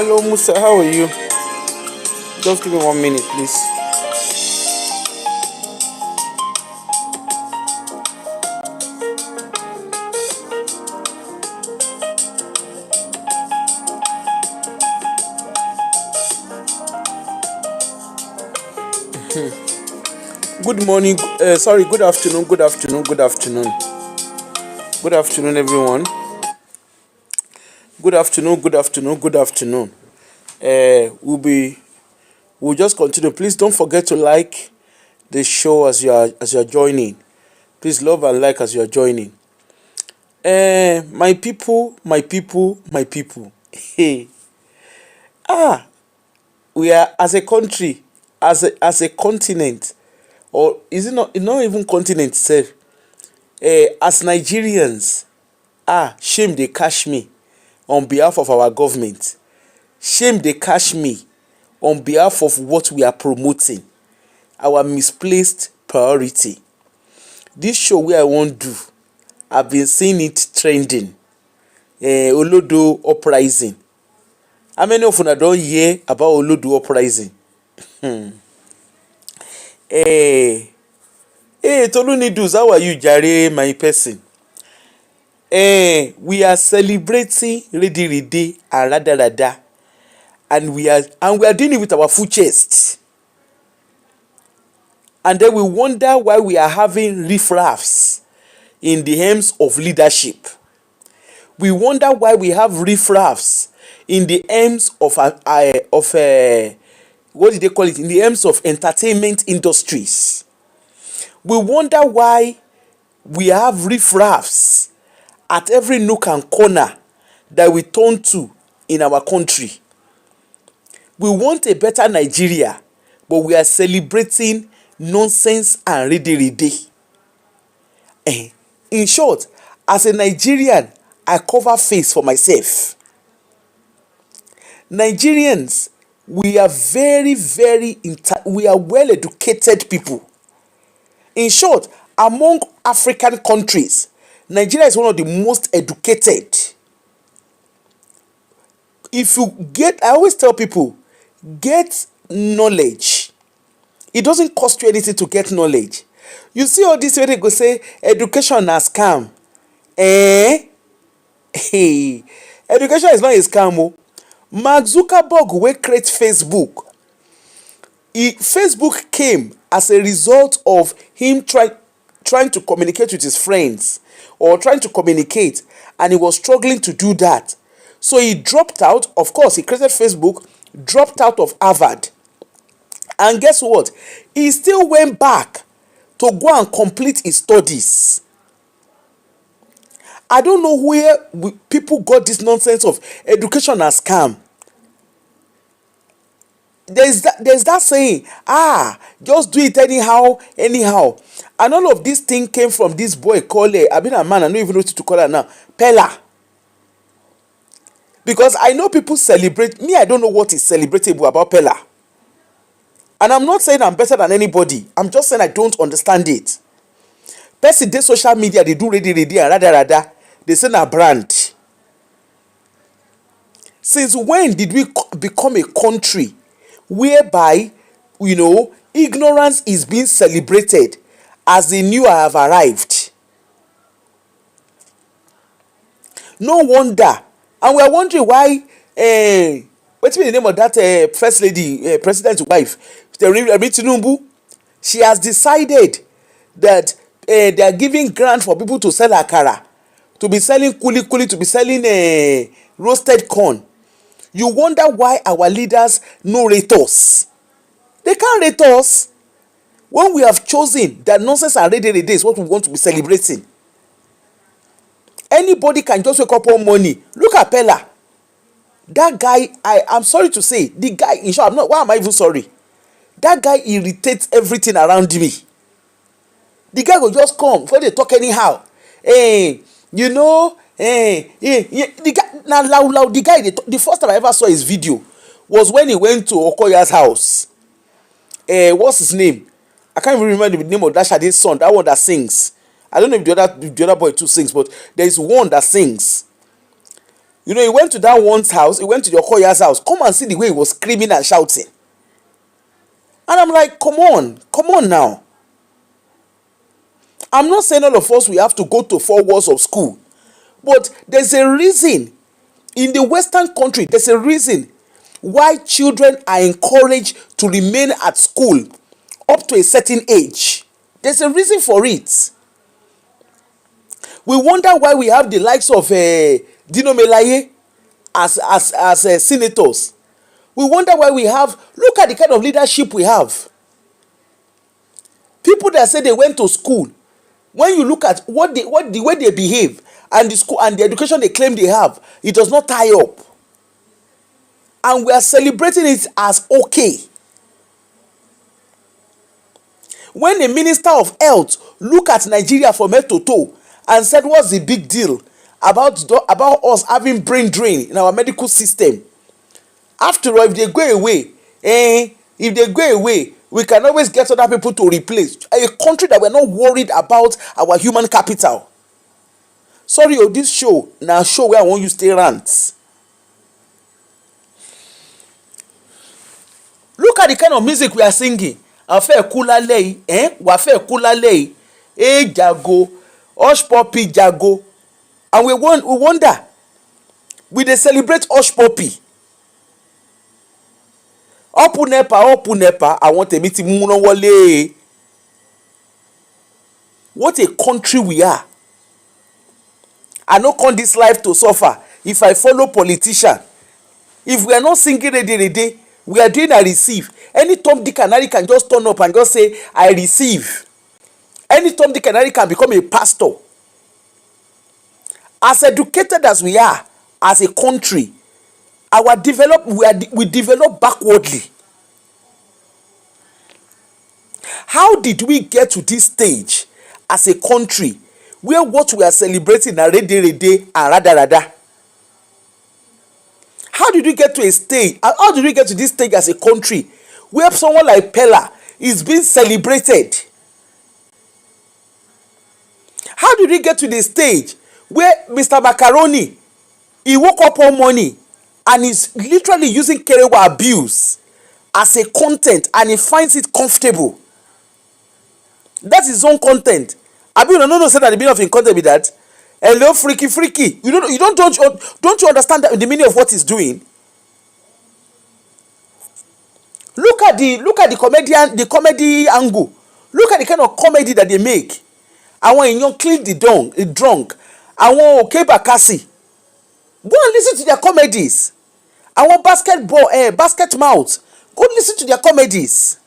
Hello, Musa. How are you? Just give me 1 minute, please. Good morning. Sorry. Good afternoon. Good afternoon. Good afternoon. Good afternoon, everyone. Good afternoon. Good afternoon. Good afternoon. We'll just continue. Please don't forget to like the show as you are joining. Please love and like as you are joining. My people, my people, my people. Hey, we are as a country, as a continent, or is it not even continent itself? As Nigerians, shame they catch me on behalf of our government. Shame they catch me on behalf of what we are promoting, our misplaced priority. This show where I won't do, I've been seeing it trending. Olodo Uprising. How many of una don hear about Olodo Uprising? Tolunidus, how are you, jare, my person? We are celebrating Rede and Rada, and we are doing it with our full chest. And then we wonder why we are having riffraffs in the helms of leadership. We wonder why we have riffraffs in the helms of what did they call it? In the helms of entertainment industries. We wonder why we have riffraffs at every nook and corner that we turn to in our country. We want a better Nigeria, but we are celebrating nonsense and rede. In short, as a Nigerian, I cover face for myself. Nigerians, we are we are well educated people. In short, among African countries, Nigeria is one of the most educated. I always tell people, get knowledge. It doesn't cost you anything to get knowledge. You see all this way they go say education na scam. Hey, education is not a scam. Oh. Mark Zuckerberg wey create Facebook. Facebook came as a result of him trying to communicate with his friends, or trying to communicate, and he was struggling to do that. So he dropped out. Of course, he created Facebook, dropped out of Harvard. And guess what? He still went back to go and complete his studies. I don't know where people got this nonsense of education as scam. There's that saying, just do it anyhow. And all of this thing came from this boy called, I've been a man, I don't even know what to call her now, Pella. Because I know people celebrate, me I don't know what is celebratable about Pella. And I'm not saying I'm better than anybody, I'm just saying I don't understand it. Person dey social media, they do rede and rada, they say na brand. Since when did we become a country whereby, ignorance is being celebrated as the new have arrived? No wonder. And we are wondering why, what's the name of that first lady, president's wife, Tinubu? She has decided that they are giving grant for people to sell akara, to be selling kuli, to be selling roasted corn. You wonder why our leaders no rate us. They can't rate us when we have chosen that nonsense and rede is what we want to be celebrating. Anybody can just wake up one morning. Look at Pella. That guy, I'm sorry to say, the guy, in short, why am I even sorry? That guy irritates everything around me. The guy will just come before they talk anyhow. The guy, now loud, the guy, the first time I ever saw his video was when he went to Okoya's house. What's his name? I can't even remember the name of that Sade's son, that one that sings. I don't know if the other boy too sings, but there is one that sings. You know, he went to that one's house, he went to the Okoya's house. Come and see the way he was screaming and shouting. And I'm like, come on now. I'm not saying all of us we have to go to 4 walls of school. But there's a reason. In the Western country, there's a reason why children are encouraged to remain at school up to a certain age. There's a reason for it. We wonder why we have the likes of Dino Melaye as senators. We wonder why we have, look at the kind of leadership we have. People that say they went to school, when you look at the way they behave and the school and the education they claim they have, it does not tie up. And we are celebrating it as okay. When the Minister of Health look at Nigeria from head to toe and said, what's the big deal about us having brain drain in our medical system? After all, if they go away, we can always get other people to replace. A country that we're not worried about our human capital. Sorry, this show now show where I want you to stay rants. Look at the kind of music we are singing. Afe kula lei, wafe kula lei, jago, Hush Puppy jago, and we wonder, we dey celebrate Hush Puppy. Opu nepa, I want a meeting muno wole. What a country we are. I no come this life to suffer. If I follow politician, if we are not singing ready, we are doing a receive. Any Tom, Dick and Harry can just turn up and just say, I receive. Any Tom, Dick and Harry can become a pastor. As educated as we are, as a country, we develop backwardly. How did we get to this stage as a country where what we are celebrating are rede and rada? How did we get to a stage? How did we get to this stage as a country where someone like Pella is being celebrated? How did we get to the stage where Mr. Macaroni, he woke up one morning and is literally using Kerewa abuse as a content and he finds it comfortable? That's his own content. Abi you no say that the meaning of his content be that? Hello, freaky. Don't you understand the meaning of what he's doing? Look at the comedy angle. Look at the kind of comedy that they make. I want you clean the drunk. I want okay bakasi. Go and listen to their comedies. I want basket mouth. Go listen to their comedies.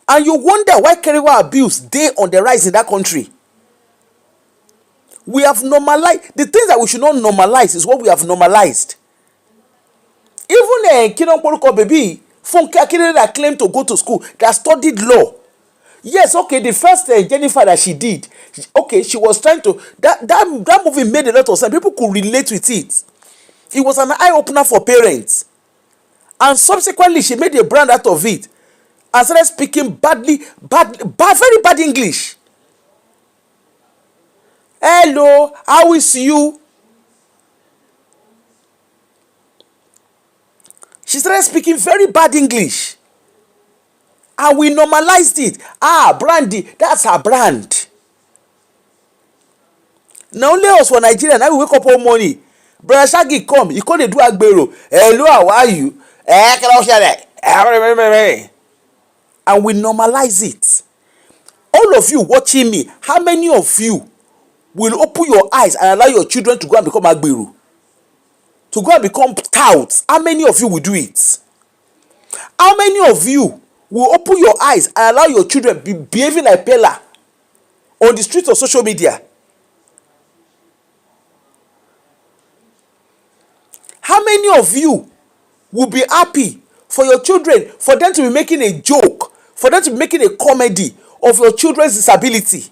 And you wonder why Kerewa abuse dey on the rise in that country. We have normalized the things that we should not normalize is what we have normalized. Even Kinon Poruko baby Funke Akindele that claimed to go to school, that studied law. Yes, okay, the first Jennifer that she did, okay, she was trying to that movie made a lot of sense. People could relate with it. It was an eye opener for parents, and subsequently she made a brand out of it and started speaking very bad English. Hello, how is you? She started speaking very bad English. And we normalized it. Brandy, that's her brand. Now only us for Nigeria, now we wake up one morning. Brother Shaggy come, he call dey do agbero. Hello, how are you? And we normalize it. All of you watching me, how many of you will open your eyes and allow your children to go and become agbero? To go and become touts? How many of you will do it? How many of you will open your eyes and allow your children be behaving like Pella on the streets of social media? How many of you will be happy for your children, for them to be making a joke, for them to be making a comedy of your children's disability?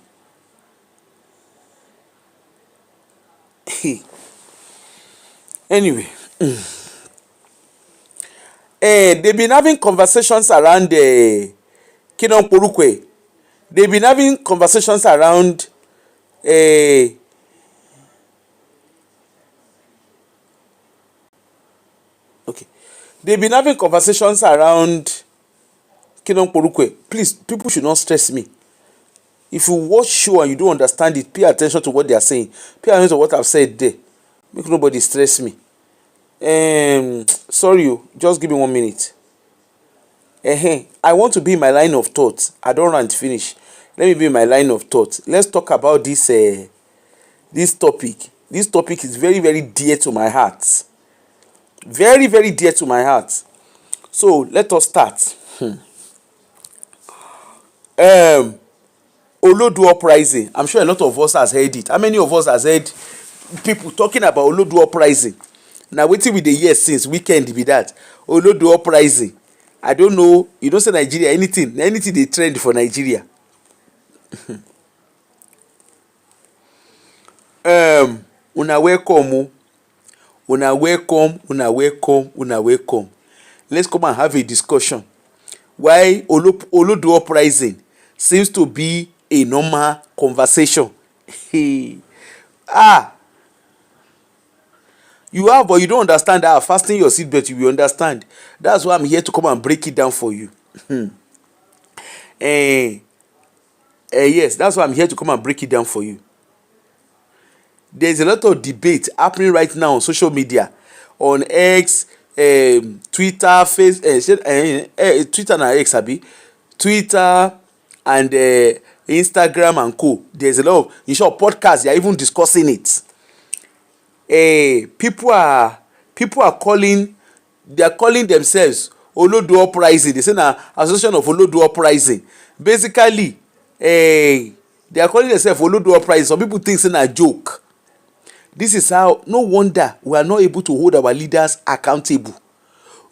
Anyway, they've been having conversations around Kinon Porukwe. They've been having conversations around They've been having conversations around Kingdom Porukwe. Please, people should not stress me. If you watch show and you don't understand it, pay attention to what they are saying. Pay attention to what I've said there. Make nobody stress me. Sorry, just give me 1 minute. I want to be in my line of thought. I don't rant finish. Let me be in my line of thought. Let's talk about this topic. This topic is very, very dear to my heart. Very, very dear to my heart. So let us start. Olodo Uprising. I'm sure a lot of us has heard it. How many of us has heard people talking about Olodo Uprising? Now wetin we dey hear since weekend be that. Olodo Uprising. I don't know. You don't say Nigeria anything dey trend for Nigeria. Una welcome o. Una welcome. Let's come and have a discussion. Why Olodo Uprising seems to be a normal conversation. You have, but you don't understand that. Fasten your seatbelt, you will understand. That's why I'm here to come and break it down for you. Yes, that's why I'm here to come and break it down for you. There's a lot of debate happening right now on social media, on X, Twitter, Twitter and X, Twitter and Instagram and co. There's a lot of, in short, podcasts. They are even discussing it. People are calling. They are calling themselves Olodo Uprising. They say na association of Olodo Uprising. Basically, they are calling themselves Olodo Uprising. Some people think it's a joke. This is how. No wonder we are not able to hold our leaders accountable.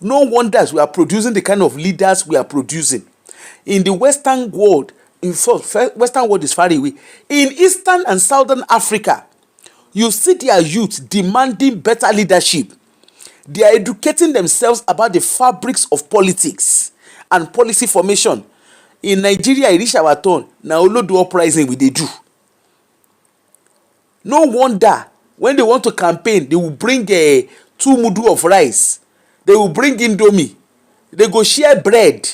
No wonders we are producing the kind of leaders we are producing. In the Western world, in fact, Western world is far away. In Eastern and Southern Africa, you see their youth demanding better leadership. They are educating themselves about the fabrics of politics and policy formation. In Nigeria, e reach our turn. Na Olodo Uprising we dey do. No wonder when they want to campaign, they will bring 2 mudu of rice. They will bring indomie. They go share bread.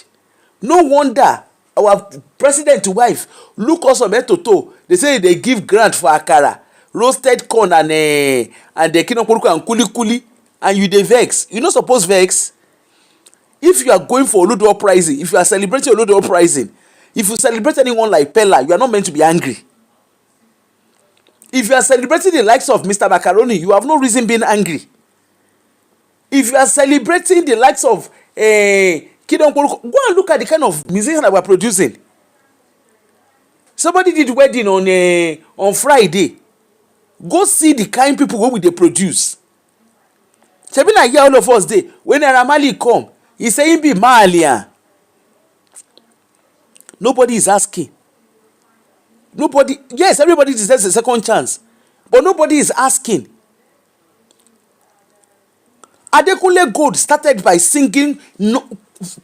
No wonder our president wife look us from head to toe. They say they give grant for akara, roasted corn and the kinokoruko and kuli, and you dey vex. You no suppose vex. If you are going for Olodo Uprising, if you are celebrating Olodo Uprising, if you celebrate anyone like Pella, you are not meant to be angry. If you are celebrating the likes of Mr. Macaroni, you have no reason being angry. If you are celebrating the likes of Kidon Koluko, go and look at the kind of musicians that we are producing. Somebody did wedding on Friday. Go see the kind people wey we dey produce. Shebi na hear all of us dey. When Naira come, he say him be Malian. Nobody is asking. Nobody. Yes, everybody deserves a second chance, but nobody is asking. Adekunle Gold started by singing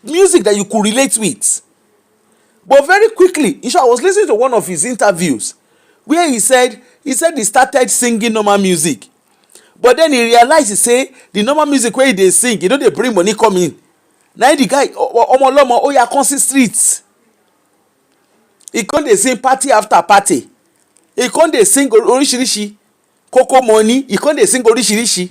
music that you could relate with. But very quickly, I was listening to one of his interviews where he said he started singing normal music. But then he realized, he say, the normal music where they sing, they bring money come in. Now the guy, Omolomo, Oya Konsi streets. He can't dey sing party after party. He can't dey sing orishirishi. Cocoa money, he can't dey sing orishirishi.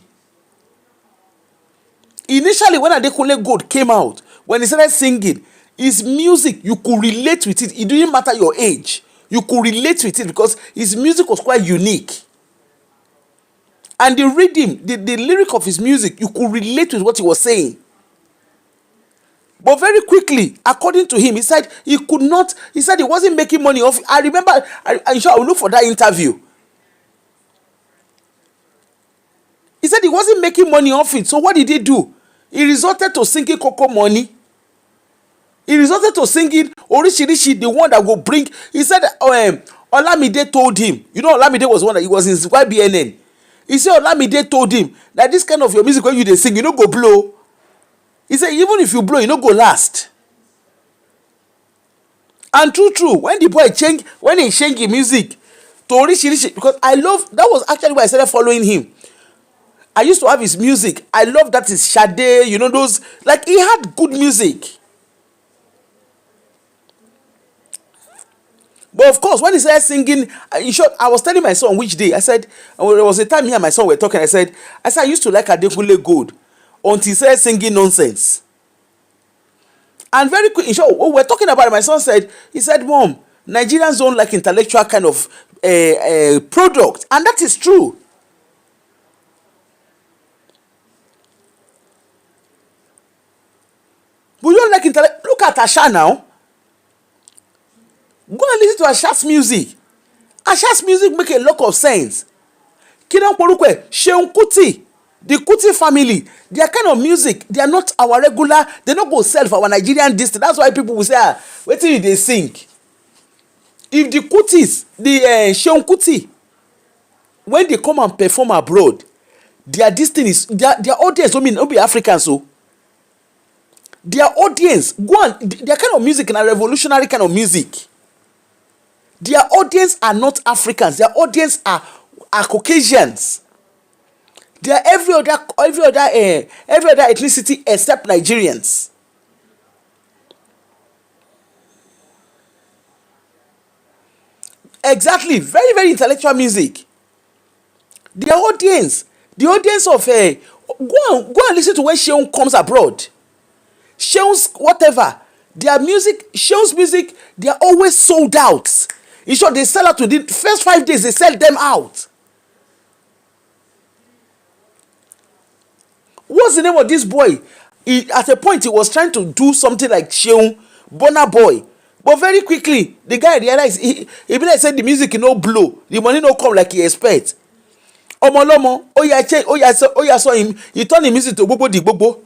Initially, when Adekunle Gold came out, when he started singing, his music, you could relate with it. It didn't matter your age. You could relate with it because his music was quite unique. And the rhythm, the lyric of his music, you could relate with what he was saying. But very quickly, according to him, he said he wasn't making money off it. I remember, I'm sure I will look for that interview. He said he wasn't making money off it. So what did he do? He resorted to singing Cocoa Money. He resorted to singing Orishirishi, the one that will bring. He said Olamide told him. You know, Olamide was one that he was in YBNN. He said Olamide told him that this kind of your music when you dey sing, you no go blow. He said even if you blow, you no go last. And true, when the boy changed his music to Orishirishi, because I love, that was actually why I started following him. I used to have his music. I love that his Sade, you know, those, like, he had good music. But of course, when he started singing, in short, I was telling my son which day. I said, there was a time me and my son were talking. I said, I used to like Adekunle Gold until he started singing nonsense. And very quick, in short, we were talking about it. My son said, he said, Mom, Nigerians don't like intellectual kind of product. And that is true. We don't like intellect. Look at Asha now. Go and listen to Asha's music. Asha's music make a lot of sense. Kidan Porukwe, Seun Kuti, the Kuti family, their kind of music, they are not our regular, they not go sell for our Nigerian district. That's why people will say, wetin they sing. If the Kutis, the Seun Kuti, when they come and perform abroad, their destiny is, their audience don't mean, don't be Africans, so. Their audience, go and, their kind of music and a revolutionary kind of music. Their audience are not Africans. Their audience are Caucasians. They are every other ethnicity except Nigerians. Exactly, very very intellectual music. Their audience, the audience of go and listen to when Seun comes abroad. Seun's whatever, their music, Seun's music, they are always sold out. In short, they sell out within the first 5 days. They sell them out. What's the name of this boy? At a point, he was trying to do something like Seun, Burna Boy, but very quickly the guy realized he be like say the music no blow, the money no come like he expect. Omolomo, oya saw him. He turned the music to gbogbo di gbogbo.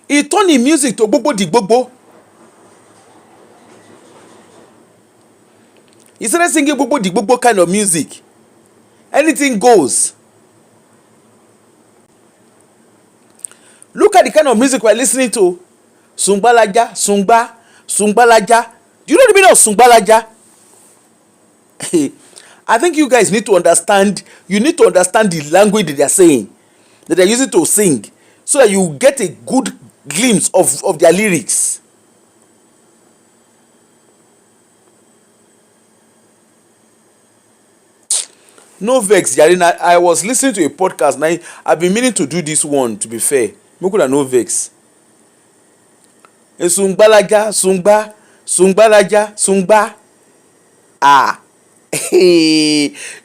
He turned the music to gbogbo di gbogbo. He started singing gbogbo di gbogbo kind of music. Anything goes. Look at the kind of music we're listening to. Sungbalaja, Sungbalaja. Do you know the meaning of Sungbalaja? I think you guys need to understand. You need to understand the language that they are saying, that they're using to sing, so that you get a good glimpse of their lyrics. No vex, Yarina. I was listening to a podcast now. I've been meaning to do this one, to be fair. Mokula no vex. Sungbalaja, Sungbalaja, Sungba.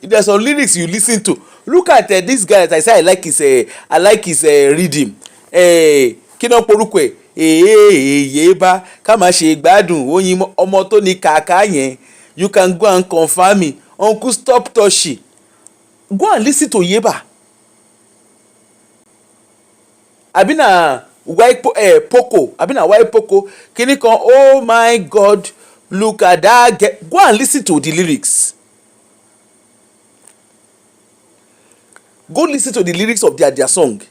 There's some lyrics you listen to. Look at this guy. I say I like his rhythm. Kino porukwe. Yeba. Kama she gbadun. Oyin ọmọ tó ní kàkà yẹn. You can go and confirm me. Uncle stop touchy. Go and listen to Yeba. Abina Poco. Abina why Poco. Kini kan, oh my God. Look at that. Go and listen to the lyrics. Go listen to the lyrics of their song.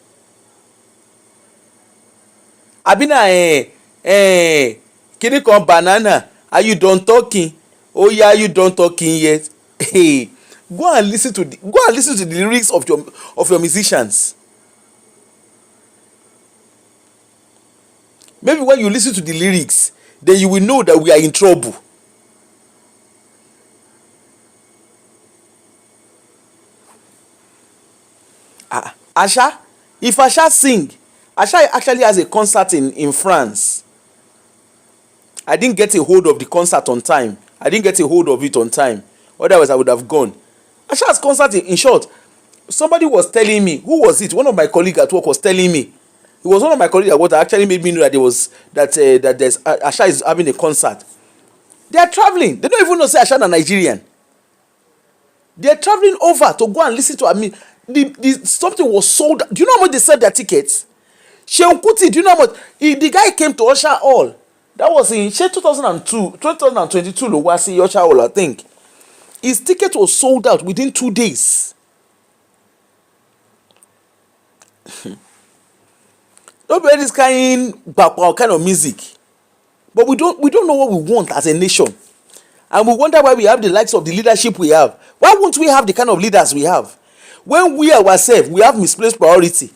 Abina kini kan banana. Are you done talking? Oh yeah, you done talking yet? Hey, go and listen to the lyrics of your musicians. Maybe when you listen to the lyrics, then you will know that we are in trouble. Asha, if Asha sing, Asha actually has a concert in France. I didn't get a hold of the concert on time. I didn't get a hold of it on time. Otherwise, I would have gone. Asha's concert, in short, somebody was telling me, who was it? One of my colleagues at work was telling me. It was one of my colleagues at work that actually made me know that that there's Asha is having a concert. They are traveling. They don't even know say Asha is Nigerian. They are traveling over to go and listen to. I mean, something was sold. Do you know how much they sold their tickets? Seun Kuti, do you know how much? The guy came to Usher Hall. That was in 2022. Lowasi Usher Hall, I think. His ticket was sold out within 2 days. Don't be this kind of music, but we don't know what we want as a nation. And we wonder why we have the likes of the leadership we have. Why won't we have the kind of leaders we have? When we ourselves, we have misplaced priority.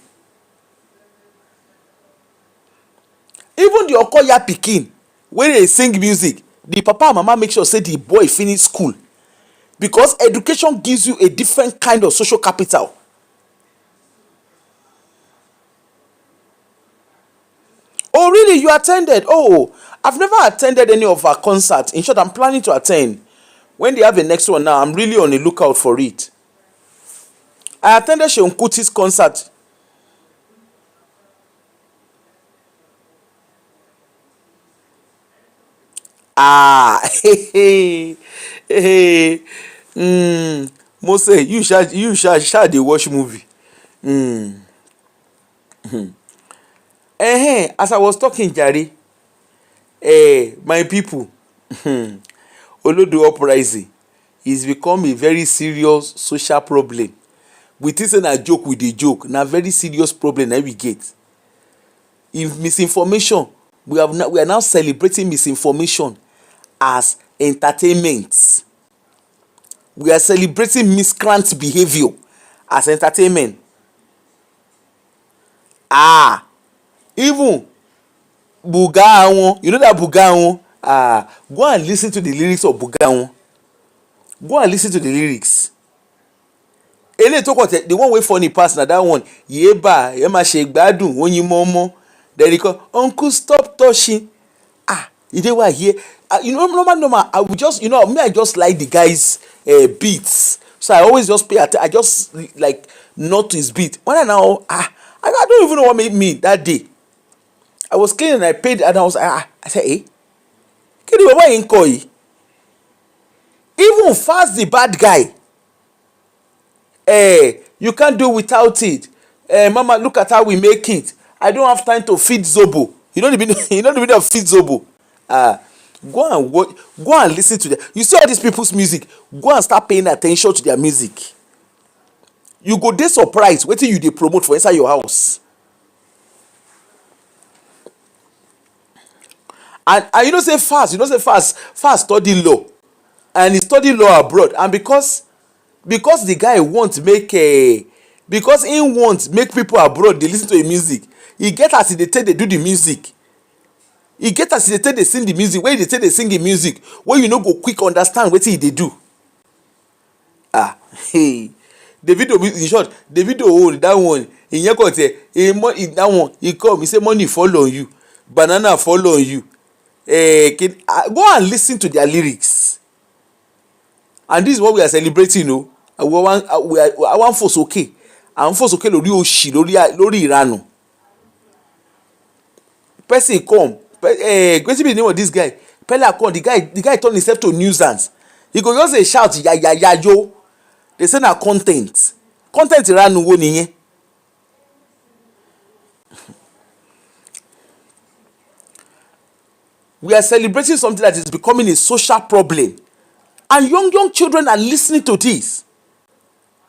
Even the Okoya pikin, when they sing music, the papa and mama make sure say the boy finish school. Because education gives you a different kind of social capital. Oh, really? You attended? Oh, I've never attended any of our concerts. In short, I'm planning to attend. When they have the next one now, I'm really on the lookout for it. I attended Seun Kuti's concert. Ah, hey, hey, Mose, you shall dey watch movie. As I was talking, Jare, my people, Olodo Uprising is become a very serious social problem. We think say na joke we dey joke, na very serious problem na we get. If misinformation, we are now celebrating misinformation as entertainment. We are celebrating miscreant behaviour as entertainment. Even buga àwọn, you know that buga àwọn, go and listen to the lyrics of buga àwọn. Go and listen to the lyrics. Eléyìí tó kọ̀ tẹ̀, the one wey funny pass na that one, yéèbà ẹ má ṣe gbádùn oyin mọ́mọ́, then he call uncle stop touching. You dey why here? Normal, I would just, me, I just like the guy's beats, so I always just pay attention. I just like not his beat. When I now, I don't even know what made me that day. I was cleaning and I paid, and I was I said, hey, kí ni bàbá yìí ń kọ yìí? Even Fast the bad guy, you can't do without it. Mama, look at how we make it. I don't have time to feed Zobo. You know the meaning, of feed Zobo. Go and watch, go and listen to them. You see all these people's music, go and start paying attention to their music. You go dey surprised wetin you dey promote for inside your house. And say fast study law, and he study law abroad, and because the guy want make because he want make people abroad dey listen to him music, e get as e dey take dey do the music. E get as e dey take dey sing the music, wey e dey take dey sing the music, wey you no go quick understand wetin e dey do. Hey, Davido, in short, Davido own that one, ìyẹn kò tẹ that one, he come, he say money fall on you, banana fall on you. Go and listen to their lyrics. And this is what we are celebrating, o. Àwọn fò sókè, àwọn fò sókè lórí òṣì, lórí ìranù. Person come, wetin be the name of this guy? Pella come, the guy turn himself to nuisance. He go just dey shout yaya yo. They say na content ìranù wo nìyẹn? We are celebrating something that is becoming a social problem, and young children are listening to this.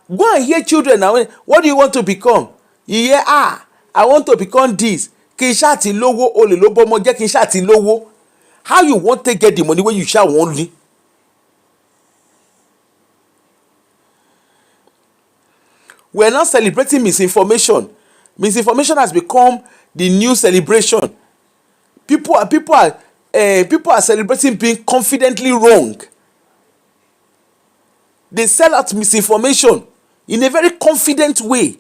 Go and hear children now. What do you want to become? You hear, I want to become this. Kì í ṣáà ti lówó, o lè ló bọ́mọ jẹ́ kì í ṣáà ti lówó. How you wan take get the money when you ṣáà wan ní? We are now celebrating misinformation. Misinformation has become the new celebration. People are celebrating being confidently wrong. They sell out misinformation in a very confident way.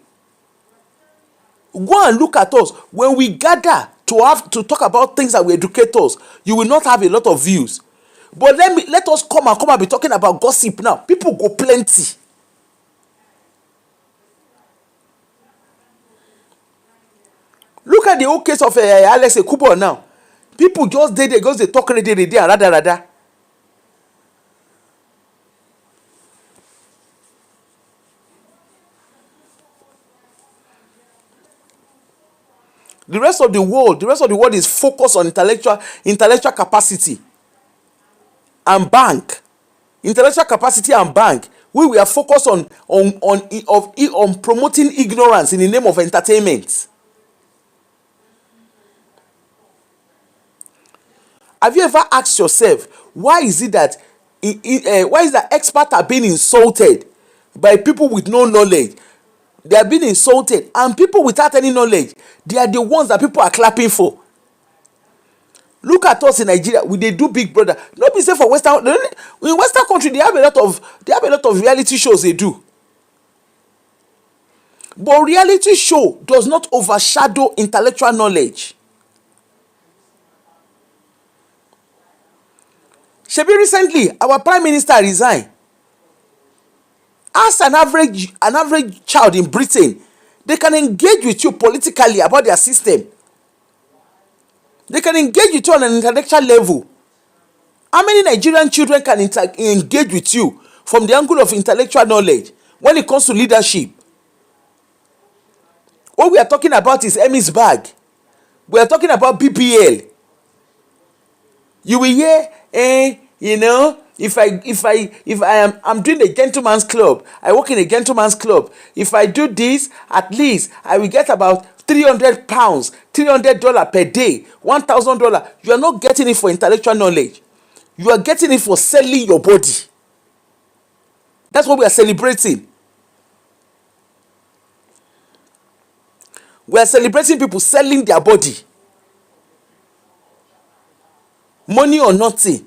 Go and look at us. When we gather to talk about things that will educate us, you will not have a lot of views. But let us come and be talking about gossip now. People go plenty. Look at the whole case of Alex Ekubo now. People just dey there, they talk and rada. The rest of the world is focused on intellectual capacity and bank. Intellectual capacity and bank. We are focused on promoting ignorance in the name of entertainment. Have you ever asked yourself, why is it that Why is that experts are being insulted by people with no knowledge? They are being insulted, and people without any knowledge, they are the ones that people are clapping for. Look at us in Nigeria, we dey do Big Brother. No be say for Western, in Western country they have a lot of reality shows they do. But reality show does not overshadow intellectual knowledge. Shebi recently our prime minister resign. As an average child in Britain, they can engage with you politically about their system. They can engage with you on an intellectual level. How many Nigerian children can engage with you from the angle of intellectual knowledge when it comes to leadership? What we are talking about is Emmy's bag. We are talking about BPL. You will hear, if I'm doing a gentleman's club, I work in a gentleman's club. If I do this, at least I will get about £300, $300 per day, $1,000. You are not getting it for intellectual knowledge. You are getting it for selling your body. That's what we are celebrating. We are celebrating people selling their body. Money or nothing.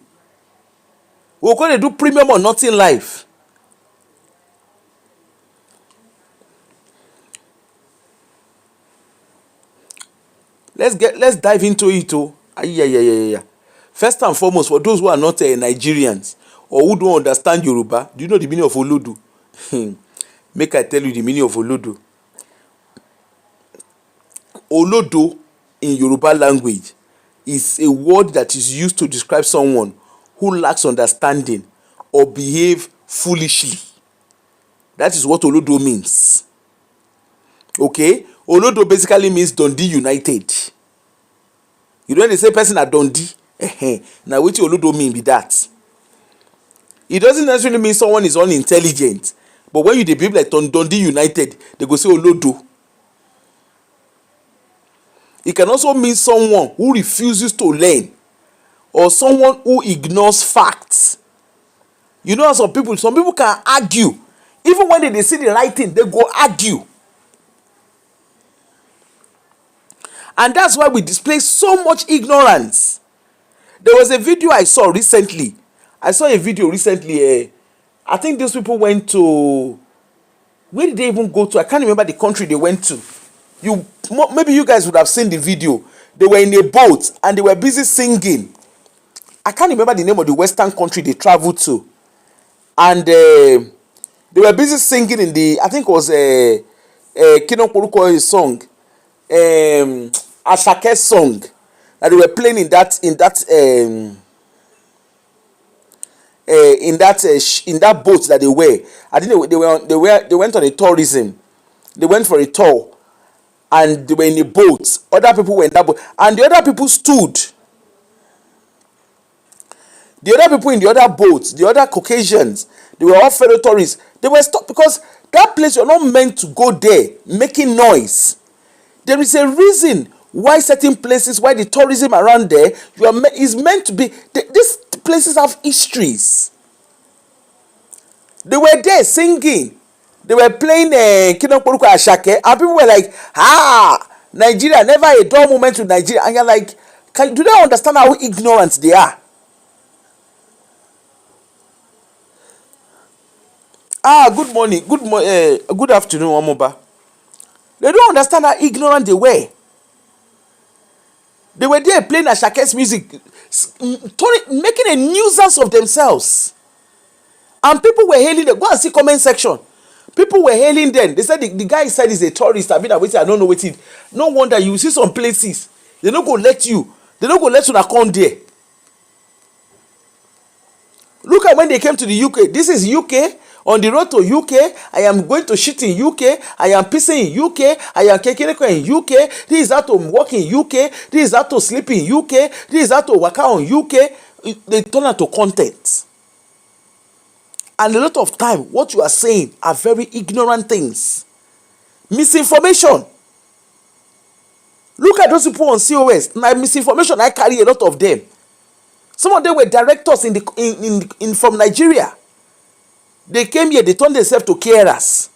We're going to do premium or nothing life. Let's dive into it. Yeah. First and foremost, for those who are not Nigerians or who don't understand Yoruba, do you know the meaning of Olodo? Make I tell you the meaning of Olodo. Olodo in Yoruba language is a word that is used to describe someone who lacks understanding or behave foolishly. That is what Olodo means. Okay? Olodo basically means Dundee United. You know when they say person at Dundee? Now what Olodo mean be that? It doesn't necessarily mean someone is unintelligent. But when you dey behave like Dundee United, they go say Olodo. It can also mean someone who refuses to learn or someone who ignores facts. You know, some people can argue. Even when they see the right thing, they go argue. And that's why we display so much ignorance. There was a video I saw recently. I think those people went to... Where did they even go to? I can't remember the country they went to. Maybe you guys would have seen the video. They were in a boat and they were busy singing. I can't remember the name of the Western country they traveled to. And they were busy singing in the... I think it was Kino Poruko's song. Ashake's song. That they were playing in that boat that they were. I think they went on a tourism. They went for a tour, and they were in a boat. Other people were in that boat, and the other people stood. The other people in the other boats, the other Caucasians, they were all fellow tourists. They were stopped because that place, you're not meant to go there making noise. There is a reason why certain places, why the tourism around there, is meant to be. These places have histories. They were there singing. They were playing Kinoporuko Ashake, and people were like, Nigeria, never a dull moment with Nigeria. And you're like, do they understand how ignorant they are? Good morning, good afternoon, Omoba. They don't understand how ignorant they were. They were there playing Ashake's music, making a nuisance of themselves. And people were hailing them. Go and see comment section. People were hailing them. They said the guy said he's a tourist. I've been waiting. I don't know what it. No wonder you see some places. They don't go let you. They don't go let you come there. Look at when they came to the UK. This is UK. On the road to UK, I am going to shit in UK. I am pissing in UK. I am kekeleko in UK. This is how to walk in UK. This is how to sleep in UK. This is how to work out on UK. They turn out to content. And a lot of time, what you are saying are very ignorant things. Misinformation. Look at those people on COS. Now, misinformation, I carry a lot of them. Some of them were directors in from Nigeria. They came here, they turned themselves to carers.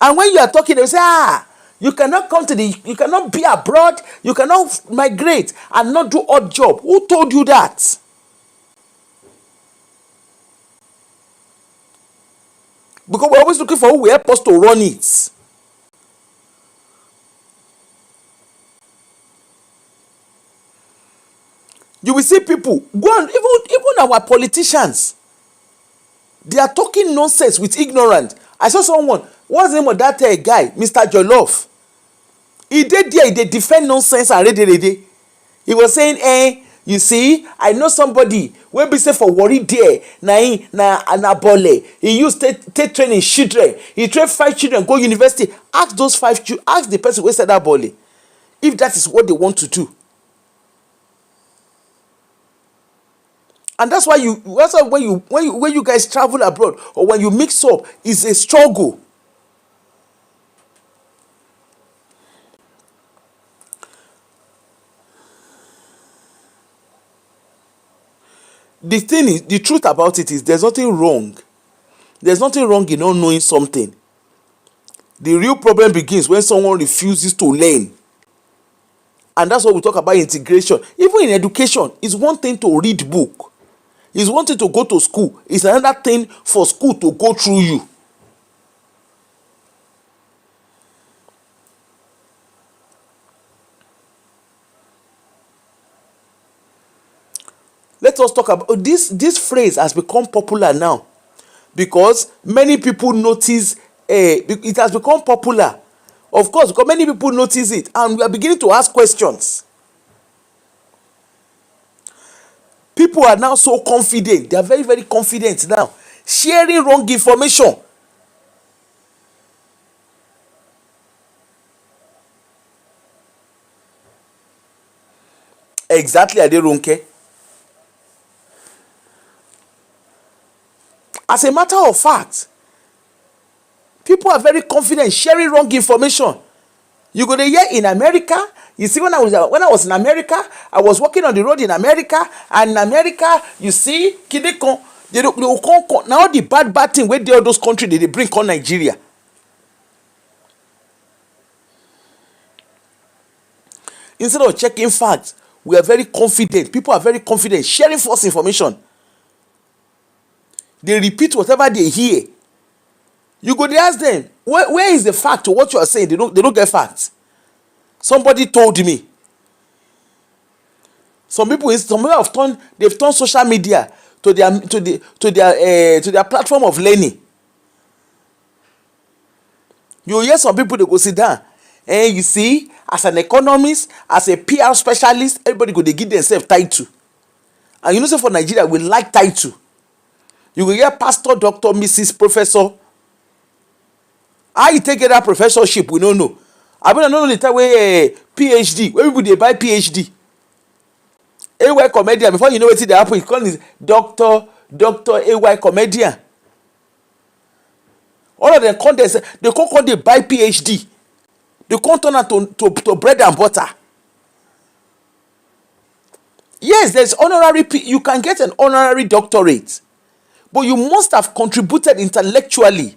And when you are talking, they say, you cannot you cannot be abroad, you cannot migrate and not do odd job. Who told you that? Because we're always looking for who will help us to run it. You will see people go on, even our politicians, they are talking nonsense with ignorance. I saw someone, what's the name of that guy, Mr. Jollof? He did there, they defend nonsense and ready. He was saying, you see, I know somebody wey be say for worry there, na bole. He used take training children. He train 5 children go university. Ask those 5 children, ask the person wey said that bole, if that is what they want to do. And that's why when you guys travel abroad or when you mix up, it's a struggle. The thing is, the truth about it is there's nothing wrong. There's nothing wrong in not knowing something. The real problem begins when someone refuses to learn. And that's what we talk about integration. Even in education, it's one thing to read book. It's one thing to go to school. It's another thing for school to go through you. Let us talk about this phrase has become popular now because many people notice it has become popular. Of course, because many people notice it and we are beginning to ask questions. People are now so confident. They are very, very confident now. Sharing wrong information. Exactly, Aderonke. As a matter of fact, people are very confident sharing wrong information. You go to hear in America. You see, when I was in America, I was walking on the road in America, and in America, you see, they will come now the bad thing where all those countries they bring on Nigeria. Instead of checking facts, we are very confident. People are very confident sharing false information. They repeat whatever they hear. You go, they ask them, where is the fact to what you are saying? They don't get facts. Somebody told me. Some people have turned social media to their platform of learning. You hear some people, they go sit down. And you see, as an economist, as a PR specialist, everybody go, they give themselves title. And you know, so for Nigeria, we like title. You will hear pastor, doctor, Mrs. Professor. How you take that professorship, we don't know. I don't know the time where PhD, where people they buy PhD. AY comedian, before you know what they happen, it's called is Dr. AY comedian. All of them they buy PhD. They can't turn out to bread and butter. Yes, there's honorary, you can get an honorary doctorate. But you must have contributed intellectually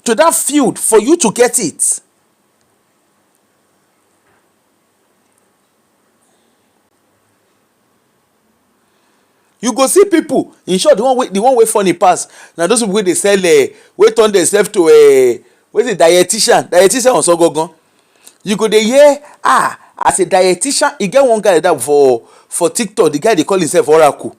to that field for you to get it. You go see people, in short, the one way funny pass. Now those people they sell wey turn themselves to what's it, dietitian on Sogogon. You go dey hear as a dietitian, you get one guy like that for TikTok, the guy they call himself Oracle.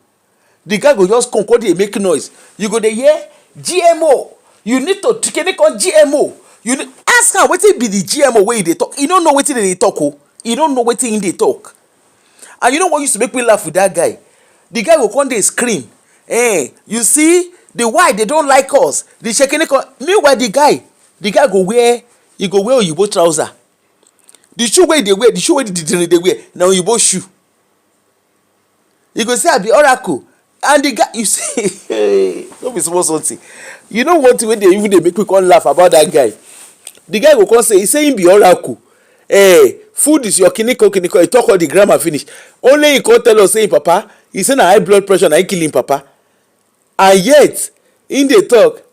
The guy go just come dey make noise. You go dey hear GMO. You need to take on GMO. You need, ask am wetin be the GMO wey dey talk. You don't know wetin dey talk o. You don't know wetin dey talk. And you know what used to make me laugh with that guy? The guy will come dey scream. You see the why they don't like us. The shekineko. Meanwhile the guy go wear oyibo trouser. The shoe wey dey wear, the shoe wey the dey wear na oyibo shoe. You go say I be Oracle. And the guy, you see, don't be small something. You know what way they make me come laugh about that guy? The guy will come say, he say him be Oracle. food is your kiniko. He talk all the grammar finish. Only he come tell us say papa, he say na high blood pressure na he kill him papa. And yet in dey talk,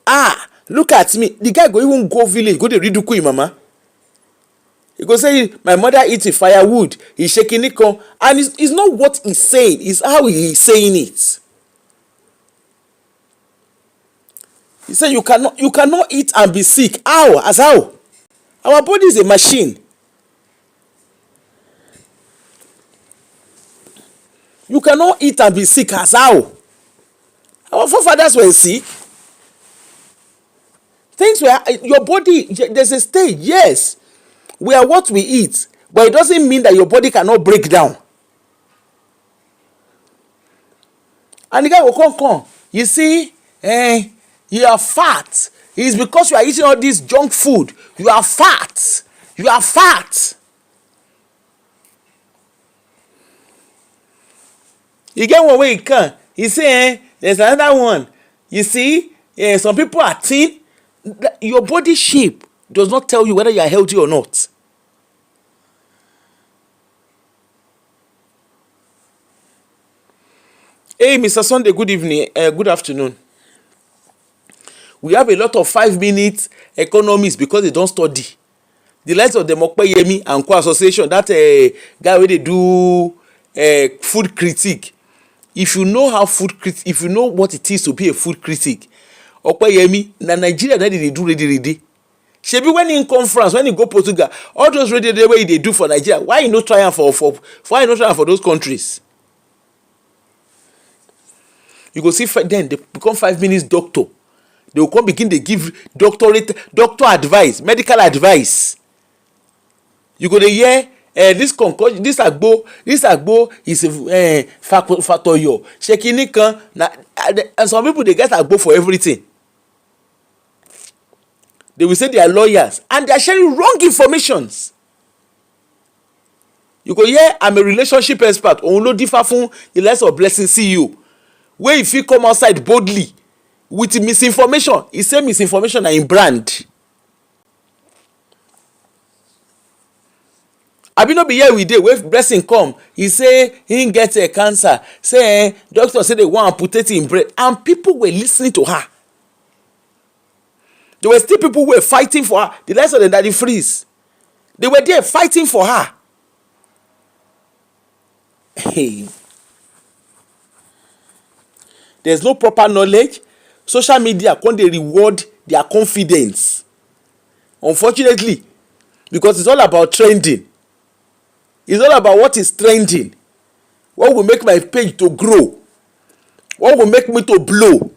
look at me. The guy go even go village go dey ridicule him mama. He go say my mother eat a firewood, he shaking it come, and it's not what he's saying, it's how he's saying it. He said you cannot eat and be sick. How? As how? Our body is a machine. You cannot eat and be sick. As how? Our forefathers were sick. Things were, your body, there's a stage, yes. We are what we eat, but it doesn't mean that your body cannot break down. And the guy will come. You see, you are fat. It's because you are eating all this junk food. You are fat. You are fat. You get one way he can. He say, there's another one. You see, some people are thin. Your body shape does not tell you whether you are healthy or not. Hey, Mr. Sunday, good evening, good afternoon. We have a lot of 5-minute economists because they don't study. The likes of the Mokpeyemi and Co Association, that guy where they do food critique. If you know how if you know what it is to be a food critic, Okpeyemi, na Nigeria that they do ready. Shebi when in conference, when you go Portugal, all those ready way they do for Nigeria, why you not trying for those countries? You go see then they become 5 minutes doctor. They will come begin they give doctor advice, medical advice. You go dey hear this concoction, this agbo is a factorio. Shekini kan na, and some people they get agbo for everything. They will say they are lawyers and they are sharing wrong informations. You go hear I'm a relationship expert. Olodo differ from the less of Blessing CEO. Where if you come outside boldly with misinformation, he say misinformation na im brand. Abi no be here we dey wey Blessing come, he say he get a cancer, say doctor say they wan amputate him brain, and people were listening to her. There were still people who were fighting for her. The likes of the Daddy Freeze, they were there fighting for her. Hey, there's no proper knowledge. Social media come dey reward their confidence, unfortunately, because it's all about trending. It's all about what is trending, what will make my page to grow, what will make me to blow.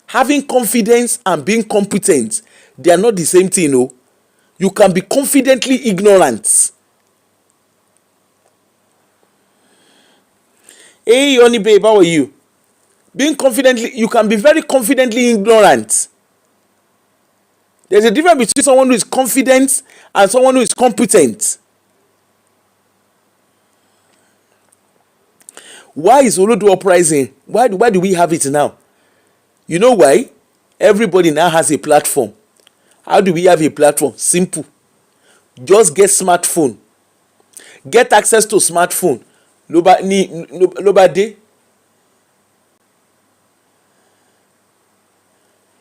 Having confidence and being competent, they are not the same thing. No, you can be confidently ignorant. Hey, honey babe, how are you? You can be very confidently ignorant. There's a difference between someone who is confident and someone who is competent. Why is Olodo Uprising? Why do we have it now? You know why? Everybody now has a platform. How do we have a platform? Simple. Just get smartphone. Get access to smartphone. Nobody.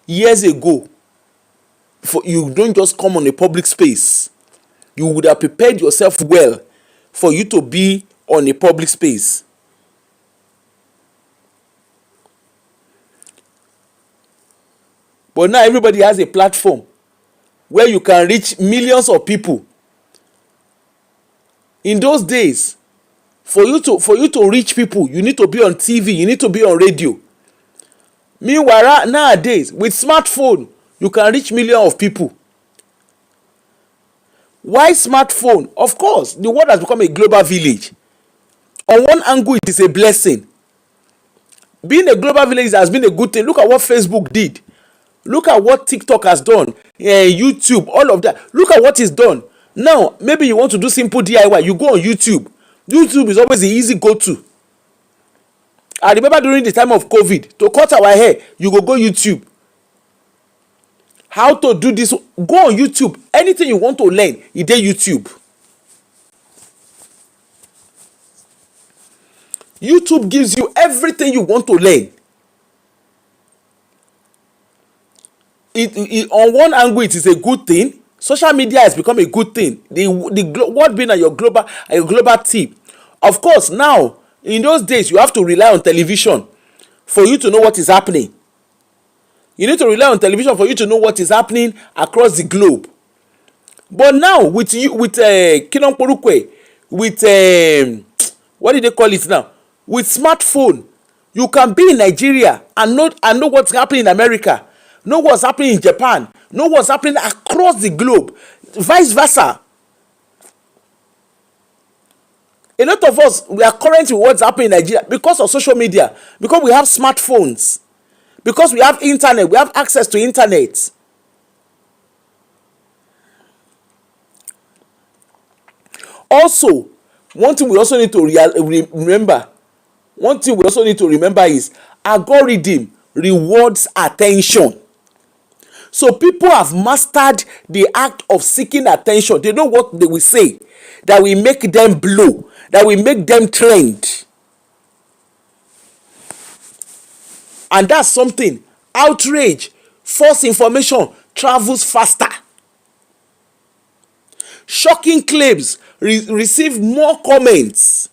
Years ago, you don't just come on a public space. You would have prepared yourself well for you to be on a public space. But now everybody has a platform where you can reach millions of people. In those days, for you to reach people, you need to be on TV, you need to be on radio. Meanwhile, nowadays, with smartphone, you can reach millions of people. Why smartphone? Of course, the world has become a global village. On one angle, it is a blessing. Being a global village has been a good thing. Look at what Facebook did. Look at what TikTok has done. YouTube, all of that. Look at what is done. Now, maybe you want to do simple DIY. You go on YouTube. YouTube is always the easy go-to. I remember during the time of COVID, to cut our hair, you go YouTube. how to do this, go on YouTube. Anything you want to learn, e dey YouTube. YouTube gives you everything you want to learn. On one angle, it is a good thing. Social media has become a good thing. The world being at your global tip. Of course, now in those days you have to rely on television for you to know what is happening. You need to rely on television for you to know what is happening across the globe. But now with Kinon Porukwe, with what do they call it now? With smartphone, you can be in Nigeria and know what's happening in America, know what's happening in Japan, know what's happening across the globe, vice versa. A lot of us, we are current with what's happening in Nigeria because of social media, because we have smartphones, because we have internet, we have access to internet. Also, one thing we also need to remember is algorithm rewards attention. So people have mastered the act of seeking attention. They know what they will say that will make them blow, that will make them trend. And that's something. Outrage, false information travels faster. Shocking claims receive more comments.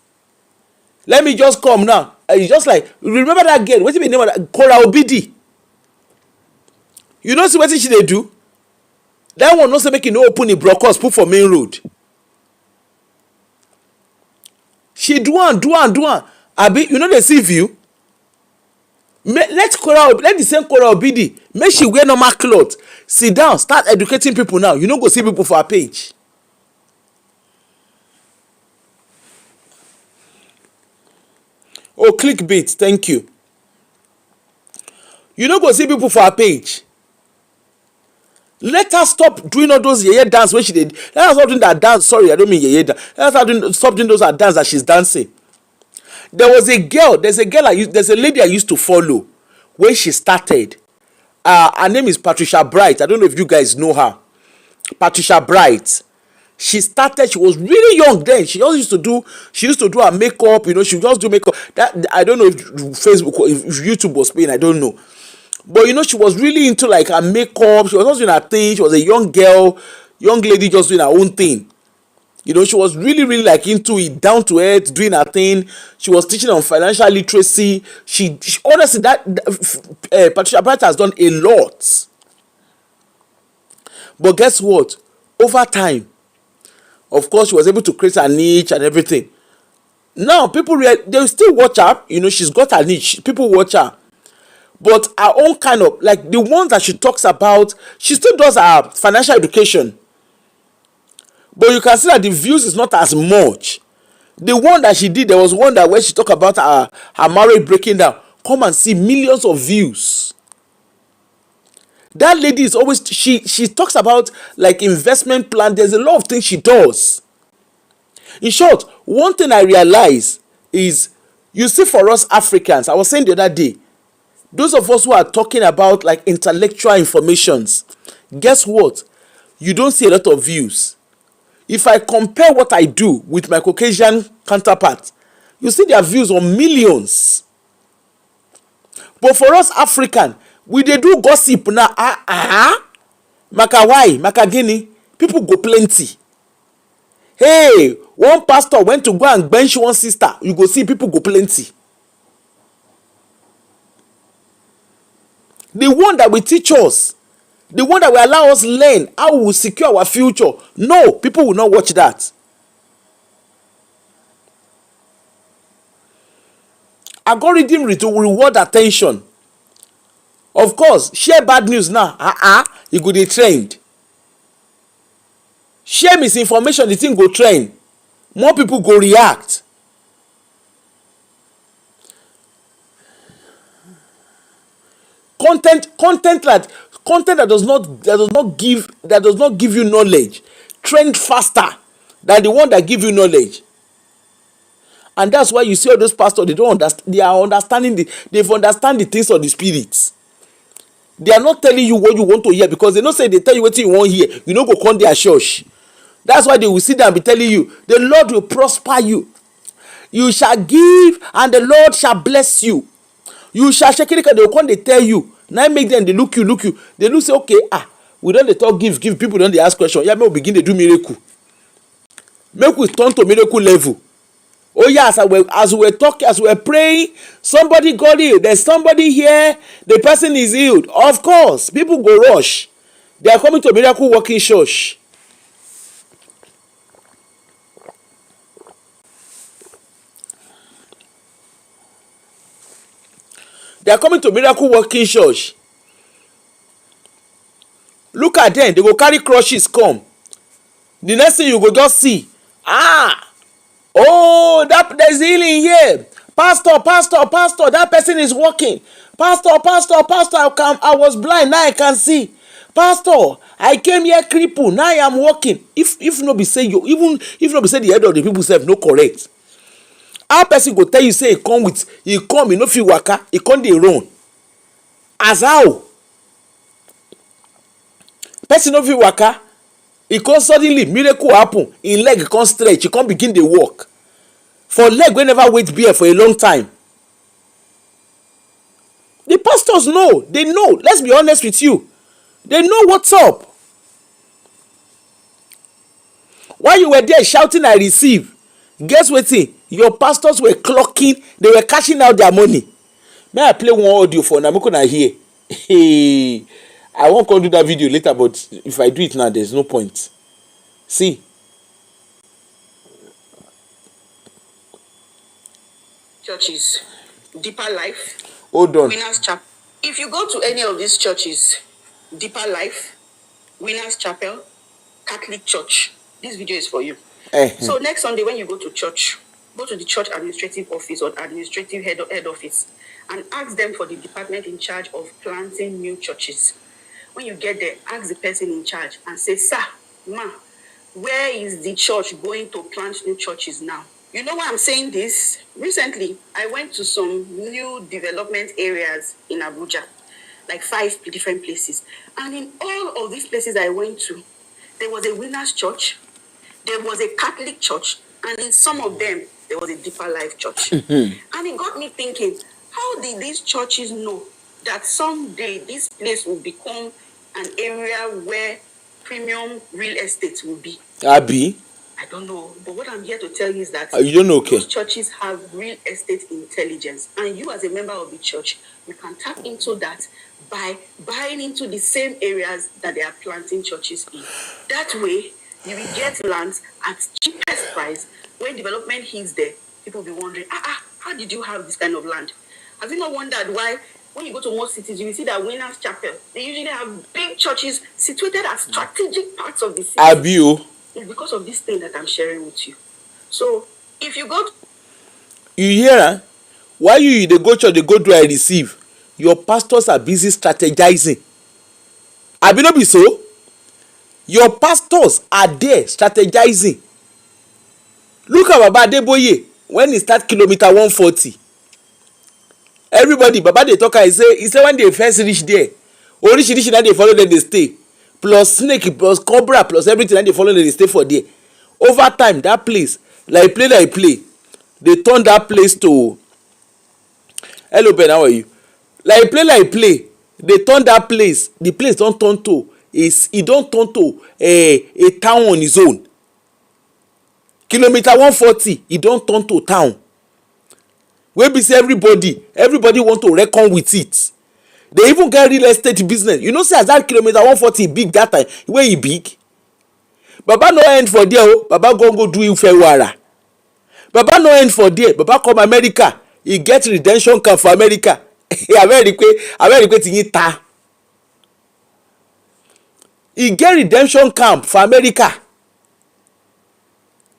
Let me just come now. It's just like, remember that girl, what's the name of that? Kora Obidi. You know see wetin she dey do? That one no say make e no open the brokers put for main road. She do am. Abi you no dey see view? Let the same Kora Obidi make she wear normal cloth, sit down, start educating people now. You no go see people for her page. Oh, clickbait, thank you. You no go see people for her page. Let her stop doing all those yeye dance when she did. Let her stop doing that dance. Sorry, I don't mean yeye dance. Let her stop doing those dance that she's dancing. There's a lady I used to follow when she started. Her name is Patricia Bright. I don't know if you guys know her. Patricia Bright. She was really young then. She used to do her makeup, she would just do makeup. That I don't know if YouTube was paying, I don't know. But she was really into like her makeup. She was just doing her thing. She was a young lady just doing her own thing. She was really, really like into it, down to earth, doing her thing. She was teaching on financial literacy. She honestly, Patricia Bright has done a lot. But guess what? Over time, of course, she was able to create her niche and everything. Now, people they still watch her. She's got her niche. People watch her. But her own kind of, like the ones that she talks about, she still does her financial education. But you can see that the views is not as much. The one that she did, there was one that where she talked about her marriage breaking down. Come and see, millions of views. That lady is always, she talks about like investment plan. There's a lot of things she does. In short, one thing I realize is, you see, for us Africans, I was saying the other day, those of us who are talking about like intellectual informations, guess what? You don't see a lot of views. If I compare what I do with my Caucasian counterparts, you see their views on millions. But for us African, we dey do gossip now. Maka why? Maka gini? People go plenty. Hey, one pastor went to go and bench one sister. You go see people go plenty. The one that will teach us, the one that will allow us learn how we will secure our future. No, people will not watch that. Algorithm will reward attention. Of course, share bad news now. E go dey trend. Share misinformation, the thing go trend. More people go react. Content that does not give you knowledge trend faster than the one that give you knowledge. And that's why you see all those pastors, they don't understand, they've understand the things of the spirits. They are not telling you what you want to hear, because they know say they tell you wetin you wan hear, you no go come their church. That's why they will sit down and be telling you the Lord will prosper you, you shall give and the Lord shall bless you, you shall shake it. They will come dey tell you. Now make them dey look you, they look say okay, we don dey talk give, people don dey ask question. Yeah, make we begin dey do miracle, make we turn to miracle level. Oh yeah, as we were talking, as we were praying, somebody got healed. There's somebody here, the person is healed. Of course, people go rush. They are coming to miracle working church. They are coming to miracle working church. Look at them, they go carry crutches come. The next thing you go just see, oh, there's healing here. Pastor, that person is walking. Pastor, I was blind, now I can see. Pastor, I came here crippled, now I am walking. If no be say you, even if no be say the head of the people self no correct, how person go tell you say he come, he no fit waka, he come dey run? As how? Person no fit waka, he come suddenly miracle happen, him leg come stretch, he come begin dey walk. For leg wey never wait bear for a long time. The pastors know, they know. Let's be honest with you, they know what's up. While you were there shouting I receive, guess wetin? Your pastors were clocking, they were cashing out their money. May I play one audio for una make una hear? I wan come do that video later, but if I do it now, there's no point. See. Churches, Deeper Life, Hold on. Winners Chapel. If you go to any of these churches, Deeper Life, Winners Chapel, Catholic Church, this video is for you. So next Sunday when you go to church, go to the church administrative office or administrative head office and ask them for the department in charge of planting new churches. When you get there, ask the person in charge and say, sir, ma, where is the church going to plant new churches now? You know why I'm saying this? Recently, I went to some new development areas in Abuja, like 5 different places. And in all of these places I went to, there was a Winners Church, there was a Catholic Church, and in some of them, there was a Deeper Life Church. And it got me thinking, how did these churches know that someday this place will become an area where premium real estate will be? Abi? I don't know, but what I'm here to tell you is that you don't know, okay. Those churches have real estate intelligence, and you as a member of the church, you can tap into that by buying into the same areas that they are planting churches in. That way, you will get lands at cheapest price. When development hits there, people will be wondering, how did you have this kind of land? Have you not wondered why when you go to most cities, you will see that Winners Chapel, they usually have big churches situated at strategic parts of the city. Abi? It's because of this thing that I'm sharing with you. So, if you go to... You hear? Why you dey go church, dey go do I receive? Your pastors are busy strategizing. Abi no be so? Your pastors are there strategizing. Look at Baba Adeboye when he start kilometer 140. Everybody, Baba dey talk, he say when they first reach there, orishirishi na dey follow them dey stay. Plus snake, plus cobra, plus everything, and they follow them, they stay for there. Over time, that place, like play, they turn that place to... Hello Ben, how are you? Like play, they turn that place, the place don't turn to, it don't turn to a town on its own. Kilometer 140, it don't turn to town. Wey be say everybody want to reckon with it. They even get real estate business. You know, say as that kilometer 140 big that time, where e big. Baba no end for there, oh. Baba go do Ifewara. Baba no end for there. Baba come America. He get redemption camp for America. America tinyi ta. He get redemption camp for America.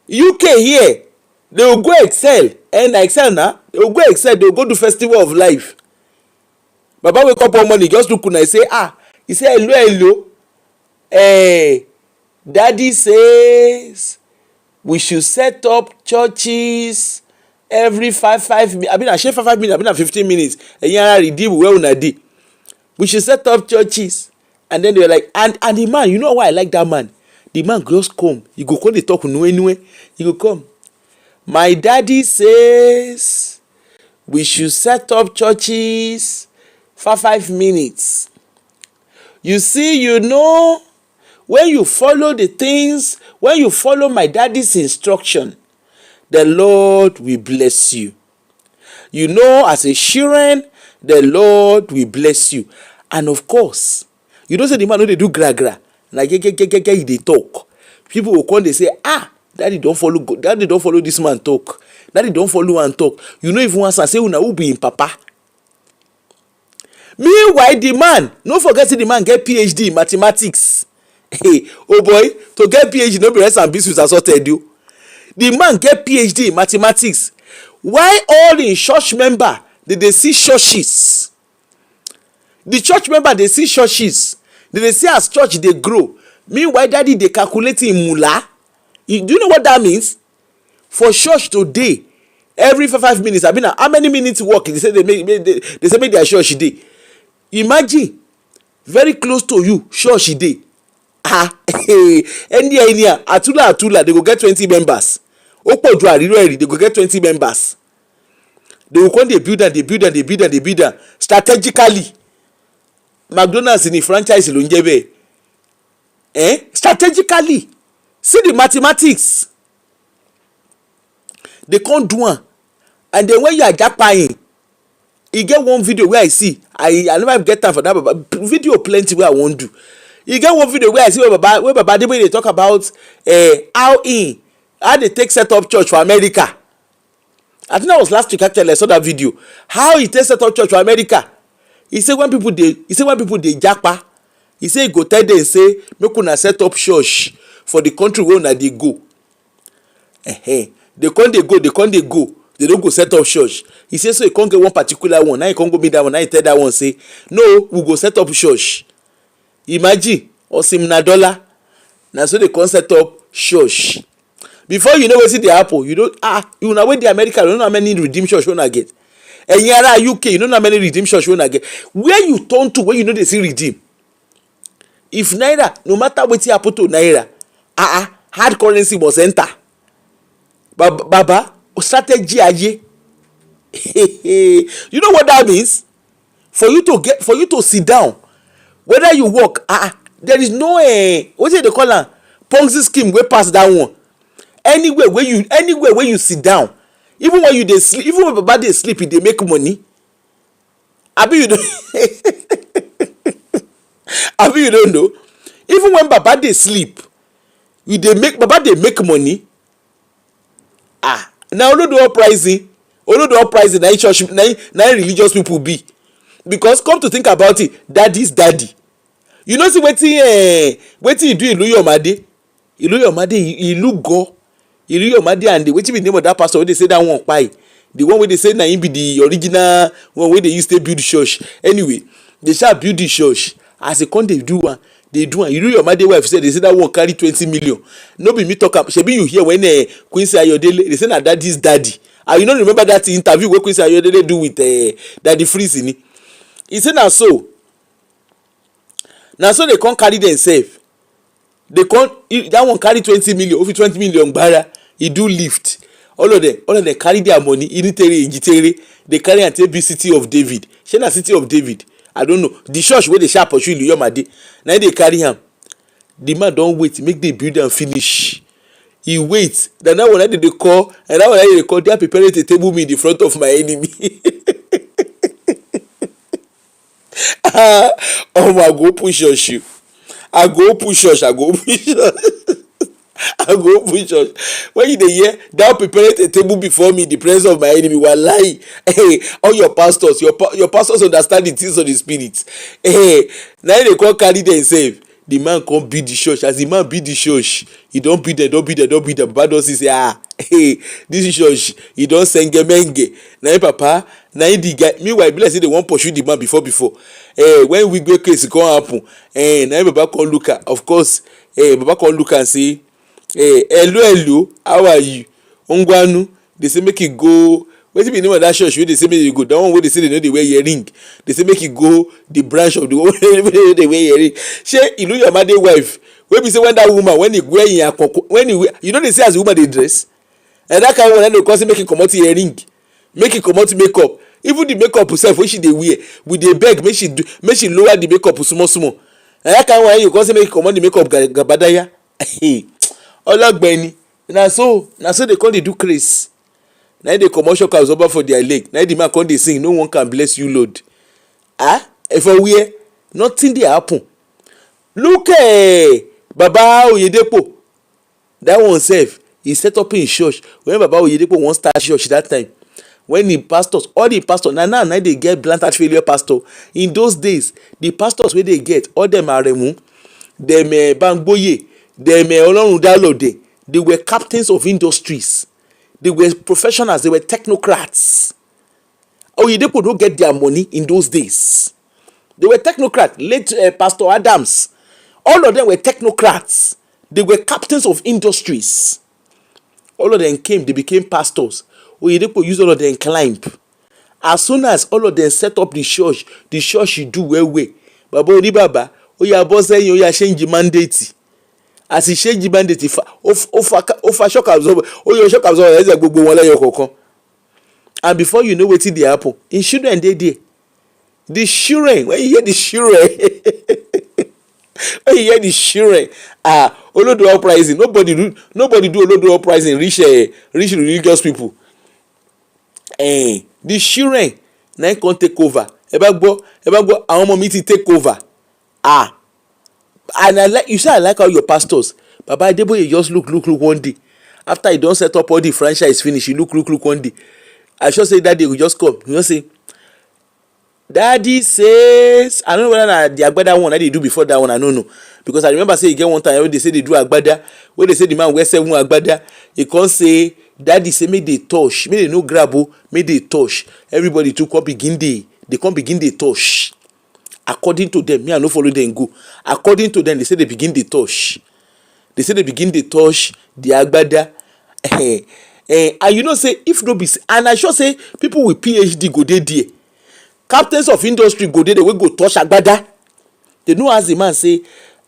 UK here, they will go excel. And excel now, they will go excel. They will go to Festival of Life. Baba wake up one morning, just look una, he say hello. Daddy says we should set up churches every 5 minutes. I mean, I share 5 minutes. I mean, 15 minutes. And you redeem where una dey. we should set up churches. And then they were like, and the man, you know why I like that man? The man just come. He go call the talk anyway. He go come. My daddy says we should set up churches for 5 minutes. You see, you know, when you follow the things, when you follow my daddy's instruction, the Lord will bless you. You know, as a children, the Lord will bless you. And of course, you don't say the man no dey do gra gra. Like he dey talk. People will come, they say, daddy don't follow this man talk. Daddy don't follow and talk. You know, if once I say una who be in papa. Meanwhile, the man, no forget the man get PhD in mathematics. Hey, oh boy, to get PhD no be rest and business as sorted you. The man get PhD in mathematics. Why all in church member they see churches? The church member they see churches. They see as church they grow. Meanwhile, daddy they calculate in mula. Do you know what that means? For church today, every 5 minutes, I mean, how many minutes work? They say they say make their church day. Imagine, very close to you, church day. Any atula, they go get 20 members. Opo they go get 20 members. They will come, they build and strategically. McDonald's in the franchise Lunjebe. Strategically. See the mathematics. They can't do one. And then when you are jackpying, you get one video where I see. I never get time for that, but video plenty where I won't do. You get one video where I see where Baba they talk about how they take set up church for America. I think that was last week actually I saw that video. How he take set up church for America. He say when people they jackpa, he say he go tell them say make una set up church for the country where una dey go. They can't go. They don't go set up church. He say so he can't get one particular one. Now he can't go meet that one. Now he tell that one say no, we go set up church. Imagine $1 now so they can't set up church. Before you know what's the apple, you don't you know when the America, you don't know how many redeemed church wanna get. And here at UK, you don't know how many redeemed church wanna get. Where you turn to when you know they see redeem. If naira, no matter what you happen to naira, hard currency must enter. Baba, strategy aye. You know what that means? For you to sit down, whether you walk, there is no what they call a Ponzi scheme wey pass that one. Anywhere where you sit down, even when you dey sleep, even when Baba dey sleep, they make money. Abi you don't Abi you don't know? Even when Baba dey sleep, Baba dey make money. Now Olodo Uprising, na church, na religious people be. Because come to think about it, daddy's daddy. You know see wetin he do Iluyomade? Ilu go. Iluyomade and wetin be the name of that pastor wey dey say that one kpai? The one wey dey say na him be the original one wey dey use to build church. Anyway, they shall build the church. As they come dey do one. Iluyomade wife say they say that one carry 20 million. No be me talk am. Shebi you hear when Quincy Ayodele they say na daddy's daddy. And you no remember that interview wey Quincy Ayodele do with Daddy Freeze ni? He say na so they come carry themselves. That one carry 20 million, over 20 million gbara. He do lift. All of them carry their money. Initere, they carry and take City of David. Shey na City of David. I don't know. The church where they sharp pursue Iluyomade. Now they carry him. The man don't wait. Make the build and finish. He waits. Then that one that they call. And that one that they call. They are preparing to table me in the front of my enemy. I go push your shoe. I go push your when you dey hear thou preparest a table before me in the presence of my enemy, wallahi. All your pastors understand the things of the spirit. Now they come carry themselves. The man come build the church. As the man build the church, he don't build them. Baba don say this church he don sengemenge. Now papa, now the guy. Meanwhile, be like say they wan pursue the man before. When we go case come happen, now Baba come look at. Of course, Baba come look and say, hello, how are you? Ongwanu, they say make it go wetin be the name of that church wey dey say make you go, that one wey dey say they no dey wear earring, dey say make you go the branch of the one wey dey wear earring. Shey Iluyamade wife wey be say when that woman when he wear im akoko, when he wear, you know they say as the woman dey dress, and that kind of one dey come say make he comot earring, make he comot makeup, even the makeup sef wey she dey wear, we dey beg make she lower the makeup small small, and that kind of one you come say make he comot the makeup gabadaya. Olagbeni na so they come dey do craze. Na dey comot shock absorber for their leg, na the man come dey sing no one can bless you Lord. For where nothing dey happen. Look Baba Oyedepo, that one sef he set up him church when Baba Oyedepo wan start church that time, when the pastors, all the pastors now they get blatant failure pastor. In those days the pastors wey they get, all them Aremu, them Bangboye, them Olorun Dalode, they were captains of industries, they were professionals, they were technocrats. Oyedepo don't get their money in those days. They were technocrats. Late Pastor Adams, all of them were technocrats. They were captains of industries. All of them came, they became pastors. Oyedepo used all of them climb. As soon as all of them set up the church you do well. Baba Ori Baba, oya boss say oya change the mandate. As he change the mandate, ofa shock absorber, oya shock absorber, let's gbogbo wọn lẹ́yọ kọ̀ọ̀kan. And before you know wetin dey happen, him children dey there. The children, when you hear the children, when you hear the children, Olodo Uprising, nobody do Olodo Uprising reach religious people. The children na come take over. Ẹ bá gbọ́ àwọn ọmọ mi ti take over. And I like how your pastors, Baba Adeboye just look one day. After he don set up all the franchise finish, he look one day. I sure say that day we just come. You know say, Daddy says, I don't know whether na the Agbada one that they do before that one, I don't know. Because I remember say e get one time when they say they do Agbada, when they say the man wear 7 Agbada, he come say, Daddy say make they touch, make they no grab, make they touch. Everybody to come begin they touch. According to them, me I no follow them go. According to them, they say they begin the touch. They say they begin the touch the Agbada. And you know say if no be, and I sure say people with PhD go dey there. Captains of industry go there, they will go touch Agbada. They know as the man say,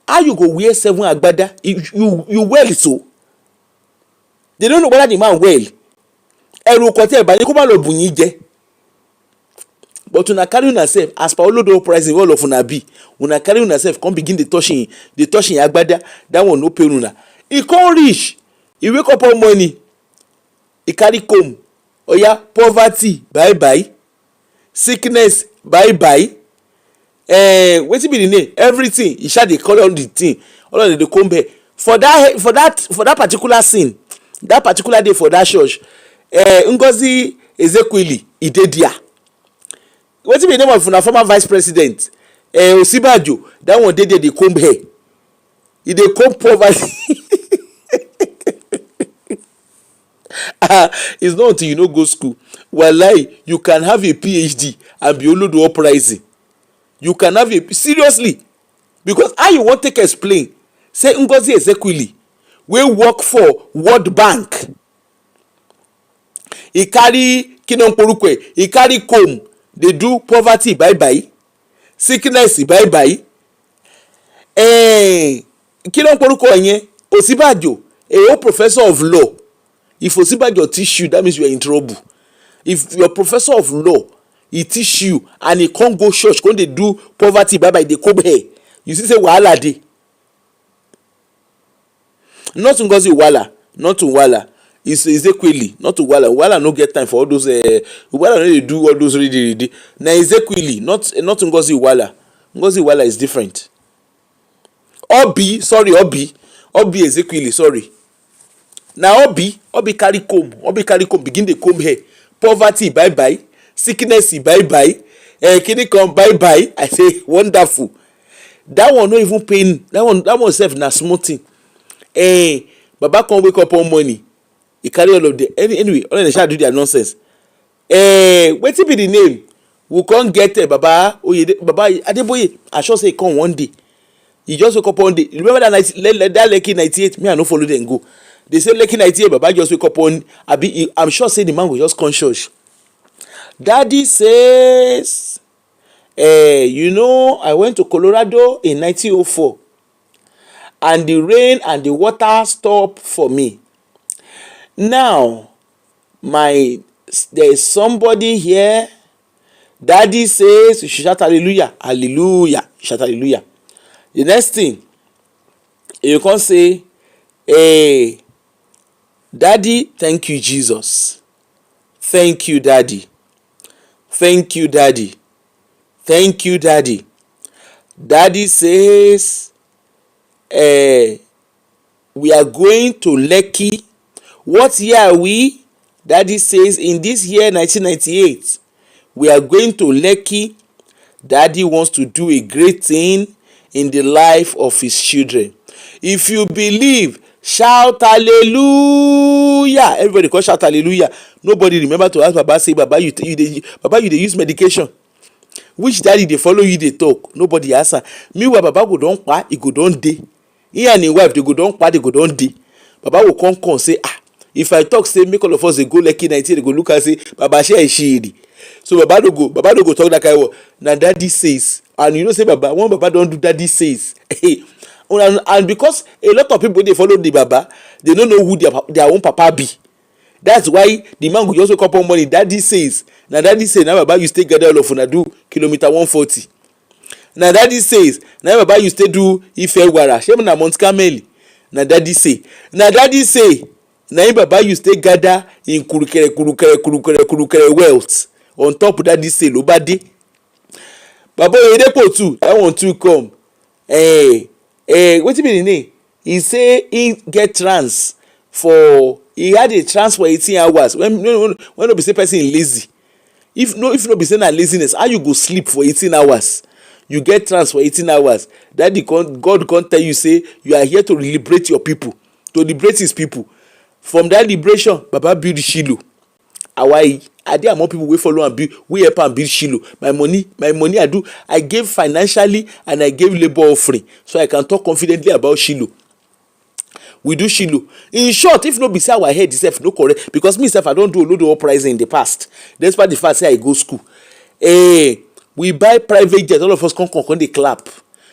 how you go wear 7 Agbada? You well so. They don't know whether the man well. Ẹrù kọtẹ ìbàdí kó má lọ bùn yín jẹ. But una carry una self as per Olodo Uprising all of una be. Una carry una self come begin the touching Agbada. That one no pay una. He come reach. He wake up on money. He carry comb. Oya poverty bye bye. Sickness bye bye. Wetin be the name? Everything. He shall dey call on the thing. All of them dey come here. For that particular scene, that particular day for that church, Ngozi Ezekwili e dey there. Wetin be the name of una former vice president? Osibajo, that one dey there dey comb hair. E dey comb poverty. It's not until you no go school. Wallahi, you can have a PhD and be Olodo Uprising. You can have a, seriously, because how you wan take explain say Ngozi Ezekwili wey work for World Bank, he carry kinonporukwe, he carry comb, dey do poverty bye bye, sickness bye bye. Kinonporukwe yẹn Osibajo, a whole professor of law. If Osibajo teach you, that means you are in trouble. If your professor of law, he teach you and he can't go church, can't they do poverty bye bye, they come here. You see say wahala dey. Not Ngozi Wala, not to Wala. It's Ezekwili, not to Wala. Wala no get time for all those. Wala no dey do all those ready. Now Ezekwili, not Ngozi Wala. Ngozi Wala is different. Obi Ezekwili, sorry. Now Obi carry comb, begin the comb here. Poverty bye bye, sickness bye bye, kidney come bye bye. I say wonderful. That one no even pain. That one self na small thing. Baba come wake up on money. He carry all of them. Anyway, all of them shall do their nonsense. Wetin be the name? We can't get Baba Adeboye. I sure say he come one day. He just wake up one day. Remember that Lekki 98? Me I no follow them go. They say Lekki 98. Baba just wake up on. I'm sure say the man was just conscious. Daddy says, I went to Colorado in 1904 and the rain and the water stopped for me. Now, there is somebody here. Daddy says, you should shout hallelujah, hallelujah, shout hallelujah. The next thing, you can say, hey, Daddy, thank you, Jesus. Thank you, Daddy. Thank you, Daddy. Thank you, Daddy. Daddy says, we are going to Lekki. What year are we? Daddy says, in this year, 1998, we are going to Lekki. Daddy wants to do a great thing in the life of his children. If you believe, shout hallelujah. Everybody call shout hallelujah. Nobody remember to ask Baba, say, Baba, you dey use medication. Which daddy dey follow you dey talk? Nobody answer. Meanwhile, Baba go don kpa, e go don dey. He and him wife, they go don kpa, they go don dey. Baba go come say, if I talk say make all of us dey go Lekki 19, they go look and say, Baba shey shiri. So Baba no go talk that kind of word. Na daddy says, and you know say Baba, when Baba don do daddy says, and because a lot of people dey follow the Baba, they no know who their own papa be. That's why the man go just wake up one morning, daddy says. Na daddy say, na Baba you stay gather all of una do kilometer 140. Na daddy says, na Baba you stay do Ifewara, shey na Mount Carmel. Na daddy say, na daddy say, na Baba you stay gather in kurukere wealth. On top of daddy say ló bá dé. Baba Oyedepo too, that one too come. Wetin be the name? He say he get trance for, he had a trance for 18 hours. When no be say person lazy. If no be say na laziness, how you go sleep for 18 hours? You get trance for 18 hours. God can't tell you say you are here to liberate your people, to liberate his people. From that liberation, Baba build Shiloh. I dey among people wey follow am build, wey help am build Shiloh. My money I gave financially and I gave labor offering, so I can talk confidently about Shiloh. We do Shiloh. In short, if no be say our head itself no correct, because me sef I don do Olodo Uprising in the past, despite the fact say I go school. We buy private jet, all of us come dey clap.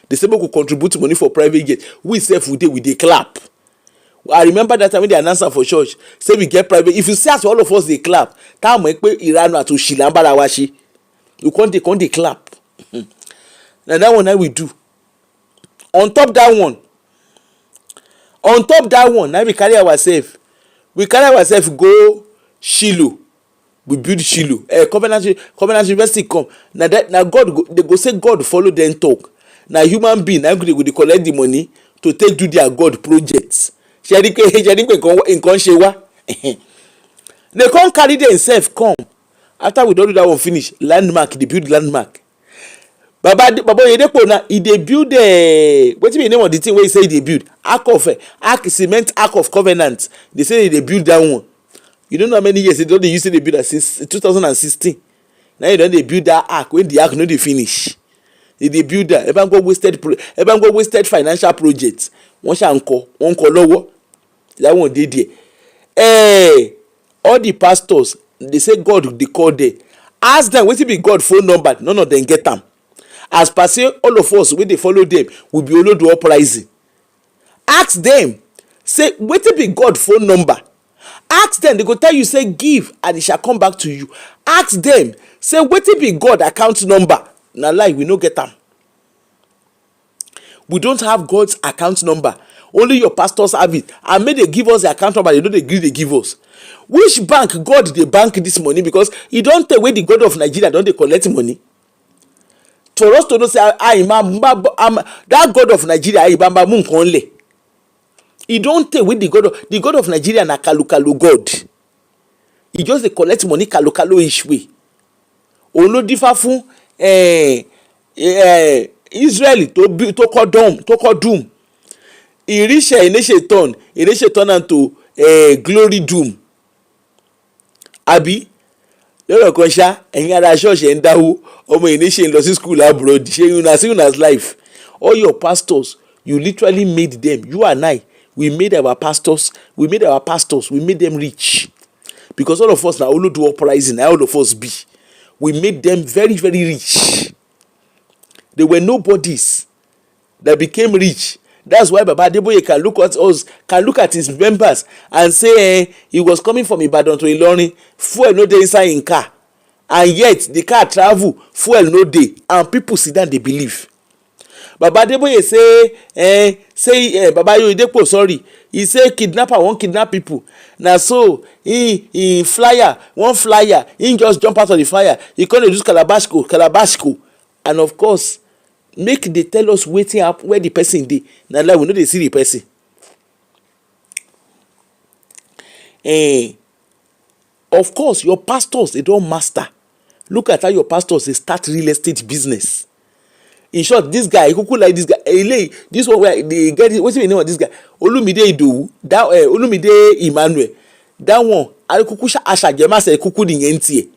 The same people contribute money for private jet. We sef we dey clap. I remember that time when they announce am for church, say we get private. If you see as all of us dey clap, tá mọ̀ pé ìranu àti òṣì là ń bára wa ṣe. You come dey clap. Na that one na we do. On top that one, na we carry ourselves go Shiloh. We build Shiloh. Covenant University come. Na God they go say God follow them talk. Na human being na they go dey collect the money to take do their God projects. They come carry themselves come. After we don do that one finish, landmark, they build landmark. Baba Oyedepo na he dey build wetin be the name of the thing wey he say he dey build? Cement Ark of Covenant. They say they build that one. You don't know how many years they don dey use say they build that since 2016. Now you don dey build that ark when the ark no dey finish. They dey build that. Ever go wasted financial projects. Wọ́n ṣà ń kọ́ lọ́wọ́. That one dey there. All the pastors, they say God dey call them. Ask them wetin be God phone number. None of them get am. As per say all of us wey dey follow them will be Olodo Uprising. Ask them, say wetin be God phone number. Ask them, they go tell you say give and it shall come back to you. Ask them, say wetin be God account number. Na lie, we no get am. We don't have God's account number. Only your pastors have it. And may they give us the account number, they no dey gree dey give us. Which bank God dey bank this money? Because e don tey wey the God of Nigeria don dey collect money. For us to know say that God of Nigeria ibamba mu nkan le. E don tey wey the God of Nigeria na kalu God. E just dey collect money kalu each way. Òun ló dífá fún Israel tó kọ́ doom. He reach Elisha turn am to glory doom. Abi lọ́rọ̀ kan ṣá, ẹ̀yin ará ṣọ́ọ̀ṣì ẹ̀ ń dáwó, ọmọ Elisha ń lọ sí school abroad, ṣé una's life. All your pastors, you literally made them. You and I, we made our pastors, we made them rich. Because all of us na Olodo Uprising, all of us be. we made them very, very rich. They were nobodies that became rich. That's why Baba Adeboye can look at us, can look at his members and say he was coming from Ibadan to Ilorin, fuel no dey inside him car, and yet the car travel, fuel no dey, and people sit down dey believe. Baba Adeboye say Baba Oyedepo sorry, he say kidnapper wan kidnap people. Na so he flyer, one flyer, he just jump out of the flyer, he come dey use calabashco, and of course make dey tell us wetin happen, where the person dey. Na like we no dey see the person. Of course your pastors dey don master. Look at how your pastors dey start real estate business. In short, this guy kuku like this guy this one where they get it. What's the name of this guy? Olumide Idowu, that Olumide Emmanuel, that one kuku asajema say kuku di yentie.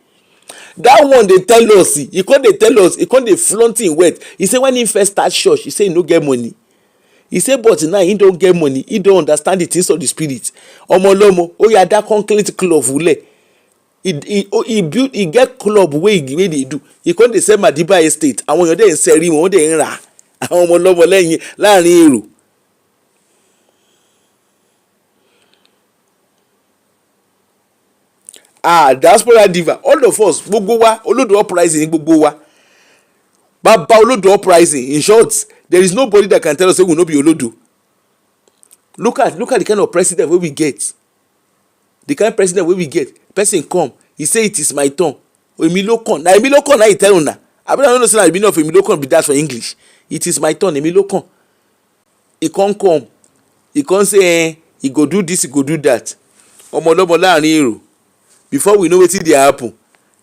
That one they tell us, he can't they tell us, he can't they flaunt in wet. He say when he first start church, he say he no get money. He say but now he don't get money, he don't understand the things of the spirit. Omolomo, yeah, that concrete club wule. He build, he get club wey they do. He can't dey sell Madiba estate. And when you're there in Seri, when they in ra, Omolomo lẹ́yìn láàrin èrò. Diaspora diva, all of us, gbogbo wa, Olodo Uprising gbogbo wa. Baba Olodo Uprising, in short, there is nobody that can tell us say we no be Olodo. Look at the kind of president wey we get. The kind of president wey we get, person come, he say it is my turn. Emilio Kon, na Emilio Kon na he tell una. I don't know say na the meaning of Emilio Kon be that for English. It is my turn, Emilio Kon. He come, he come say he go do this, he go do that. Omolomo láàrin èrò. Before we know wetin dey happen,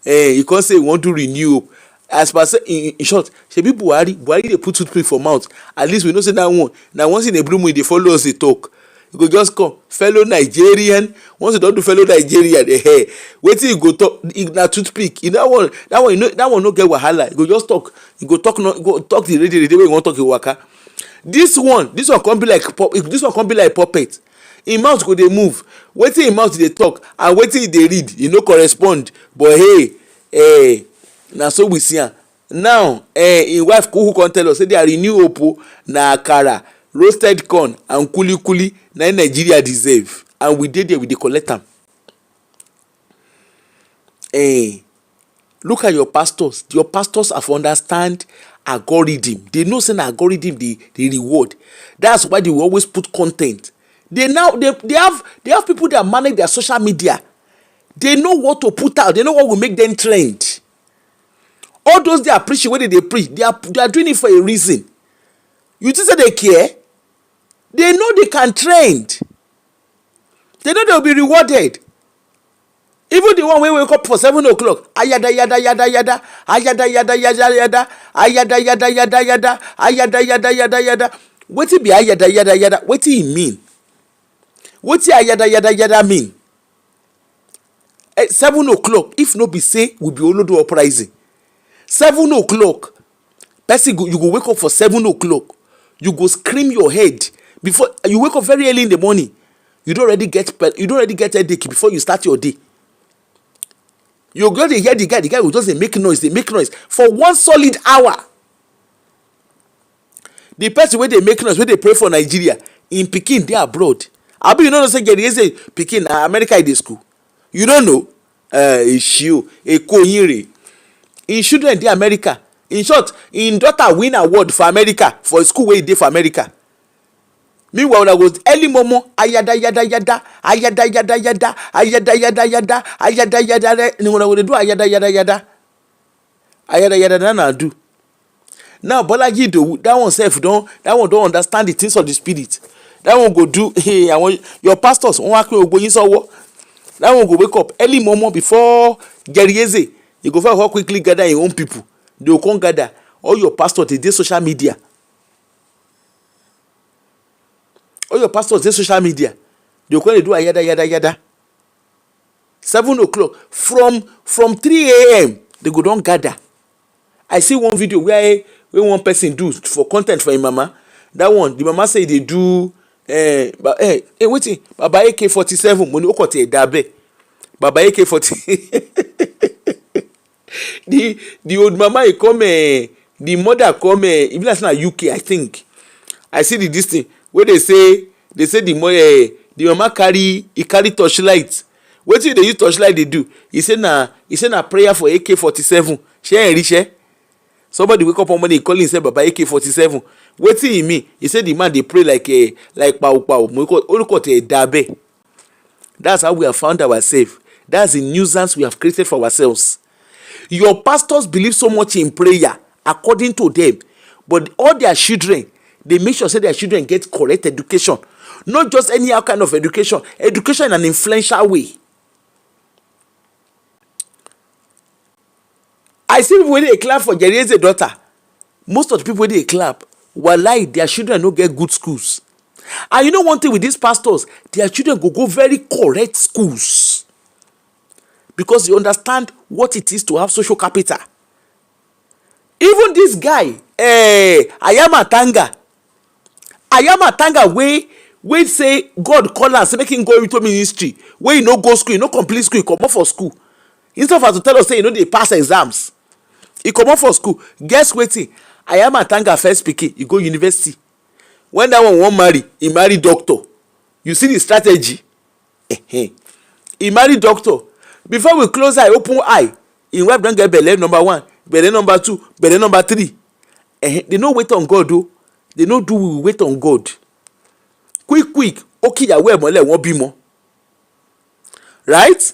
he come say he wan do renew. As per say in short, shebi Buhari dey put toothpick for mouth. At least we know say that one na once in a blue moon dey follow us dey talk. You go just come, fellow Nigerian. Once you don do fellow Nigerian, wetin you go talk? Na toothpick. That one no get wahala. You go just talk. You go talk the radio wey you wan talk in waka. This one come be like puppet. Him mouth go dey move. Wetin him mouth dey talk and wetin he dey read, e no correspond. But na so we see am. Now, him wife who come tell us say their renew hope na akara, roasted corn and kuli na Nigeria deserve, and we dey there we dey collect am. Look at your pastors. Your pastors have understand algorithm. They know say na algorithm dey reward. That's why they will always put content. They have people that manage their social media. They know what to put out. They know what will make them trend. All those they are preaching, when they preach, they are doing it for a reason. You think say they care? They know they can trend. They know they will be rewarded. Even the one wey wake up for 7 o'clock, ayada yada yada yada, ayada yada yada yada, ayada yada yada yada, ayada yada yada yada. Wetin be ayada yada yada? Wetin e mean? Wetin ayada yada yada mean? 7 o'clock, if no be say we be Olodo Uprising. 7 o'clock, person you go wake up for 7 o'clock. You go scream your head before you wake up very early in the morning. You don't already get headache before you start your day. You go dey hear the guy will just dey make noise for 1 solid hour. The person wey dey make noise, wey dey pray for Nigeria, in pikin dey abroad. Abi you no know say Gerieze pikin na America e dey school? You don't know? Ishio Ekoyinre. Im children dey America. In short, im daughter win award for America for school wey e dey for America. Meanwhile, una go early momo ayada yada yada ayada yada yada ayada yada yada ayada yada. Una go dey do ayada yada yada na do. Now Bolaji Idowu, that one don understand the things of the spirit. That one go do your pastors won wá pé ogbo yin sọ́wọ́. That one go wake up early momo before Gerieze. You go first quickly gather your own people. They will come gather. All your pastors dey social media. All your pastors dey social media. They will come dey do ayada yada yada. 7 o'clock from 3 a.m. they go don gather. I see one video where one person do for content for him mama. That one, the mama say they do wetin Baba AK-47 mo ni o ko ti e da be. Baba AK-40 the old mama e come the mother come e be like say na UK I think. I see this thing wey dey say the mama carry torchlight. Wetin you dey use torchlight dey do? He say na prayer for AK-47. Shey e reach? Somebody wake up one morning, he call himself Baba AK-47. Wetin he mean? He say the man dey pray like pau. Orúkọ tẹ̀ dà bẹ́ẹ̀. That's how we have found ourselves. That's the nuisance we have created for ourselves. Your pastors believe so much in prayer according to them, but all their children, they make sure say their children get correct education, not just any kind of education in an influential way. I see people wey dey clap for Jerry Eze daughter. Most of the people wey dey clap, wallahi, their children no get good schools. And you know one thing with these pastors, their children go very correct schools because you understand what it is to have social capital. Even this guy Ayama Tanga wey say God call am say make him go into ministry, wey he no go school, he no complete school, he comot for school. Instead of to tell us say he no dey pass exams, he comot for school. Guess wetin? Ayama Tanga first pikin, he go university. When that one wan marry, he marry doctor. You see the strategy? He marry doctor. Before we close eye, open eye, him wife don get belle number 1, belle number 2, belle number 3. They no wait on God o. They no do we wait on God. Quick, ó kíyàwó ẹ̀ mọ́lẹ̀ wọ́n bímọ. Right?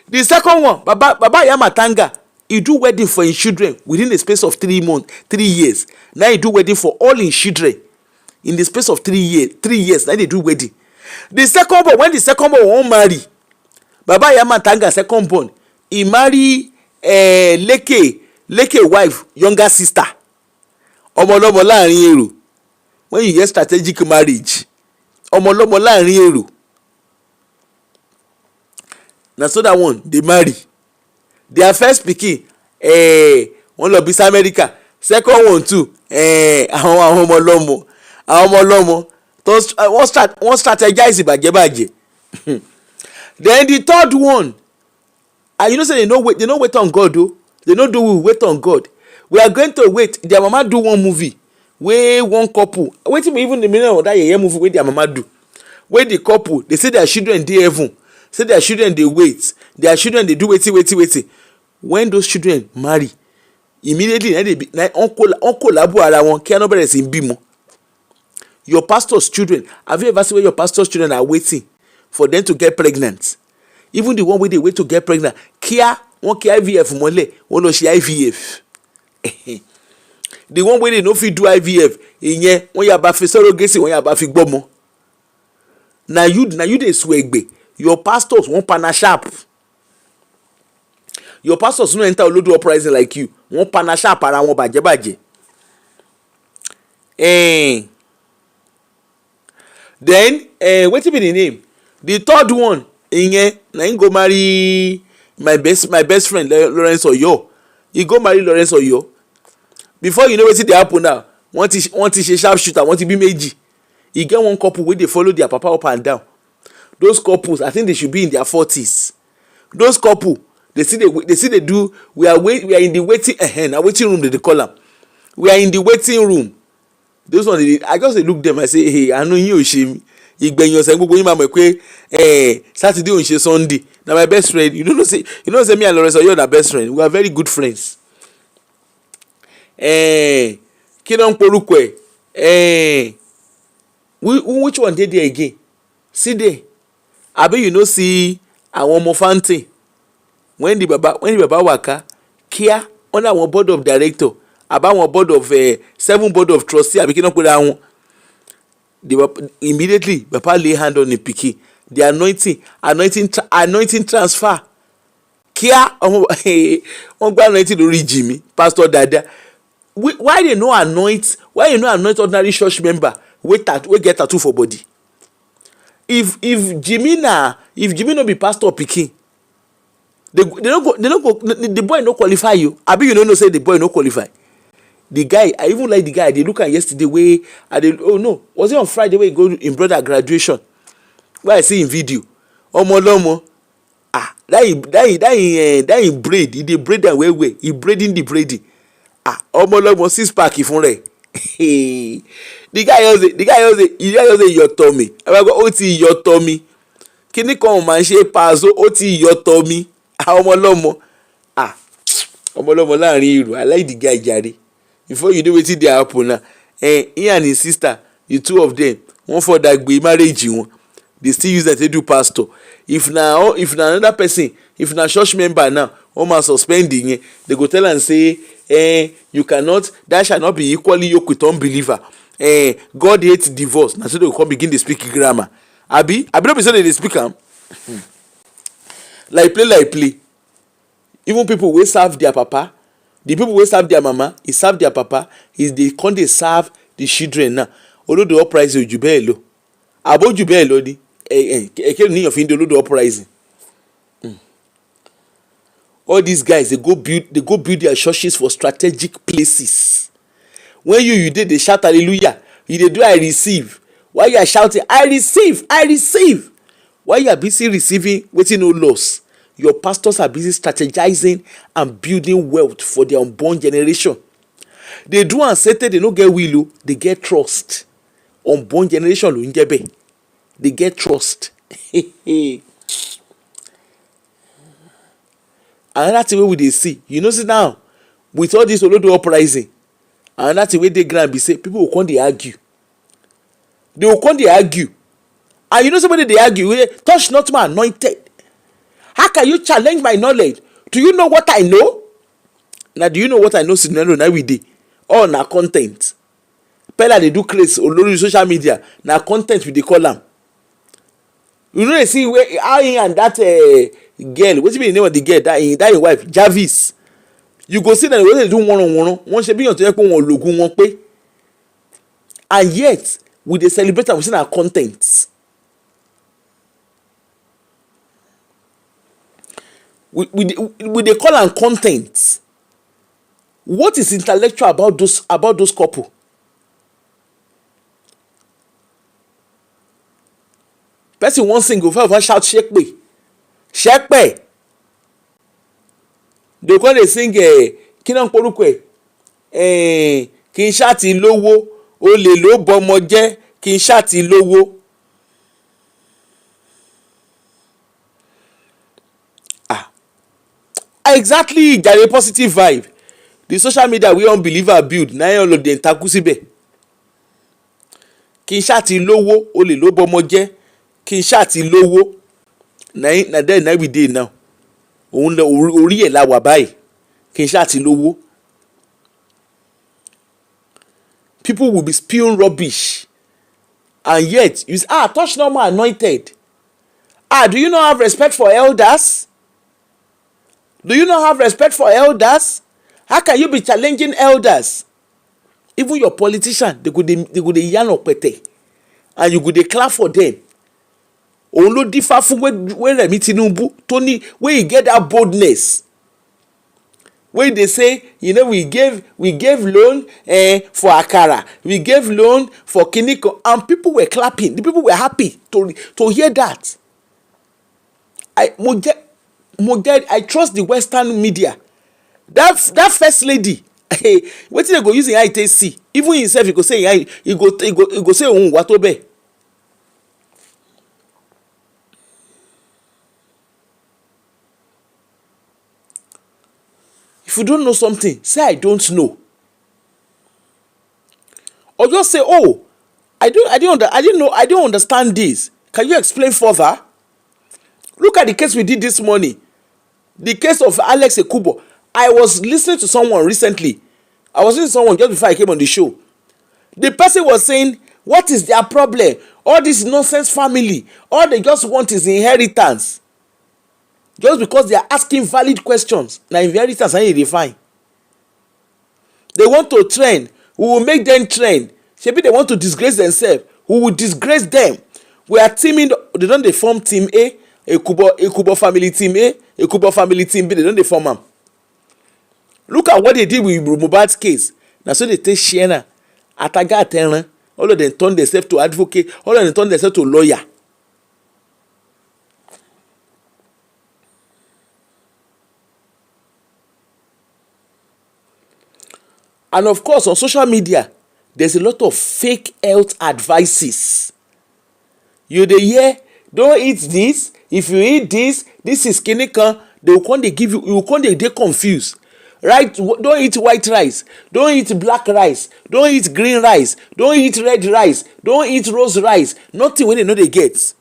The second one, Baba Ayama Tanga, he do wedding for his children within the space of 3 years. Now he do wedding for all his children in the space of 3 years. Now they do wedding. The second born, when the second born won't marry, Baba Ayama Tanga second born, he marry Leke wife, younger sister. Ọmọlọ́mọ láàrin èrò. When you get strategic marriage, ọmọlọ́mọ láàrin èrò. Na so that one they marry. Their first pikin wọ́n lọ bí sí America. Second one too àwọn ọmọlọ́mọ wọ́n strategize ìbàjẹ́bàjẹ́. Then the third one, and you know say they no wait on God o. They no do we wait on God. We are going to wait. Their mama do one movie wey one couple, wetin be even the meaning of that yeye movie wey their mama do, wey the couple they say their children dey heaven, say their children dey wait, their children dey do wetin. When those children marry, immediately uncle labu ara wọn kí ẹnu bẹ̀rẹ̀ sí í bímọ. Your pastor's children, have you ever seen where your pastor's children are waiting for them to get pregnant? Even the one wey dey wait to get pregnant, kíá wọn kí IVF mọ́lẹ̀ wọn lọ ṣe IVF. The one wey dey no fit do IVF, ìyẹn wọn yà bá fi surrogacy, wọn yà bá fi gbọ́mọ. Na you dey swegbe. Your pastors wan pana sharp. Your pastors no enter Olodo Uprising like you. Wan pana sharp ara wọn bàjẹ́bàjẹ́. Then wetin be the name? The third one, ìyẹn na him go marry my best friend Lawrence Oyo. He go marry Lawrence Oyo. Before you know wetin dey happen now, wọ́n ti ṣe sharp shooter, wọ́n ti bí méjì. E get one couple wey dey follow their papa up and down. Those couples, I think they should be in their 40s. Those couple, they still dey do. We are in the waiting. Na waiting room they call am. We are in the waiting room. Those one, I just dey look them. I say, hey, I know yín ò ṣe mí. Ìgbẹ̀yìn ọ̀sẹ̀ gbogbo yín máa mọ̀ pé Saturday ò ń ṣe Sunday. Na my best friend. You know say me and Lawrence Oyo na best friend. We are very good friends. Kí ló ń porúkọ ẹ̀? Which one dey there again? See there. Abi you no see àwọn ọmọ fountain when the baba waka kíá under àwọn board of director àbáwọn board of 7 board of trustee àbí kí náà pèrè àwọn, immediately baba lay hand on the pikin, the anointing transfer kíá wọ́n gba anointing lórí Jimmy pastor dada. Why they no anoint ordinary church member wey get tattoo for body? If Jimmy no be pastor pikin, they no go, the boy no qualify you. Abi you no know say the boy no qualify. The guy, I even like the guy. I dey look at yesterday wey was it on Friday wey he go in brother graduation, where I see him video. Ọmọlọ́mọ that him braid, he dey braid am well well, he braiding the braiding. Ọmọlọmọ 6 pack fún rẹ̀. The guy just say yọ̀tọ̀ mi, ó ti yọ̀tọ̀ mi, kíní kan ò máa ń ṣe pàṣọ, ó ti yọ̀tọ̀ mi. Ọmọlọmọ láàrin èrò, I like the guy jare. Before you know wetin dey happen now, he and his sister, the two of them, wọ́n further gbé marriage wọn, they still use that to do pastor. If na another person, if na church member now, wọ́n máa suspend yẹn, they go tell am say you cannot, that shall not be equally yoked with unbeliever. God hates divorce. Na so they go come begin dey speak grammar. Abi no be so they dey speak am. Like play. Even people wey serve their papa, the people wey serve their mama, e serve their papa, dey come dey serve the children now. Olodo Uprising ojú bẹ́ẹ̀ lọ. Àbójú bẹ́ẹ̀ lọ ni. Èké níyàn fi ń di Olodo Uprising. All these guys, they go build their churches for strategic places. When you dey shout hallelujah, you dey do I receive. While you are shouting I receive, while you are busy receiving wetin no loss, your pastors are busy strategizing and building wealth for their unborn generation. They do am sey they no get will o, they get trust. Unborn generation ló ń jẹ́ bẹ́ẹ̀, they get trust. Another thing wey we dey see, you know, see now with all this Olodo Uprising, another thing wey dey ground be say people go come dey argue. They go come dey argue, and you know somebody dey argue wey touch not my anointed. How can you challenge my knowledge? Do you know what I know? Na do you know what I know scenario na we dey. All na content. Pella dey do craze olori social media, na content we dey call am. You know, they see where how he and that girl, wetin be the name of the girl, that him wife Jarvis, you go see that the way they do one-on-one, wọ́n ṣe bí yàn tó yẹ pé wọ́n lògùn wọn pé, and yet we dey celebrate am, we say na content. We dey call am content. What is intellectual about those couple? Person wan sing go first shout shepe. They come dey sing kí náà ń porúkọ kí n ṣáàtì lówó, olè ló bọmọ jẹ́, kí n ṣáàtì lówó. Exactly, jare positive vibe. The social media wey unbeliever build na all of dem takú síbẹ̀. Kí n ṣáàtì lówó, olè ló bọmọ jẹ́, kí n ṣáàtì lówó. Na there na we dey now. Òun lọ orí ẹ̀ la wà báyìí, kí n ṣáàtì lówó. People will be spewing rubbish, and yet you say touch not my anointed. Do you not have respect for elders? Do you not have respect for elders? How can you be challenging elders? Even your politician, they go dey yarn opete, and you go dey clap for them. Òun ló dífá fún wey Remi Tinubu tó ní wey he get that boldness. Wey dey say, you know, we gave loan for akara, we gave loan for kiniko, and people were clapping. The people were happy to hear that. I trust the Western media. That first lady, wetin they go use im eye take see? Even himself, he go say òun wà tó bẹ́ẹ̀. If you don't know something, say I don't know, or just say, I don't understand this. Can you explain further? Look at the case we did this morning, the case of Alex Ekubo. I was listening to someone recently. Just before I came on the show. The person was saying, what is their problem? All this nonsense family, all they just want is inheritance. Just because they are asking valid questions, na inheritance and they find. They want to trend, we will make them trend. Maybe they want to disgrace themselves, we will disgrace them. We are teaming. They don't form team A, Ekubo family team A, Ekubo family team B. They don't form them. Look at what they did with Mohbad's case. Now so they take Shiena, Ataga Ateran, all of them turn themselves to advocate, all of them turn themselves to lawyer. And of course, on social media, there's a lot of fake health advices. You dey hear, don't eat this. If you eat this, this is kinikan. They will come dey give you, you will come dey confused. Right? Don't eat white rice. Don't eat black rice. Don't eat green rice. Don't eat red rice. Don't eat rose rice. Nothing wey they no dey get.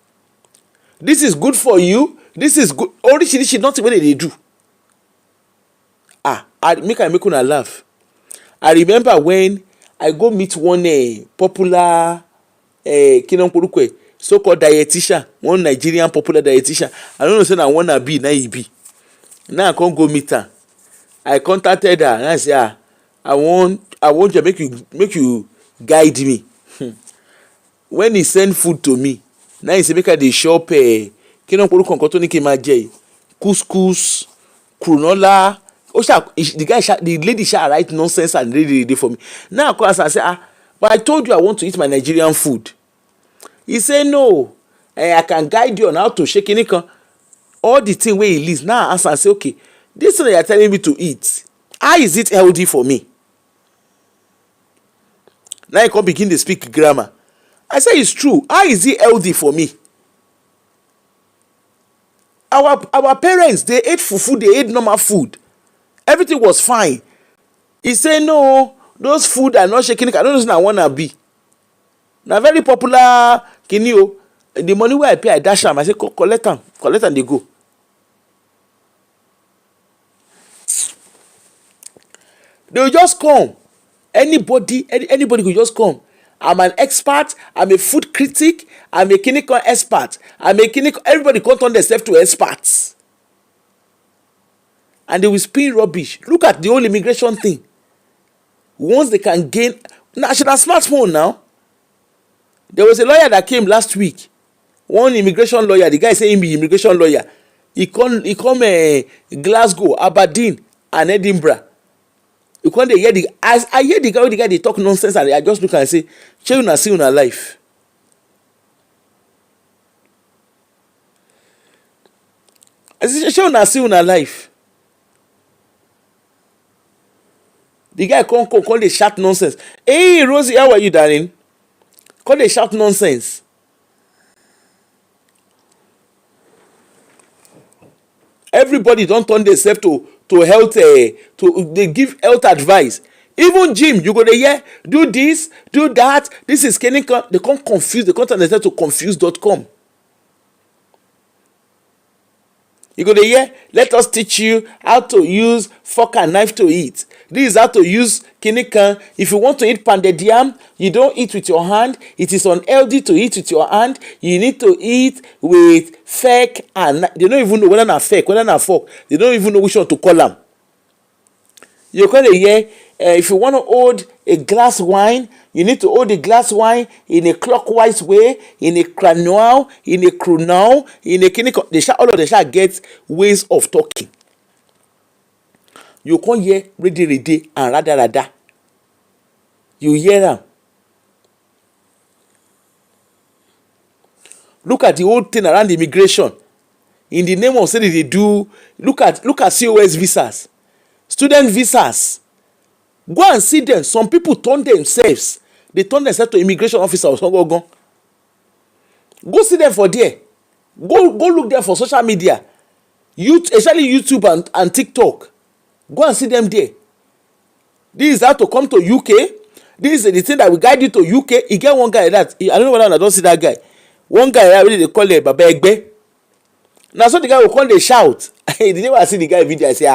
This is good for you. This is good. Orishirishi nothing wey they dey do. Make una laugh. I remember when I go meet one popular so-called dietitian, one Nigerian popular dietitian. I don't know say na wannabe na he be. Now I come go meet her. I contacted her and I say, I want you make you guide me. When he send food to me, now he say make I dey chop nǹkan tó ní kí n máa jẹ yìí, couscous, granola. The lady write nonsense and read for me. Now I come ask her, I say, but I told you I want to eat my Nigerian food. He say no, I can guide you on how to shake it. All the thing wey he list. Now I ask am, say, okay, this thing that you are telling me to eat, how is it healthy for me? Now he come begin to speak grammar. I say it's true. How is it healthy for me? Our parents, they ate fufu, they ate normal food. Everything was fine. He say no, those food are not shaking. I don't know if I wanna be. Now very popular kini o. The money wey I pay, I dash am. I say collect am, they go. They will just come. Anybody could just come. I'm an expert. I'm a food critic. I'm a clinical expert. Everybody come turn themselves to experts. And they will spin rubbish. Look at the whole immigration thing. Once they can gain national smartphone now. There was a lawyer that came last week. One immigration lawyer. The guy say he be immigration lawyer. He come Glasgow, Aberdeen, and Edinburgh. You come dey hear I hear the guy dey talk nonsense, and I just look and say, shey una see una life. I say, shey una see una life. The guy come dey shout nonsense. Hey Rosie, how are you, darling? Come dey shout nonsense. Everybody don turn themselves to health they give health advice. Even gym, you go dey hear, do this, do that. This is clinical. They come confuse. They come turn themselves to confuse.com. You go dey hear, let us teach you how to use fork and knife to eat. This is how to use clinical. If you want to eat pounded yam, you don't eat with your hand. It is unhealthy to eat with your hand. You need to eat with fork and they don't even know whether na fork, whether na fork. They don't even know which one to call them. You go dey hear, if you want to hold a glass wine, you need to hold the glass wine in a clockwise way, in a cranial, in a chronal, in a clinical. All of them shall get ways of talking. You can't hear rede and rada. You hear them. Look at the whole thing around immigration. In the name of saying they do, look at COS visas, student visas. Go and see them. Some people turn themselves. They turn themselves to immigration officers. Go see them for there. Go look there for social media. Especially YouTube and TikTok. Go and see them there. This is how to come to UK. This is the thing that will guide you to UK. You get one guy that I don't know whether I don't see that guy. One guy that really they call it Baba Egbe. Now so the guy will come they shout. The day I see the guy video, I say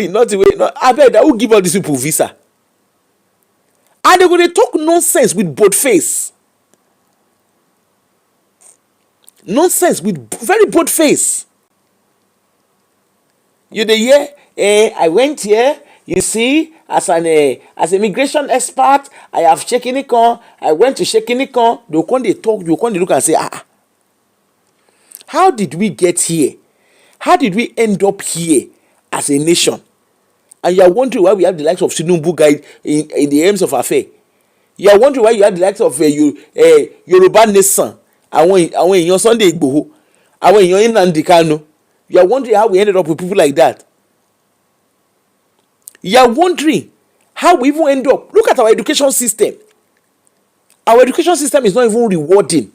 not the way. No, I bet that will give all these people visa. And they're going to talk nonsense with both face. Nonsense with very bold face. You dey hear, I went here, you see, as an immigration expert, I have Shekinikon, I went to Shekinikon. They come dey talk, you come dey look and say, how did we get here? How did we end up here as a nation? And you are wondering why we have the likes of Tinubu guide in the aims of affair. You are wondering why you have the likes of Yoruba Nation, àwọn èèyàn Sunday Igboho, àwọn èèyàn Nnamdi Kanu. You are wondering how we ended up with people like that. You are wondering how we even end up. Look at our education system. Our education system is not even rewarding.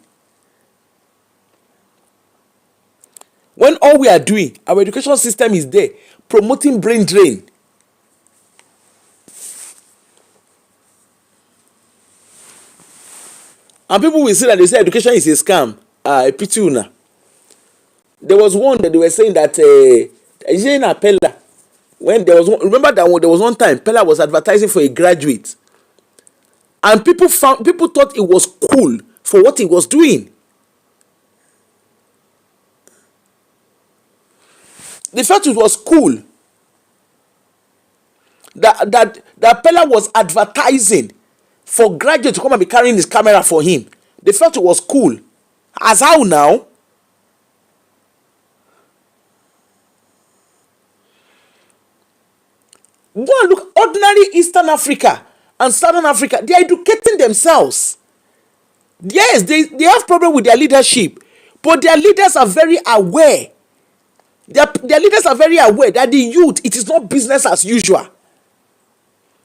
When all we are doing, our education system is there promoting brain drain. And people will say that they say education is a scam. I pity una. There was one that they were saying that in Pella, when there was one, remember that there was one time Pella was advertising for a graduate, and people thought it was cool for what he was doing. They felt it was cool that Pella was advertising for graduates to come and be carrying his camera for him. They felt it was cool. As how now? Go and look, ordinary Eastern Africa and Southern Africa, they are educating themselves. Yes, they have problem with their leadership, but their leaders are very aware. Their leaders are very aware that the youth, it is not business as usual.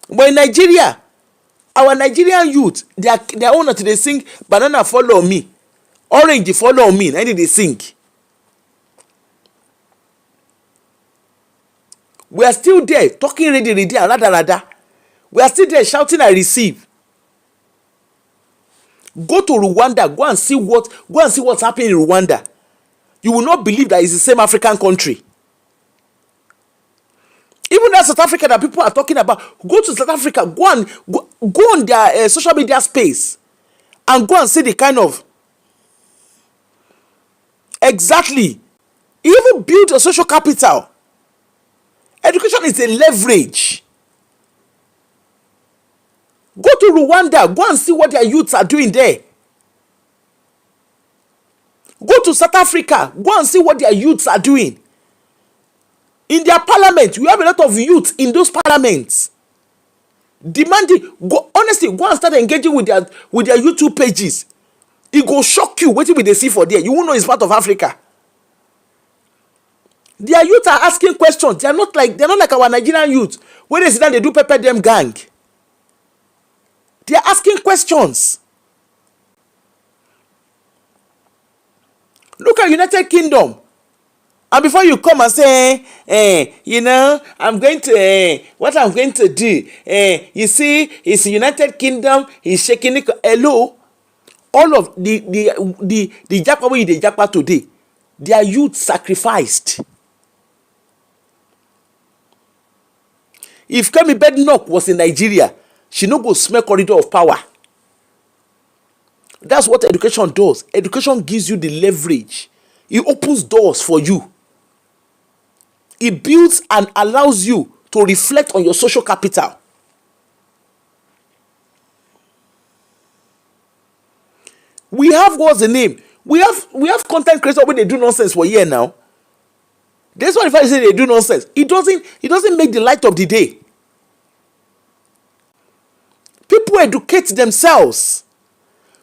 But in Nigeria, our Nigerian youth, they are until they sing banana follow me, orange follow me, and they sing. We are still there talking ready and rada. We are still there shouting I receive. Go to Rwanda, go and see what's happening in Rwanda. You will not believe that it's the same African country. Even that South Africa that people are talking about, go to South Africa, go on their social media space and go and see the kind of exactly. Even build a social capital. Education is a leverage. Go to Rwanda, go and see what their youths are doing there. Go to South Africa, go and see what their youths are doing. In their parliament, we have a lot of youth in those parliaments. Demanding, honestly, go and start engaging with their YouTube pages. It go shock you. What will they see for there? You won't know it's part of Africa. Their youth are asking questions. They're not like our Nigerian youth. When they sit down, they do pepper them gang. They're asking questions. Look at United Kingdom. And before you come and say, I'm going to, what I'm going to do, you see, it's United Kingdom, he's shaking it. Hello, all of the Japa way they Japa today, their youth sacrificed. If Kemi Bednock was in Nigeria, she no go smell corridor of power. That's what education does. Education gives you the leverage. It opens doors for you. It builds and allows you to reflect on your social capital. We have, what's the name? We have content creators where they do nonsense for a year now. That's why if I say they do nonsense, it doesn't make the light of the day. People educate themselves.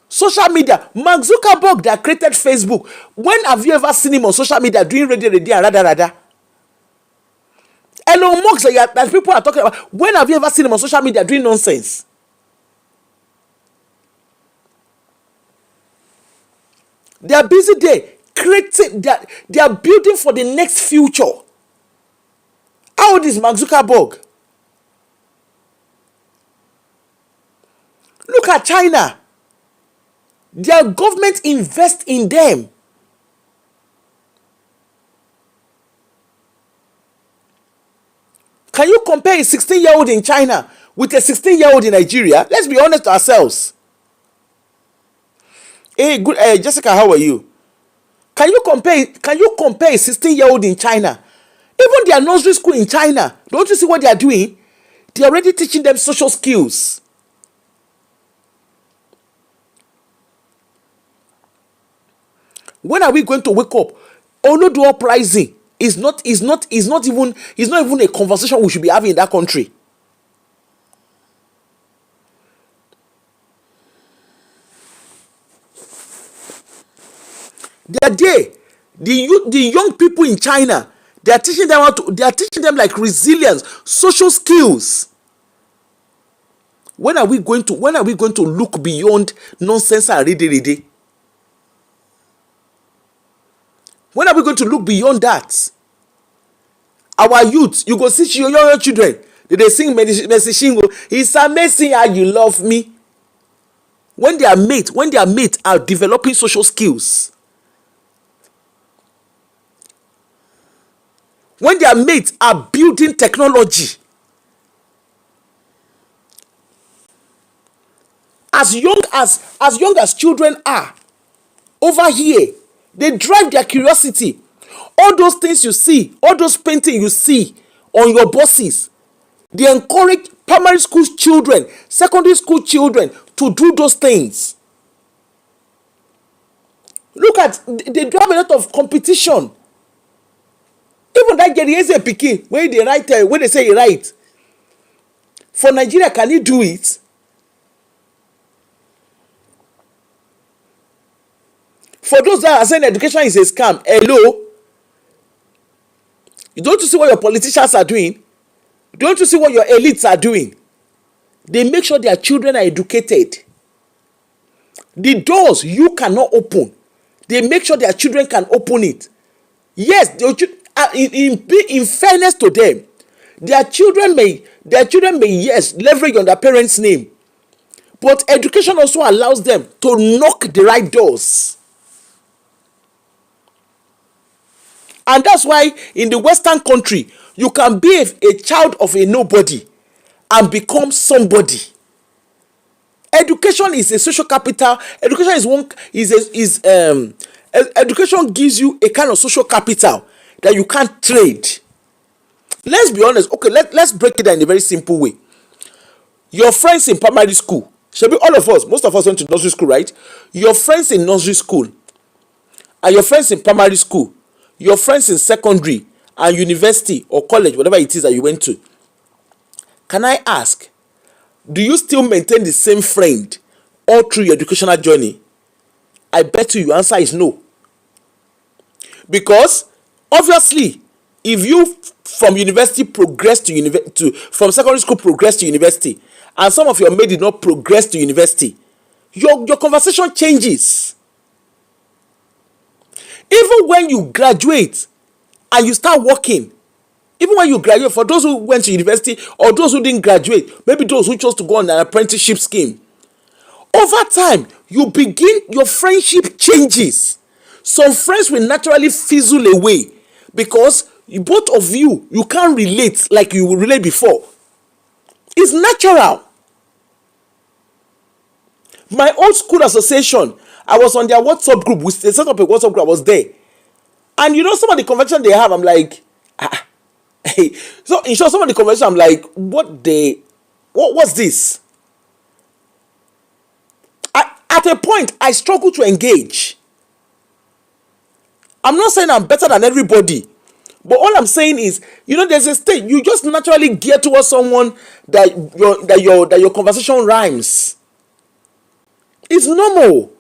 Social media. Mark Zuckerberg that created Facebook. When have you ever seen him on social media doing radio and rada? Elon Musk that people are talking about. When have you ever seen him on social media doing nonsense? They are busy there creating that. They are building for the next future. How old is Mark Zuckerberg? Look at China. Their government invests in them. Can you compare a 16-year-old in China with a 16-year-old in Nigeria? Let's be honest to ourselves. Hey, good. Jessica, how are you? Can you compare a 16-year-old in China? Even their nursery school in China, don't you see what they are doing? They are already teaching them social skills. When are we going to wake up? Olodo Uprising is not even a conversation we should be having in that country. They are there. The young people in China, They are teaching them they are teaching them like resilience, social skills. When are we going to look beyond nonsense and ready? When are we going to look beyond that? Our youth, you go see your children, they sing Mercy Shingo. It's amazing how you love me. When their mates are developing social skills, when their mates are building technology, as young as children are over here, they drive their curiosity. All those things you see, all those painting you see on your buses, they encourage primary school children, secondary school children to do those things. Look at, they drive a lot of competition. Even that Gerieze Pikin, when they write, when they say he write, for Nigeria, can he do it? For those that are saying education is a scam, hello? Don't you see what your politicians are doing? Don't you see what your elites are doing? They make sure their children are educated. The doors you cannot open, they make sure their children can open it. Yes, in fairness to them, their children may yes leverage on their parents' name, but education also allows them to knock the right doors. And that's why in the Western country, you can be a child of a nobody and become somebody. Education is a social capital. Education education gives you a kind of social capital that you can't trade. Let's be honest. Okay, let's break it down in a very simple way. Your friends in primary school, should be all of us, most of us went to nursery school, right? Your friends in nursery school and your friends in primary school, your friends in secondary and university or college, whatever it is that you went to, can I ask, do you still maintain the same friend all through your educational journey? I bet you your answer is no. Because obviously, if you from university progress to from secondary school progress to university, and some of your mates did not progress to university, your conversation changes. Even when you graduate and you start working, even when you graduate, for those who went to university or those who didn't graduate, maybe those who chose to go on an apprenticeship scheme, over time, your friendship changes. Some friends will naturally fizzle away because both of you can't relate like you would relate before. It's natural. My old school association, I was on their WhatsApp group. They set up a WhatsApp group. I was there. And some of the conversation they have, I'm like, hey. So in short, some of the conversation, I'm like, what's this? At a point, I struggle to engage. I'm not saying I'm better than everybody, but all I'm saying is, there's a stage you just naturally gear towards someone that your conversation rhymes. It's normal.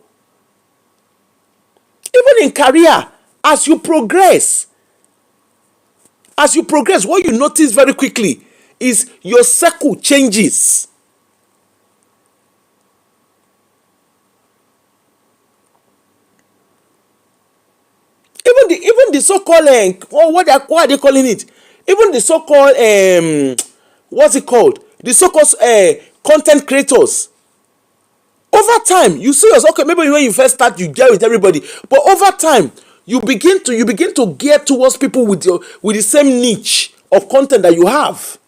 Even in career, as you progress, what you notice very quickly is your circle changes. Even the so-called what are they calling it? Even the so-called what's it called? The so-called content creators. Over time, you see yourself. Okay, maybe when you first start, you get with everybody, but over time, you begin to gear towards people with the same niche of content that you have.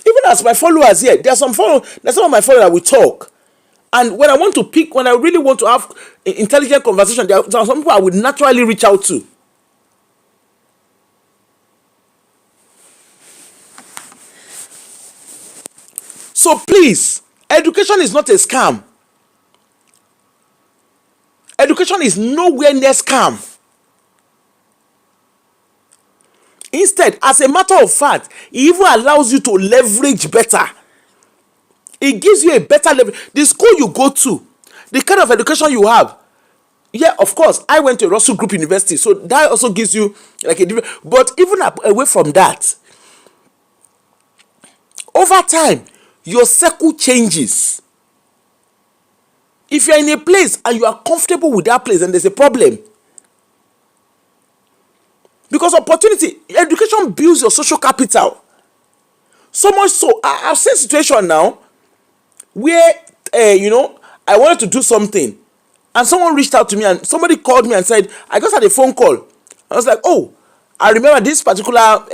Even as my followers here, there's some of my followers that we talk. And when I really want to have intelligent conversation, there are some people I would naturally reach out to. So please, education is not a scam. Education is nowhere near scam. Instead, as a matter of fact, it even allows you to leverage better. It gives you a better level. The school you go to, the kind of education you have, yeah, of course, I went to Russell Group University, so that also gives you like a different. But even away from that, over time, your circle changes. If you are in a place and you are comfortable with that place, and there's a problem, because opportunity, education builds your social capital. So much so, I've seen situation now where I wanted to do something, and someone reached out to me, and somebody called me and said, I just had a phone call. I was like, oh, I remember this particular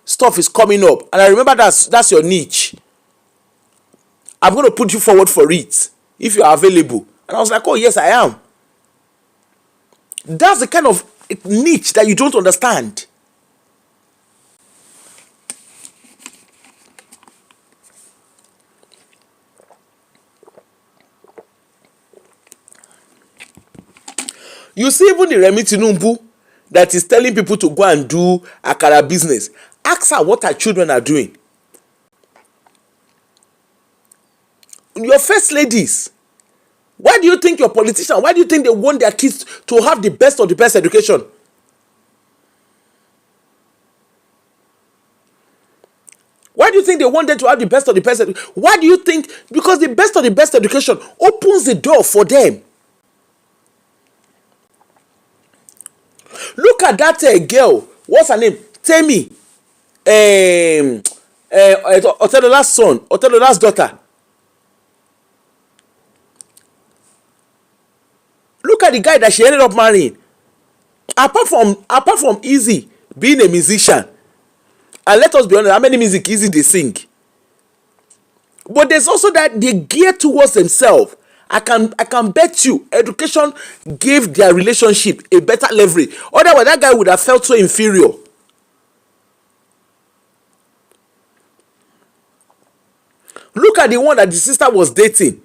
stuff is coming up, and I remember that's your niche. I'm going to put you forward for it if you are available. And I was like, oh yes, I am. That's the kind of niche that you don't understand. You see, even the Remi Tinubu that is telling people to go and do akara business, ask her what her children are doing. Your first ladies, why do you think your politicians, why do you think they want their kids to have the best of the best education? Why do you think they want them to have the best of the best? Why do you think? Because the best of the best education opens the door for them. Look at that girl. What's her name? Temi. Otelola's son. Otelola's daughter. Look at the guy that she ended up marrying. Apart from Easy being a musician, and let us be honest, how many music Easy they sing? But there's also that they gear towards themselves. I can bet you education gave their relationship a better leverage. Otherwise, that guy would have felt so inferior. Look at the one that the sister was dating.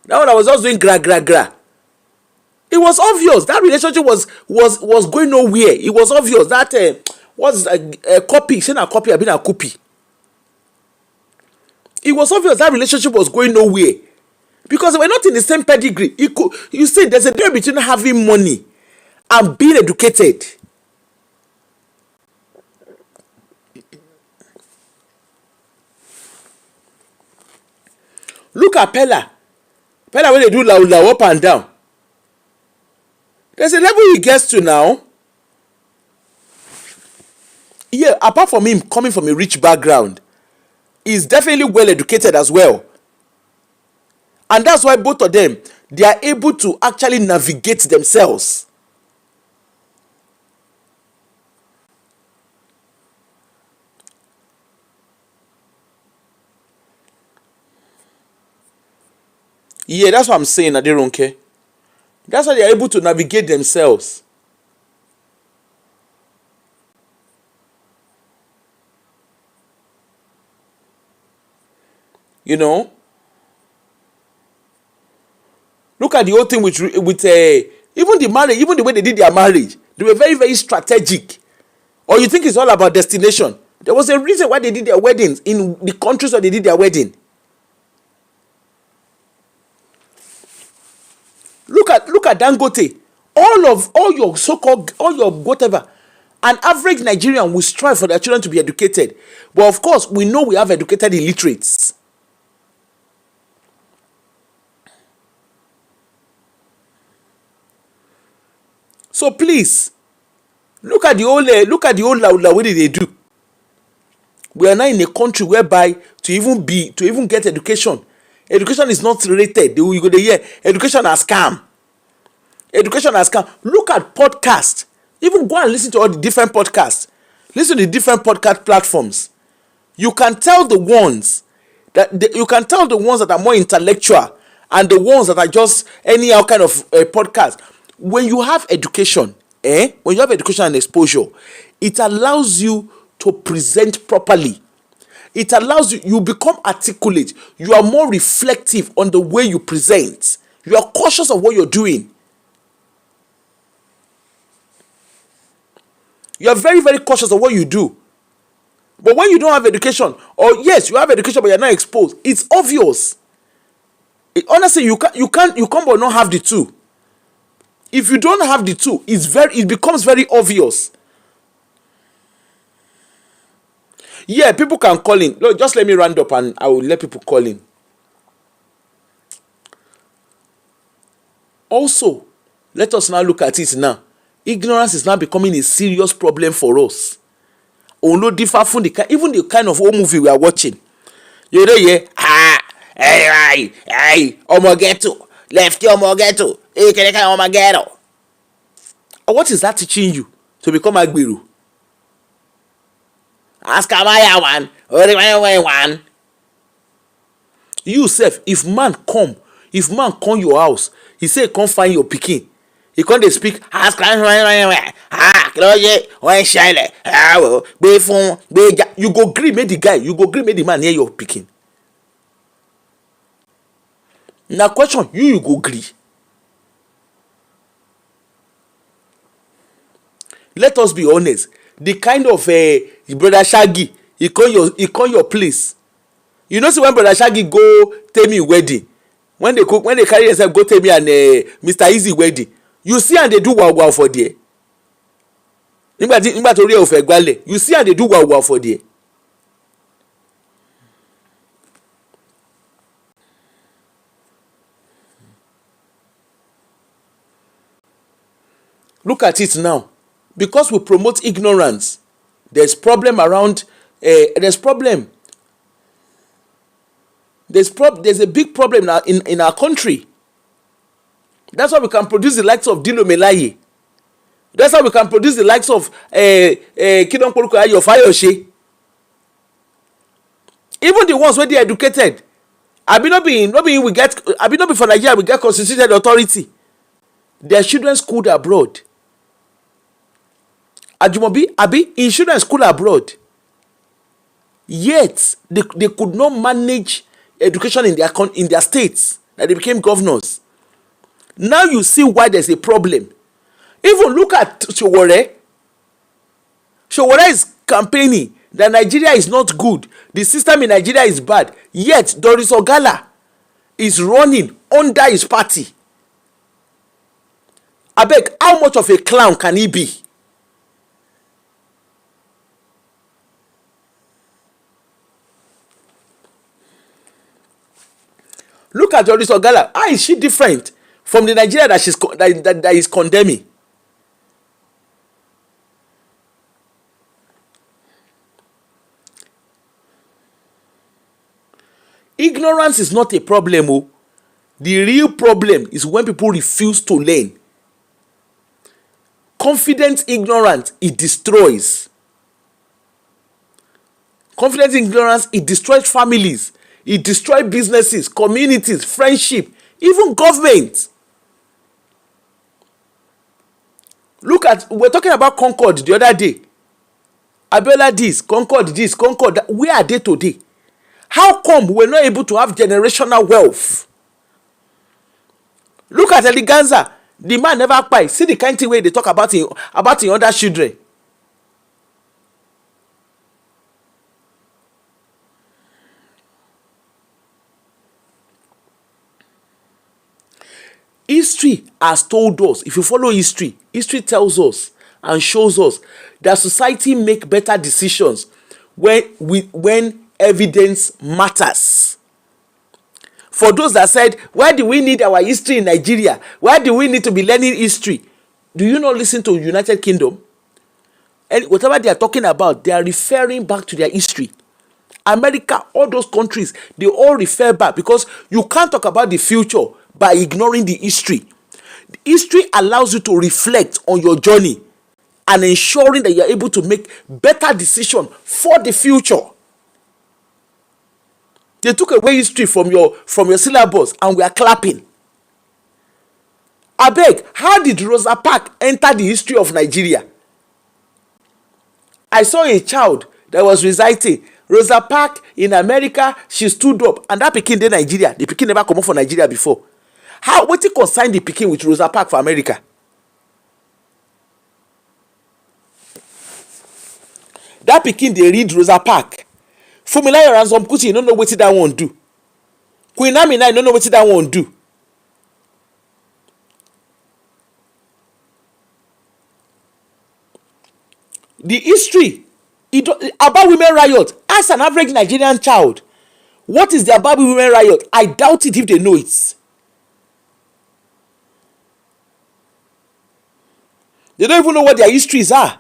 That one that was just doing gra gra gra. It was obvious that relationship was going nowhere. It was obvious that was a copy. Saying a copy, I've been a copy. It was obvious that relationship was going nowhere. Because they were not in the same pedigree. You see, there's a difference between having money and being educated. Look at Pella. Pella, when they do la up and down. There's a level he gets to now. Yeah, apart from him coming from a rich background, he's definitely well educated as well. And that's why both of them, they are able to actually navigate themselves. Yeah, that's what I'm saying, Aderonke. That's why they are able to navigate themselves. You know? Look at the whole thing with even the marriage, even the way they did their marriage. They were very, very strategic. Or you think it's all about destination? There was a reason why they did their weddings in the countries where they did their wedding. Look at Dangote. All your so-called, all your whatever. An average Nigerian will strive for their children to be educated. But of course, we know we have educated illiterates. So please, look at the old law. What did they do? We are now in a country whereby to even get education is not rated. You go to hear education as scam. Education as scam. Look at podcasts. Even go and listen to all the different podcasts. Listen to the different podcast platforms. You can tell the ones that are more intellectual and the ones that are just anyhow kind of podcast. When you have education, when you have education and exposure, it allows you to present properly. It allows you become articulate. You are more reflective on the way you present. You are cautious of what you're doing. You are very, very cautious of what you do. But when you don't have education, or yes, you have education but you're not exposed, it's obvious. Honestly, you can't but not have the two. If you don't have the two, it becomes very obvious. Yeah, people can call in. Look, just let me round up and I will let people call in. Also, let us now look at it now. Ignorance is now becoming a serious problem for us. Olodo differ from even the kind of old movie we are watching. You know, yeah, hey, omo ghetto, lefty omo ghetto, omo ghetto. What is that teaching you to become agbiru? Ask Amaya one. You sef, if man come your house, he say come find your pikin, he come dey speak ask lóye wọ́n ṣẹlẹ̀ gbé fún gbé ja, you go gree make the man hear your pikin. Na question you go gree. Let us be honest, the kind of brother Shaggy he come your place. You know, see when brother Shaggy go Temi wedding, when they carry themselves go Temi and Mr. Easy wedding, you see am dey do wow for there. Nígbà tó rí ẹ̀ ò fẹ́ gbálẹ̀, you see am dey do wow for there. Look at it now. Because we promote ignorance, there's problem around. There's a big problem in our country. That's why we can produce the likes of Dino Melaye. That's why we can produce the likes of Kidon Koluko Ayo Fayose. Even the ones where they educated. I be not be for Nigeria we get constituted authority. Their children schooled abroad. Ajumobi, in children school abroad. Yet they could not manage education in their states, that they became governors. Now you see why there's a problem. Even look at Sowore. Sowore is campaigning that Nigeria is not good, the system in Nigeria is bad, yet Doris Ogala is running under his party. Abeg, how much of a clown can he be? Look at Doris Ogala. How is she different from the Nigeria that is condemning? Ignorance is not a problem. Oh. The real problem is when people refuse to learn. Confident ignorance, it destroys. Confident ignorance, it destroys families. It destroys businesses, communities, friendship, even government. Look at, we're talking about Concord the other day. Abiola this, Concord that. Where are they today? How come we're not able to have generational wealth? Look at Eleganza. The man never kpai. See the kind thing wey they talk about him other children. History has told us, if you follow history tells us and shows us that society make better decisions when evidence matters. For those that said, why do we need our history in Nigeria? Why do we need to be learning history? Do you not listen to United Kingdom? And whatever they are talking about, they are referring back to their history. America, all those countries, they all refer back, because you can't talk about the future by ignoring the history. The history allows you to reflect on your journey and ensuring that you are able to make better decisions for the future. They took away history from your syllabus and we are clapping. Abeg, how did Rosa Parks enter the history of Nigeria? I saw a child that was reciting Rosa Parks in America, she stood up, and that pikin dey Nigeria. The pikin never comot for Nigeria before. How, wetin concern the pikin with Rosa Parks for America? That pikin dey read Rosa Parks. Funmilayo Ransome Kuti, you no know wetin that one do. Queen Amina, you no know wetin that one do. The history about women riot, ask an average Nigerian child what is the about women riot. I doubt it if they know it. They don't even know what their histories are.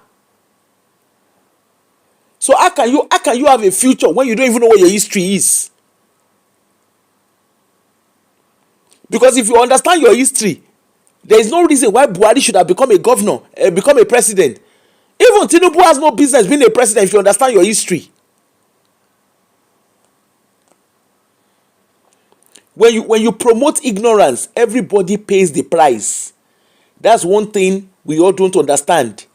So how can you have a future when you don't even know what your history is? Because if you understand your history, there is no reason why Buhari should have become a governor, become a president. Even Tinubu has no business being a president if you understand your history. When you promote ignorance, everybody pays the price. That's one thing we all don't understand.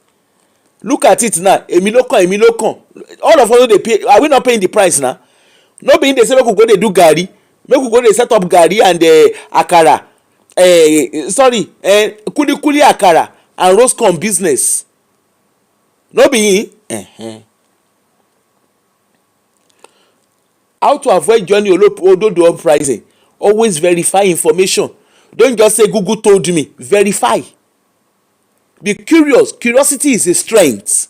Look at it now. Emilokan. All of us dey pay. Are we not paying the price now? No being they say make we go dey do garri, make we go dey set up garri and akara. Kuli akara and roast corn business. No be how to avoid joining Olodo Uprising. Always verify information. Don't just say Google told me. Verify. Be curious. Curiosity is a strength.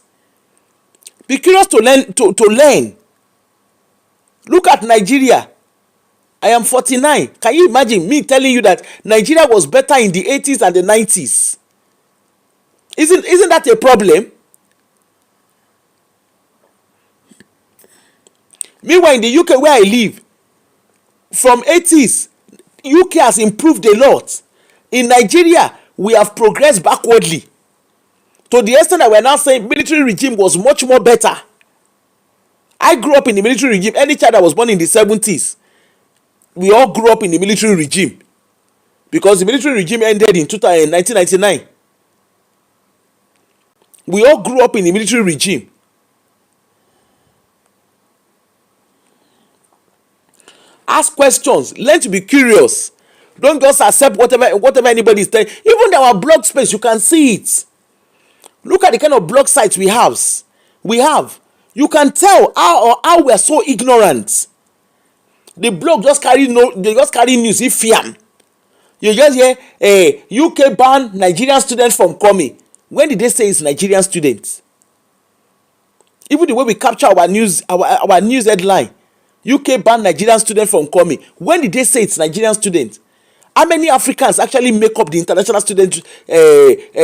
Be curious to learn. To learn. Look at Nigeria. I am 49. Can you imagine me telling you that Nigeria was better in the 80s and the 90s? Isn't that a problem? Meanwhile, in the UK where I live, from 80s, UK has improved a lot. In Nigeria, we have progressed backwardly. To the extent that we are now saying military regime was much more better. I grew up in the military regime. Any child that was born in the 70s, we all grew up in the military regime. Because the military regime ended in 1999. We all grew up in the military regime. Ask questions. Learn to be curious. Don't just accept whatever anybody is telling. Even our blog space, you can see it. Look at the kind of blog sites we have. You can tell how we are so ignorant. The blog just carry news if fiam. You just hear UK ban Nigerian students from coming. When did they say it's Nigerian students? Even the way we capture our news headline, UK ban Nigerian students from coming. When did they say it's Nigerian students? How many Africans actually make up the international student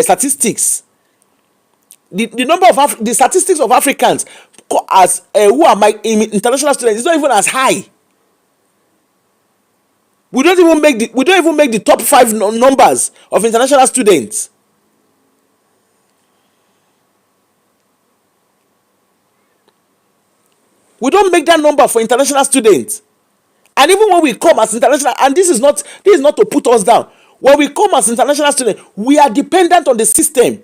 statistics? The number of the statistics of Africans as who are international students is not even as high. We don't even make the top 5 numbers of international students. We don't make that number for international students. And even when we come as international, and this is not to put us down. When we come as international students, we are dependent on the system.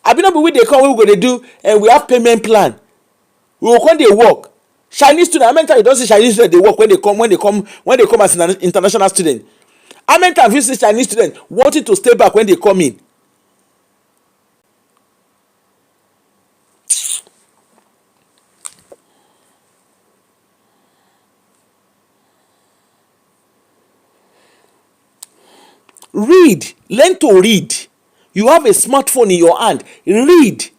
I not be wey dey come wey we go dey do and we have payment plan. We go come dey work. Chinese student, how many times you don see Chinese student dey work when they come as an international student? How many times you see Chinese student wanting to stay back when they come in? Read. Learn to read. You have a smartphone in your hand. Read.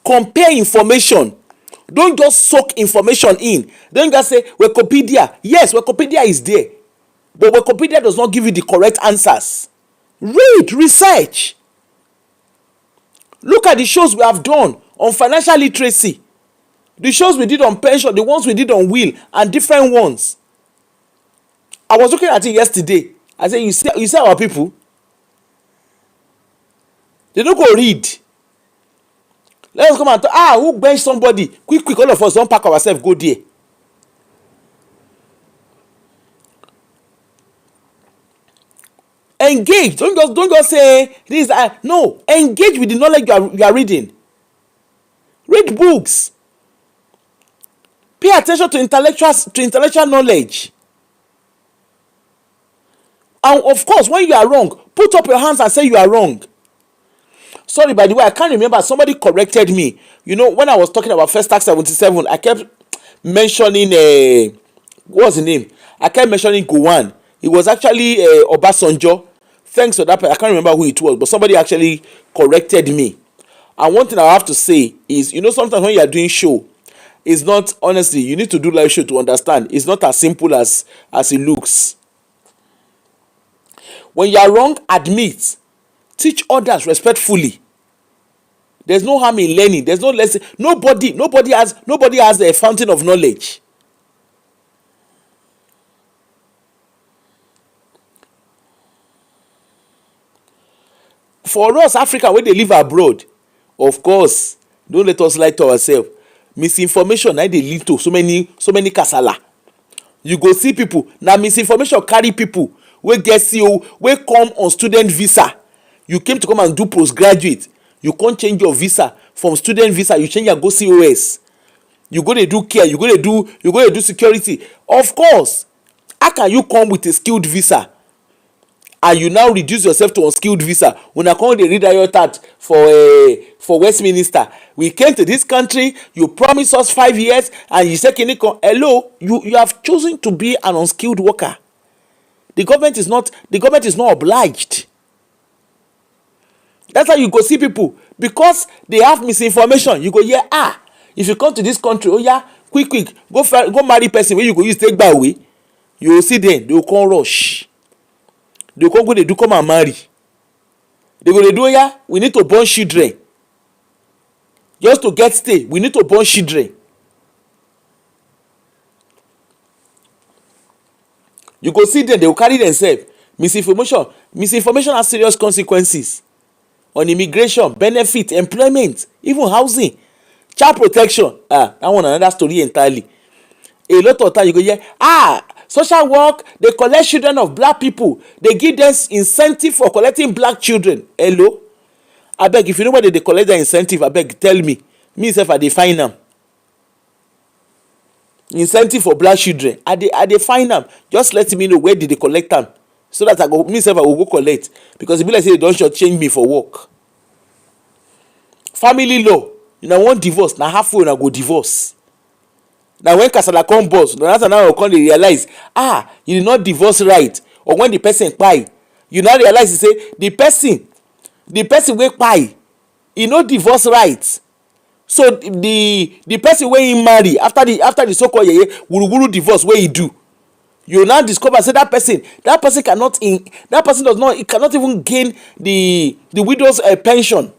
Compare information. Don't just soak information in. Don't just say Wikipedia. Yes, Wikipedia is there. But Wikipedia does not give you the correct answers. Read. Research. Look at the shows we have done on financial literacy. The shows we did on pension, the ones we did on will, and different ones. I was looking at it yesterday. I said, you see our people? They don't go read. Let us come and talk. Who bench somebody? Quick, all of us don't pack ourselves, go there. Engage. Don't just say this. No, engage with the knowledge you are reading. Read books. Pay attention to intellectual knowledge. And of course, when you are wrong, put up your hands and say you are wrong. Sorry, by the way, I can't remember. Somebody corrected me. You know, when I was talking about First Tax 77, I kept mentioning what was the name? I kept mentioning Gowon. It was actually Obasanjo. Thanks for that. I can't remember who it was, but somebody actually corrected me. And one thing I have to say is, sometimes when you are doing show, it's not, honestly, you need to do live show to understand. It's not as simple as it looks. When you are wrong, admit. Teach others respectfully. There's no harm in learning. There's no lesson. Nobody has a fountain of knowledge. For us Africa wey dey live abroad, of course, don't let us lie to ourselves. Misinformation na dey lead to so many kasala. You go see people, na misinformation carry people wey get CO, wey come on student visa. You came to come and do postgraduate, you come change your visa from student visa, you change am go COS. You go dey do care, you go dey do security. Of course, how can you come with a skilled visa and you now reduce yourself to unskilled visa? Una come dey read riot act for Westminster. We came to this country, you promise us 5 years, and you say kini come. Hello, you have chosen to be an unskilled worker. The government is not obliged. That's how you go see people, because they have misinformation. You go hear, if you come to this country, quick go marry person wey you go use take gba away. You go see them, they go come rush. They go go dey do come and marry. They go dey do, we need to born children. Just to get stay, we need to born children. You go see them, they go carry themselves. Misinformation has serious consequences on immigration, benefit, employment, even housing, child protection. That one another story entirely. A lot of time you go hear, social work dey collect children of black people, dey give them incentive for collecting black children. Hello, abeg, if you know where they dey collect that incentive, abeg tell me sef I dey find am. Incentive for black children, I dey find am. Just let me know where did they collect am, so that I go go collect, because e be like say they don short change me for work. Family law, una wan divorce, na halfway una go divorce. Na when kasala come burst, na that now come dey realize, you did not divorce right. Or when the person kpai, you now realize say the person wey kpai, e no divorce right. So the person wey he marry after the so called wuruwuru divorce wey he do, you now discover say that person cannot he cannot even gain the widow's pension.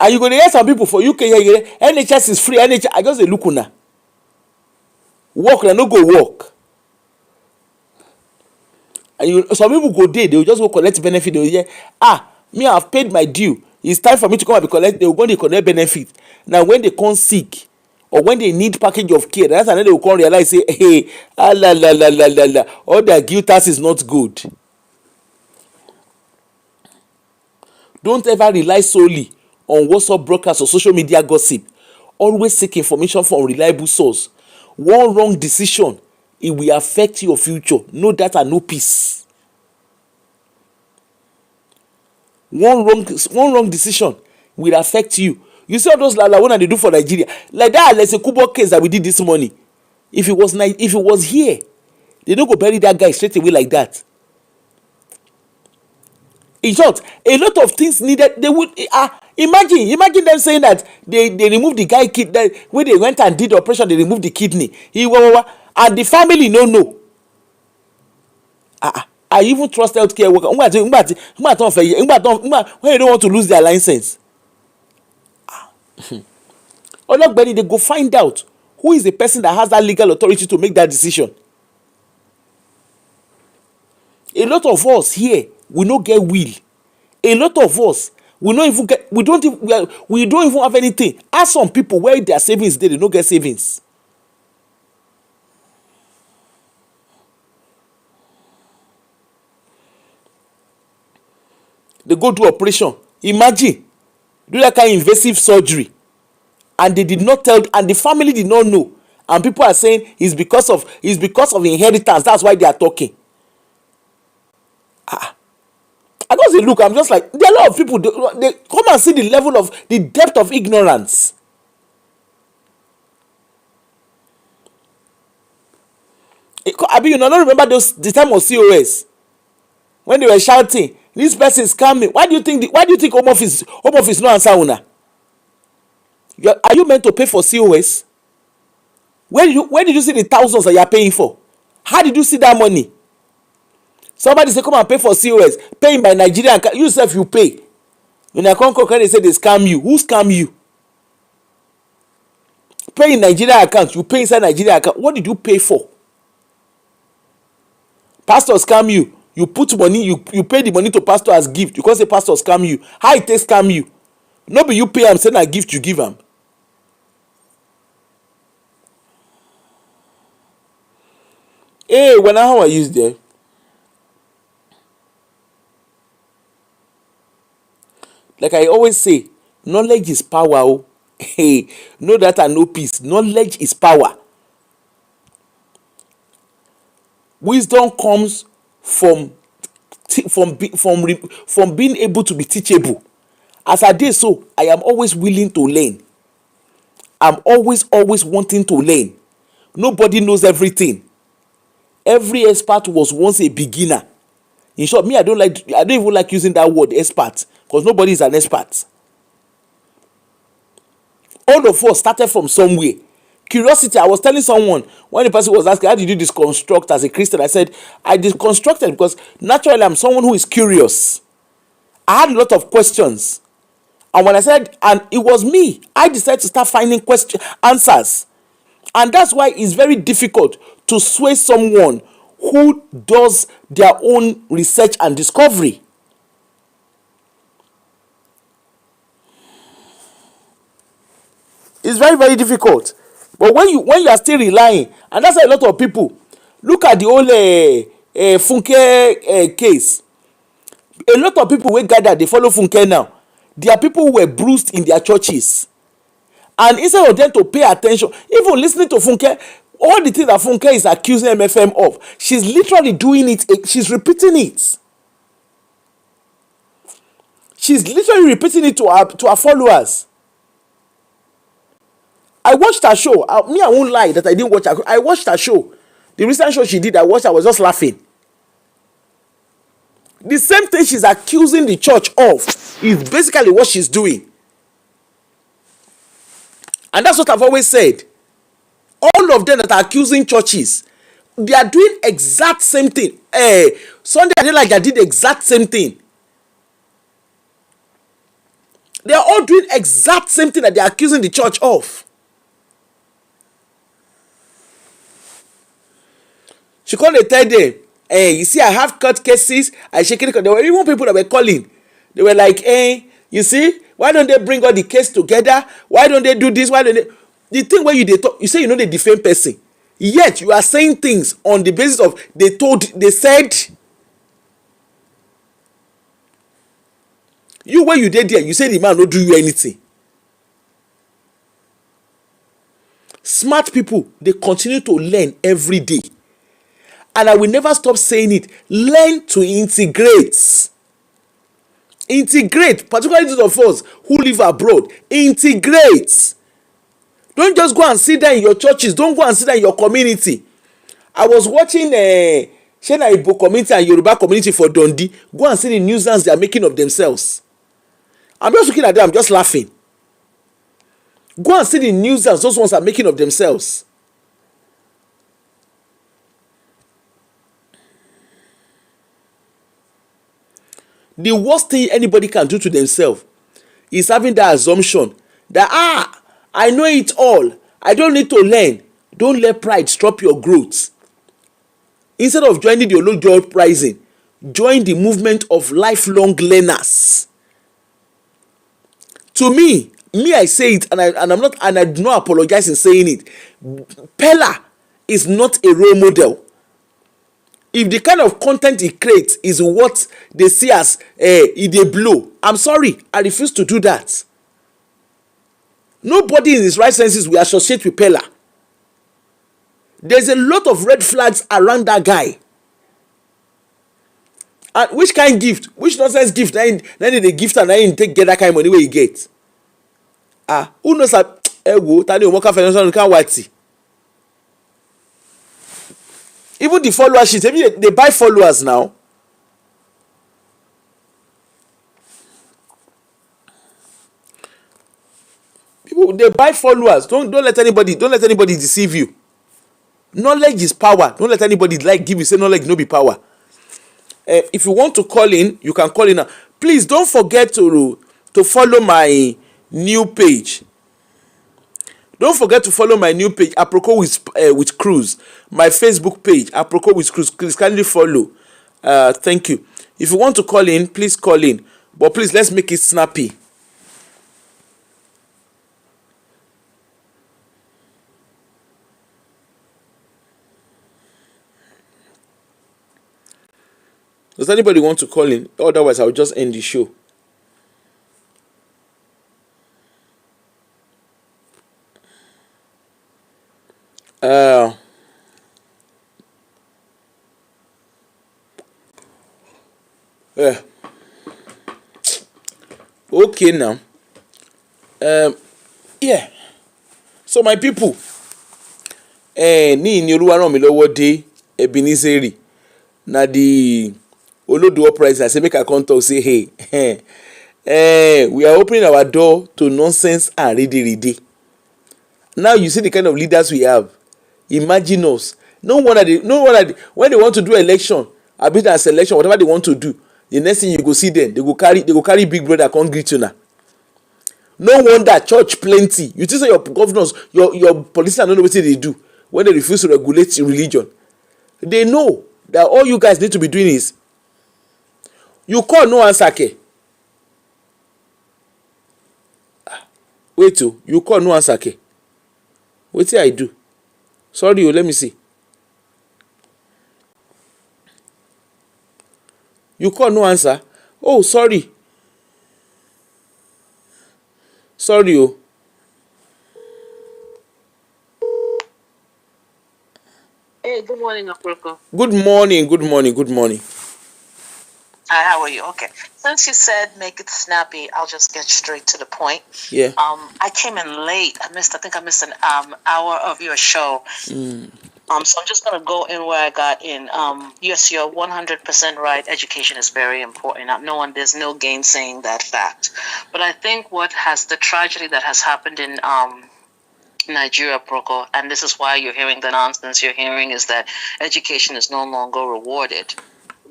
And you go dey hear some people for UK here, NHS is free. NHS, I just dey look una. Work na no go work. And some people go dey, they will just go collect benefit. They will hear, me I have paid my due, it's time for me to come and collect. They will go dey collect benefit. Now when they come sick, or when they need package of care, that's another they will come realize say, hey, all their guilt tax is not good. Don't ever rely solely on WhatsApp broadcasts or social media gossip. Always seek information from reliable source. One wrong decision, it will affect your future. No data, no peace. One wrong decision will affect you. You see all those lala when they do for Nigeria, like that let's say Kubo case that we did this morning. If it was here, they don't go bury that guy straight away like that. In short, a lot of things needed. They would imagine them saying that they removed the guy when they went and did the operation, they removed the kidney. And the family no know. I even trust healthcare workers when they don't want to lose their license. Ologbeni, they go find out who is the person that has that legal authority to make that decision. A lot of us here, we no get will. A lot of us, we don't even have anything. Ask some people where their savings they no get savings. They go do operation. Imagine, do that kind of invasive surgery, and they did not tell, and the family did not know, and people are saying it's because of inheritance. That's why they are talking. I just say, look, I'm just like, there are a lot of people, they come and see the depth of ignorance. I mean, you don't remember the time of COS when they were shouting, This person scam me. Why do you think home office no answer una? Are you meant to pay for COS? Where did you see the thousands that you are paying for? How did you see that money? Somebody say come and pay for COS, paying by Nigerian account. You self you pay. When I come they say they scam you. Who scam you? Pay in Nigeria account, you pay inside Nigeria account. What did you pay for? Pastor scam you. You put money, you pay the money to pastor as gift. You can't say pastor scam you. How it take scam you? No be you pay am, say na gift you give am. Hey, when how I use there. Like I always say, knowledge is power. Oh. Hey, know that and know peace. Knowledge is power. Wisdom comes from being able to be teachable. As I did so, I am always willing to learn. I'm always wanting to learn. Nobody knows everything. Every expert was once a beginner. In short, me, I don't even like using that word expert, because nobody is an expert. All of us started from somewhere. Curiosity. I was telling someone when the person was asking, how did you deconstruct as a Christian? I said, I deconstructed because naturally I'm someone who is curious. I had a lot of questions. And when I said, and it was me, I decided to start finding answers. And that's why it's very difficult to sway someone who does their own research and discovery. It's very, very difficult. But when you are still relying, and that's why a lot of people look at the whole Funke case. A lot of people wey gather, they follow Funke now. There are people who were bruised in their churches, and instead of them to pay attention, even listening to Funke, all the things that Funke is accusing MFM of, she's literally doing it. She's repeating it. She's literally repeating it to her followers. I watched her show. I won't lie that I didn't watch her. I watched her show. The recent show she did, I was just laughing. The same thing she's accusing the church of is basically what she's doing. And that's what I've always said. All of them that are accusing churches, they are doing exact same thing. Sunday Adelaja did the exact same thing. They are all doing exact same thing that they are accusing the church of. She called a third day. You see, I have court cases. I shake it. There were even people that were calling. They were like, you see, why don't they bring all the case together? Why don't they do this? Why don't they? The thing where you say they defame person. Yet you are saying things on the basis of they said. You where you did there, you say the man don't do you anything. Smart people, they continue to learn every day. And I will never stop saying it. Learn to integrate. Integrate, particularly those of us who live abroad. Integrate. Don't just go and sit there in your churches. Don't go and sit there in your community. I was watching Shena Igbo community and Yoruba community for Dundee. Go and see the nuisance they are making of themselves. I'm just looking at them. I'm just laughing. Go and see the nuisance those ones are making of themselves. The worst thing anybody can do to themselves is having that assumption that I know it all. I don't need to learn. Don't let pride stop your growth. Instead of joining the Olodo Uprising, join the movement of lifelong learners. To me, I say it, and I do not apologize in saying it. Pella is not a role model. If the kind of content he creates is what they see as they blow, I'm sorry, I refuse to do that. Nobody in his right senses will associate with Pella. There's a lot of red flags around that guy. And which kind gift? Which nonsense gift? Then they gift and then take get that kind of money where you get. Who knows that? Even the followership, they buy followers now. people they buy followers. Don't let anybody deceive you. Knowledge is power. Don't let anybody give you say knowledge no be power. If you want to call in, you can call in now. Please don't forget to follow my new page. Don't forget to follow my new page, Aproko with Cruz. My Facebook page, Aproko with Cruz. Please kindly follow. Thank you. If you want to call in, please call in. But please, let's make it snappy. Does anybody want to call in? Otherwise, I'll just end the show. Okay now. Yeah. So my people, ní Olúwaranmilowo dé Ebenezeri na the Olodo Uprising. I say make I come talk say hey, we are opening our door to nonsense and rede. Now you see the kind of leaders we have. Imagine us. No wonder when they want to do election, abi na selection, whatever they want to do, the next thing you go see them, they go carry big brother come greet you now. No wonder church plenty. You think say your governors, your politicians don't know wetin they do when they refuse to regulate religion. They know that all you guys need to be doing is you call no answer ke. Wait o, you call no answer ke. Wetin I do? Sorry o, let me see. You call no answer? Oh, sorry. Sorry o. Hey, good morning, Aproko. Good morning. Hi, how are you? Okay. Since you said make it snappy, I'll just get straight to the point. Yeah. I came in late. I think I missed an hour of your show. So I'm just gonna go in where I got in. Yes, you're 100% right. Education is very important. There's no gainsaying that fact. But I think the tragedy that has happened in Nigeria, Proko, and this is why you're hearing the nonsense you're hearing, is that education is no longer rewarded.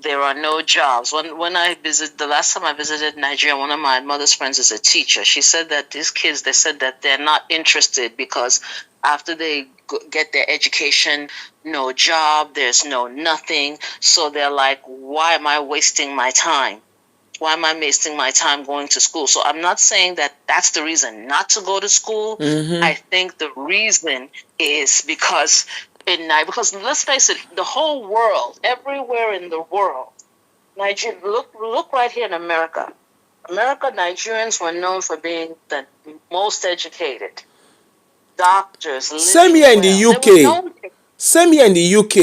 There are no jobs. The last time I visited Nigeria, one of my mother's friends is a teacher. She said that these kids, they said that they're not interested because after they get their education, no job, there's no nothing. So they're like, why am I wasting my time? Why am I wasting my time going to school? So I'm not saying that that's the reason not to go to school. I think the reason is because let's face it, the whole world, everywhere in the world, Nigeria, look right here in America. Nigerians were known for being the most educated. Doctors. Same here in the UK. Same here in the UK.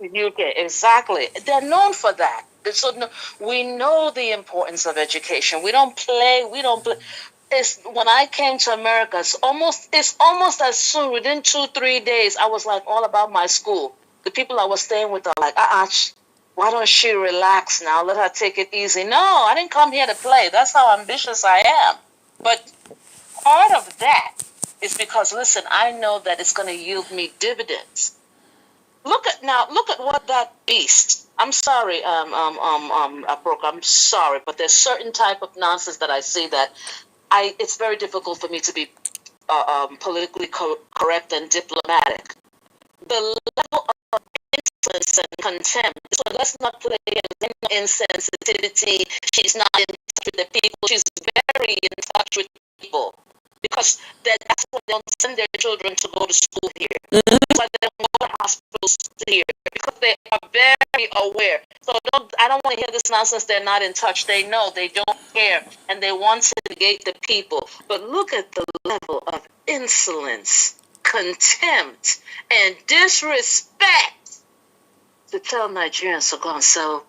UK, exactly. They're known for that. So we know the importance of education. We don't play. When I came to America, it's almost as soon, within 2-3 days, I was like all about my school. The people I was staying with are like, why don't she relax now? Let her take it easy. No, I didn't come here to play. That's how ambitious I am. But part of that is because, listen, I know that it's going to yield me dividends. Look at what that beast. I'm sorry, Brooke, I'm sorry, but there's certain type of nonsense that I see that it's very difficult for me to be politically correct and diplomatic. The level of insolence and contempt. So let's not play insensitivity. She's not in touch with the people. She's very in touch with people. Because that's why they don't send their children to go to school here. That's why they don't go to hospitals here. Because they are very aware. So I don't want to hear this nonsense. They're not in touch. They know. They don't care. And they want to negate the people. But look at the level of insolence, contempt, and disrespect to tell Nigerians to go and sell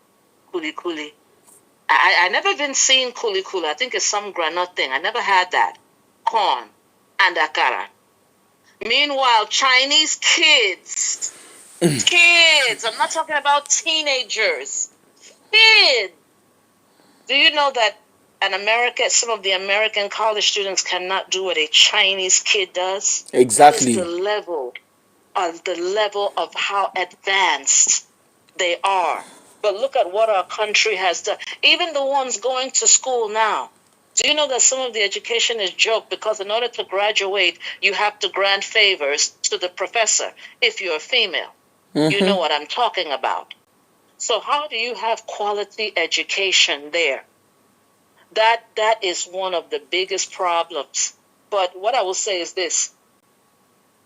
kuli. I never even seen kuli. I think it's some granite thing. I never had that. Corn and akara. Meanwhile, Chinese kids, I'm not talking about teenagers, kids. Do you know that Some of the American college students cannot do what a Chinese kid does. Exactly. That is the level of how advanced they are. But look at what our country has done. Even the ones going to school now. Do you know that some of the education is joke because in order to graduate, you have to grant favors to the professor if you're a female? You know what I'm talking about. So how do you have quality education there? That is one of the biggest problems. But what I will say is this.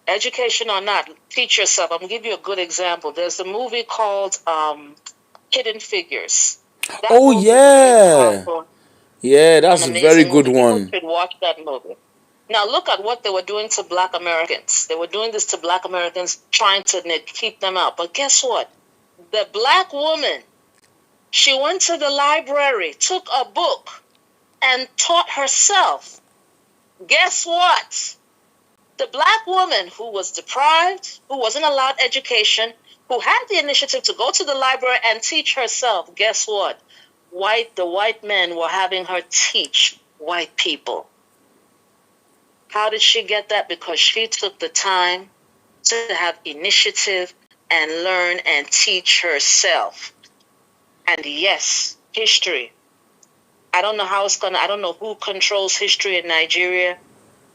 Education or not, teach yourself. I'm going to give you a good example. There's a movie called Hidden Figures. Oh yeah. Yeah, that's a very good one. People should watch that movie. Now look at what they were doing to Black Americans. They were doing this to Black Americans, trying to keep them out. But guess what? The Black woman, she went to the library, took a book, and taught herself. Guess what? The Black woman who was deprived, who wasn't allowed education, who had the initiative to go to the library and teach herself, guess what? The white men were having her teach white people. How did she get that? Because she took the time to have initiative and learn and teach herself. And yes, history. I don't know how it's I don't know who controls history in Nigeria.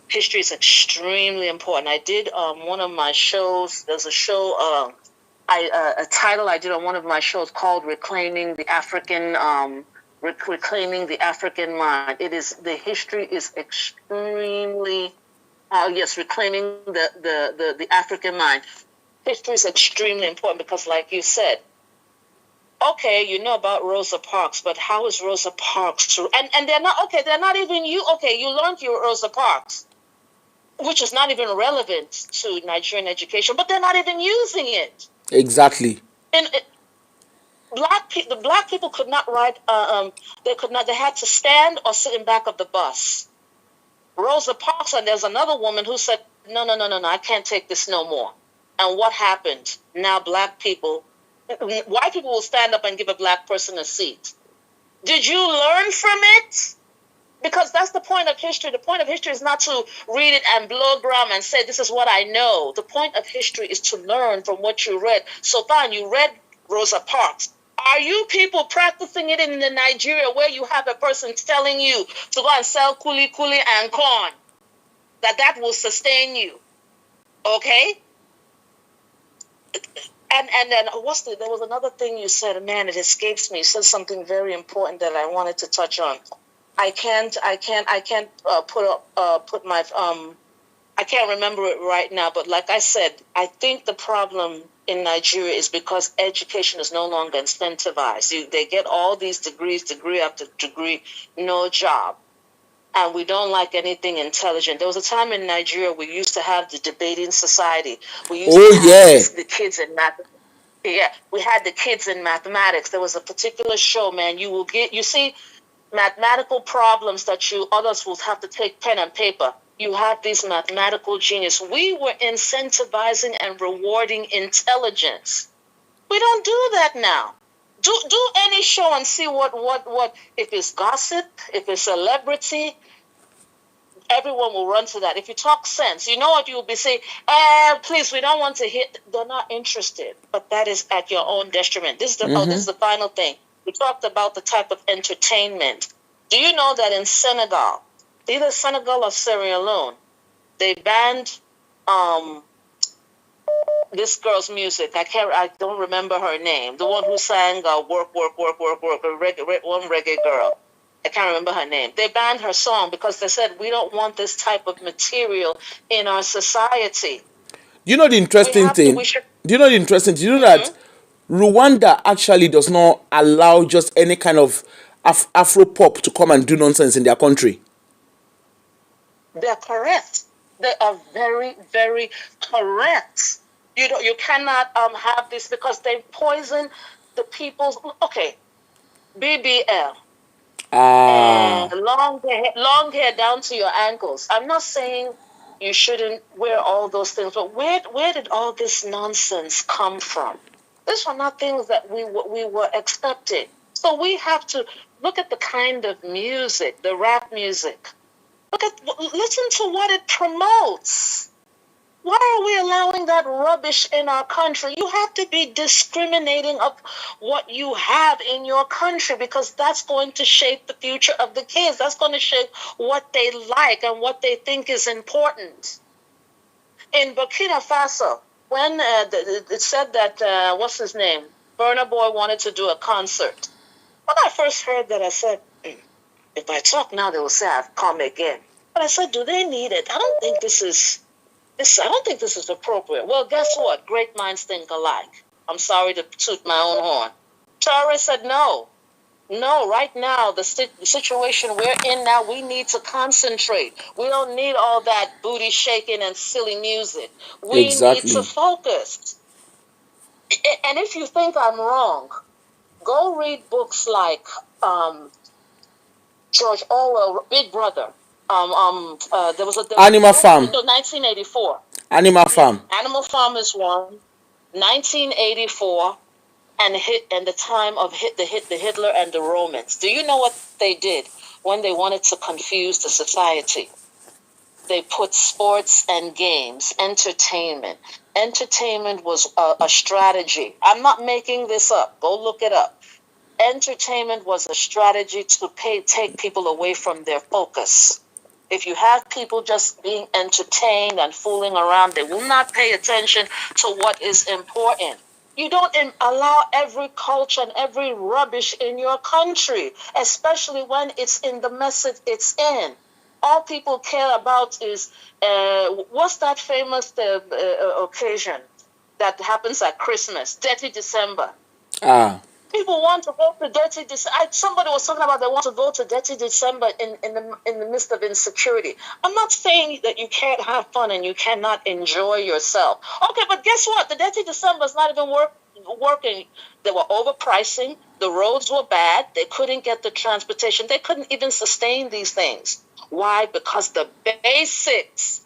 History is extremely important. I did one of my shows. There's a show, a title I did on one of my shows called "Reclaiming the African Reclaiming the African Mind." The history is extremely reclaiming the African mind. History is extremely important because, like you said, okay, you know about Rosa Parks, but how is Rosa Parks and they're not okay, they're not even you learned your Rosa Parks, which is not even relevant to Nigerian education, but they're not even using it. Exactly. And the black people could not ride. They had to stand or sit in back of the bus. Rosa Parks, and there's another woman who said, no, I can't take this no more. And what happened? Now white people will stand up and give a black person a seat. Did you learn from it? Because that's the point of history. The point of history is not to read it and blow drum and say, this is what I know. The point of history is to learn from what you read. So fine, you read Rosa Parks. Are you people practicing it in Nigeria where you have a person telling you to go and sell kuli and corn? That will sustain you. Okay? And then there was another thing you said, man, it escapes me. You said something very important that I wanted to touch on. I can't remember it right now, but like I said, I think the problem in Nigeria is because education is no longer incentivized. They get all these degrees, degree after degree, no job. And we don't like anything intelligent. There was a time in Nigeria we used to have the debating society. We used to have the kids in math. Yeah, we had the kids in mathematics. There was a particular show, man. You see mathematical problems that others will have to take pen and paper. You have these mathematical genius. We were incentivizing and rewarding intelligence. We don't do that now. Do any show and see what if it's gossip, if it's celebrity, everyone will run to that. If you talk sense, you know what you will be saying, please, we don't want to hit. They're not interested. But that is at your own detriment. This is the final thing. We talked about the type of entertainment. Do you know that in Senegal, either Senegal or Sierra Leone, they banned this girl's music. I don't remember her name. The one who sang "Work, Work, Work, Work, Work," one reggae girl. I can't remember her name. They banned her song because they said we don't want this type of material in our society. Do you know the interesting thing? Do you know that Rwanda actually does not allow just any kind of Afro pop to come and do nonsense in their country? They're correct. They are very, very correct. You cannot have this because they poison the people's. Okay, BBL. And long hair down to your ankles. I'm not saying you shouldn't wear all those things, but where did all this nonsense come from? These were not things that we were accepting. So we have to look at the kind of music, the rap music. Listen to what it promotes. Why are we allowing that rubbish in our country? You have to be discriminating of what you have in your country, because that's going to shape the future of the kids. That's going to shape what they like and what they think is important. In Burkina Faso, when it said that, what's his name? Burna Boy wanted to do a concert. When I first heard that, I said, if I talk now, they will say I've come again. But I said, do they need it? I don't think this is appropriate. Well, guess what? Great minds think alike. I'm sorry to toot my own horn. Traore said no. No, right now, the situation we're in now, we need to concentrate. We don't need all that booty shaking and silly music. We need to focus. And if you think I'm wrong, go read books like George Orwell, Big Brother. There was Animal Farm. 1984. Animal Farm. Animal Farm is one. 1984, and the time of the Hitler and the Romans. Do you know what they did when they wanted to confuse the society? They put sports and games, entertainment. Entertainment was a strategy. I'm not making this up. Go look it up. Entertainment was a strategy to take people away from their focus. If you have people just being entertained and fooling around, they will not pay attention to what is important. You don't allow every culture and every rubbish in your country, especially when it's in the message it's in. All people care about is, what's that famous occasion that happens at Christmas? Dirty December. People want to go to Dirty December. Somebody was talking about they want to go to Dirty December in the midst of insecurity. I'm not saying that you can't have fun and you cannot enjoy yourself. Okay, but guess what? The Dirty December is not even working. They were overpricing. The roads were bad. They couldn't get the transportation. They couldn't even sustain these things. Why? Because the basics,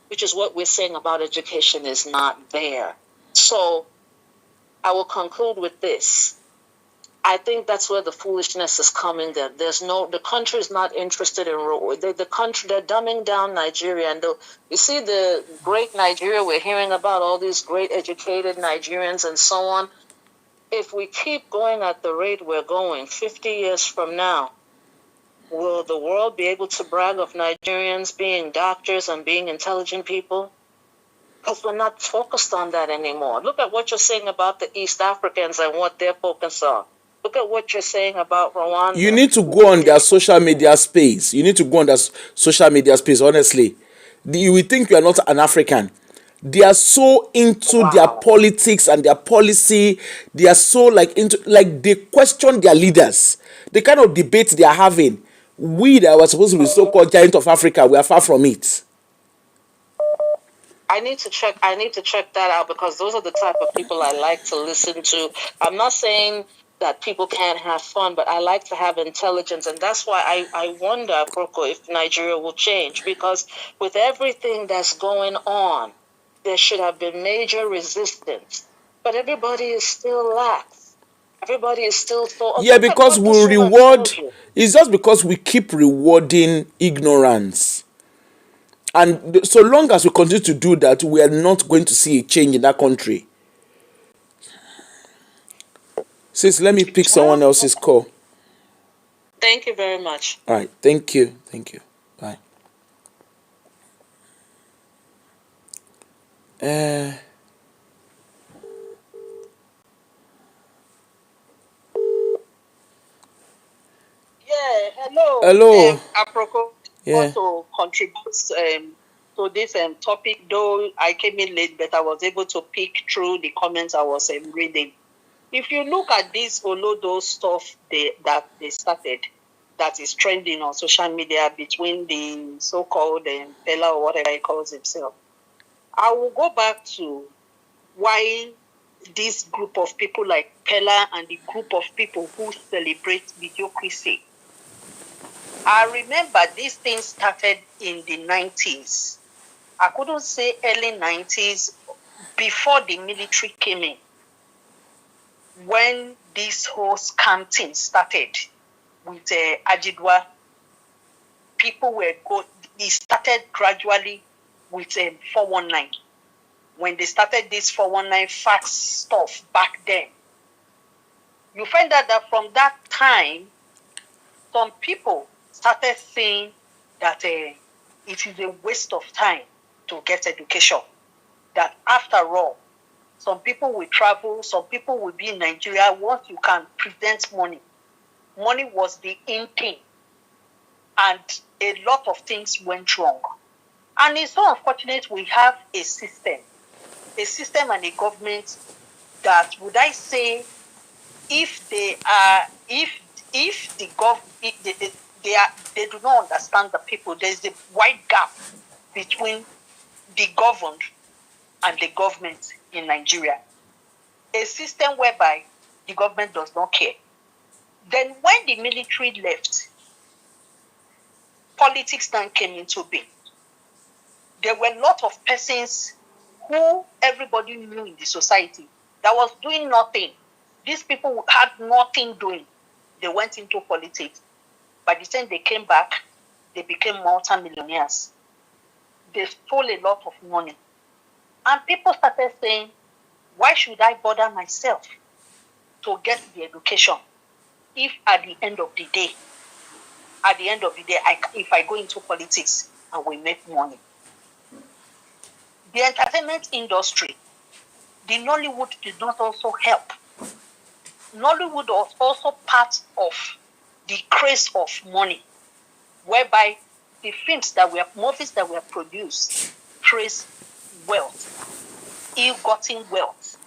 which is what we're saying about education, is not there. So I will conclude with this. I think that's where the foolishness is coming. The country is not interested in the country. They're dumbing down Nigeria, and you see the great Nigeria we're hearing about, all these great educated Nigerians and so on. If we keep going at the rate we're going, 50 years from now, will the world be able to brag of Nigerians being doctors and being intelligent people? Because we're not focused on that anymore. Look at what you're saying about the East Africans and what their focus on. Look at what you're saying about Rwanda. You need to go on their social media space. Honestly. You will think you are not an African. They are so into their politics and their policy. They are so they question their leaders. The kind of debate they are having. We that were supposed to be so-called giant of Africa, we are far from it. I need to check that out, because those are the type of people I like to listen to. I'm not saying that people can't have fun, but I like to have intelligence. And that's why I wonder, Proko, if Nigeria will change. Because with everything that's going on, there should have been major resistance. But everybody is still lax. Everybody is still so... Yeah, because we reward... It's just because we keep rewarding ignorance. And so long as we continue to do that, we are not going to see a change in that country. Sis, let me pick someone else's call. Thank you very much. All right. Thank you. Bye. Hello. Aproko, want to contribute to this topic, though I came in late, but I was able to pick through the comments I was reading. If you look at this Olodo stuff that they started, that is trending on social media between the so-called Pella or whatever he calls himself, I will go back to why this group of people like Pella and the group of people who celebrate mediocrity. I remember this thing started in the 90s. I couldn't say early 90s, before the military came in. When this whole scam thing started with Ajidwa. People were it started gradually with 419. When they started this 419 fax stuff back then, you find out that from that time, some people started saying that it is a waste of time to get education. That after all, some people will travel, some people will be in Nigeria. Once you can present money, money was the in thing. And a lot of things went wrong. And it's so unfortunate we have a system and a government that, would I say, if they do not understand the people, there's a wide gap between the governed and the government in Nigeria. A system whereby the government does not care. Then when the military left, politics then came into being. There were a lot of persons who everybody knew in the society that was doing nothing. These people had nothing doing. They went into politics. By the time they came back, they became multi-millionaires. They stole a lot of money. And people started saying, why should I bother myself to get the education if at the end of the day, if I go into politics, I will make money? The entertainment industry, the Nollywood did not also help. Nollywood was also part of the craze of money, whereby the movies that were produced trace wealth, ill-gotten wealth.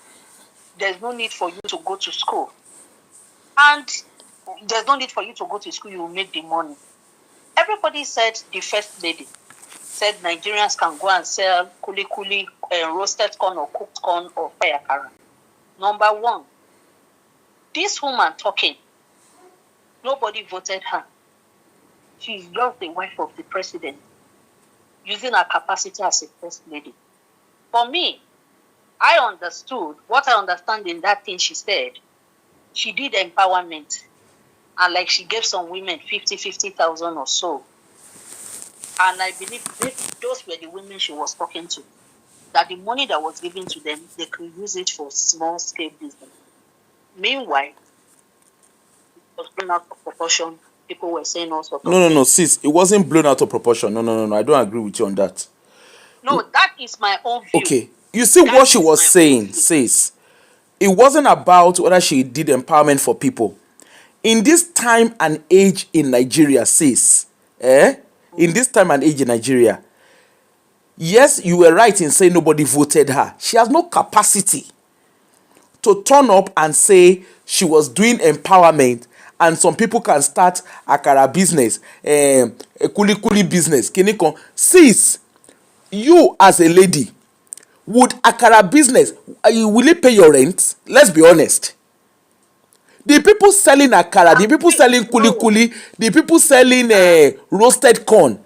There's no need for you to go to school. And there's no need for you to go to school, you will make the money. Everybody said, the first lady said Nigerians can go and sell kuli, roasted corn or cooked corn or fayakara. Number one, this woman talking, nobody voted her. She's just the wife of the president, using her capacity as a first lady. For me, I understood what I understand in that thing she said. She did empowerment. And like she gave some women 50,000 or so. And I believe those were the women she was talking to. That the money that was given to them, they could use it for small scale business. Meanwhile, it was blown out of proportion. People were saying all sorts of things. No, sis, it wasn't blown out of proportion. No. I don't agree with you on that. No, that is my own view. Okay. You see what she was saying, sis. It wasn't about whether she did empowerment for people. In this time and age in Nigeria, sis, in this time and age in Nigeria, yes, you were right in saying nobody voted her. She has no capacity to turn up and say she was doing empowerment and some people can start akara business, a kuli business. Sis, you as a lady, would akara business, will it pay your rent? Let's be honest. The people selling akara, the people selling kuli, the people selling roasted corn.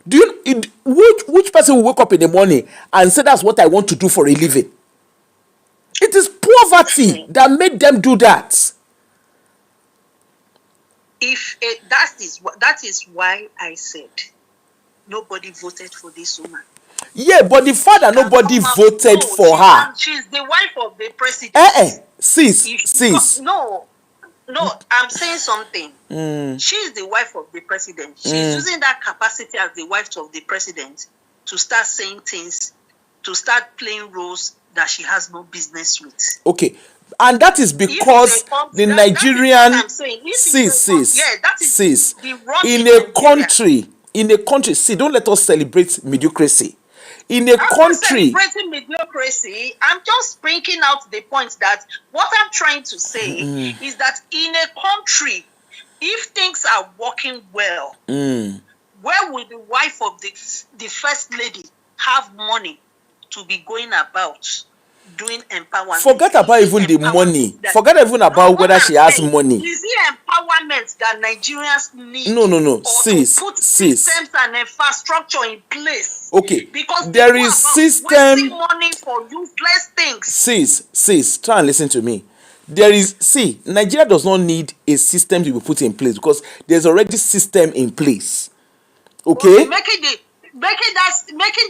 Which person will wake up in the morning and say that's what I want to do for a living? It is poverty that made them do that. That is why I said nobody voted for this woman. Yeah, but the fact that nobody voted for her. She's the wife of the president. Sis. No, I'm saying something. She's the wife of the president. She's using that capacity as the wife of the president to start saying things, to start playing roles that she has no business with. Okay. And that is because the Nigerian sis in a country, see, don't let us celebrate mediocrity. In a country, not celebrating mediocrity, I'm just bringing out the point that what I'm trying to say is that in a country, if things are working well, where will the wife of the first lady have money to be going about doing empowerment? Forget about even the money. Forget even about whether she has money. Is it empowerment that Nigerians need? No. Sis. To put systems and infrastructure in place. Okay. Because there is system. Wasting money for useless things. Sis, try and listen to me. There is, see, Nigeria does not need a system to be put in place because there's already system in place. Okay? Making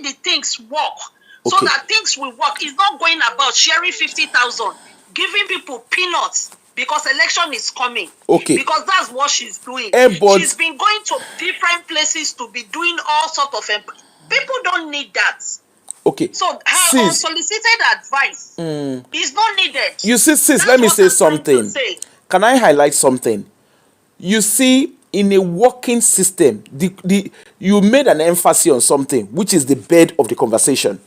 the things work so Okay. that things will work. It's not going about sharing 50,000, giving people peanuts because election is coming. Okay. Because that's what she's doing. But she's been going to different places to be doing all sorts of people don't need that. Okay. So her unsolicited advice is not needed. You see, sis, let me say something. Can I highlight something? You see, in a working system, you made an emphasis on something, which is the bed of the conversation.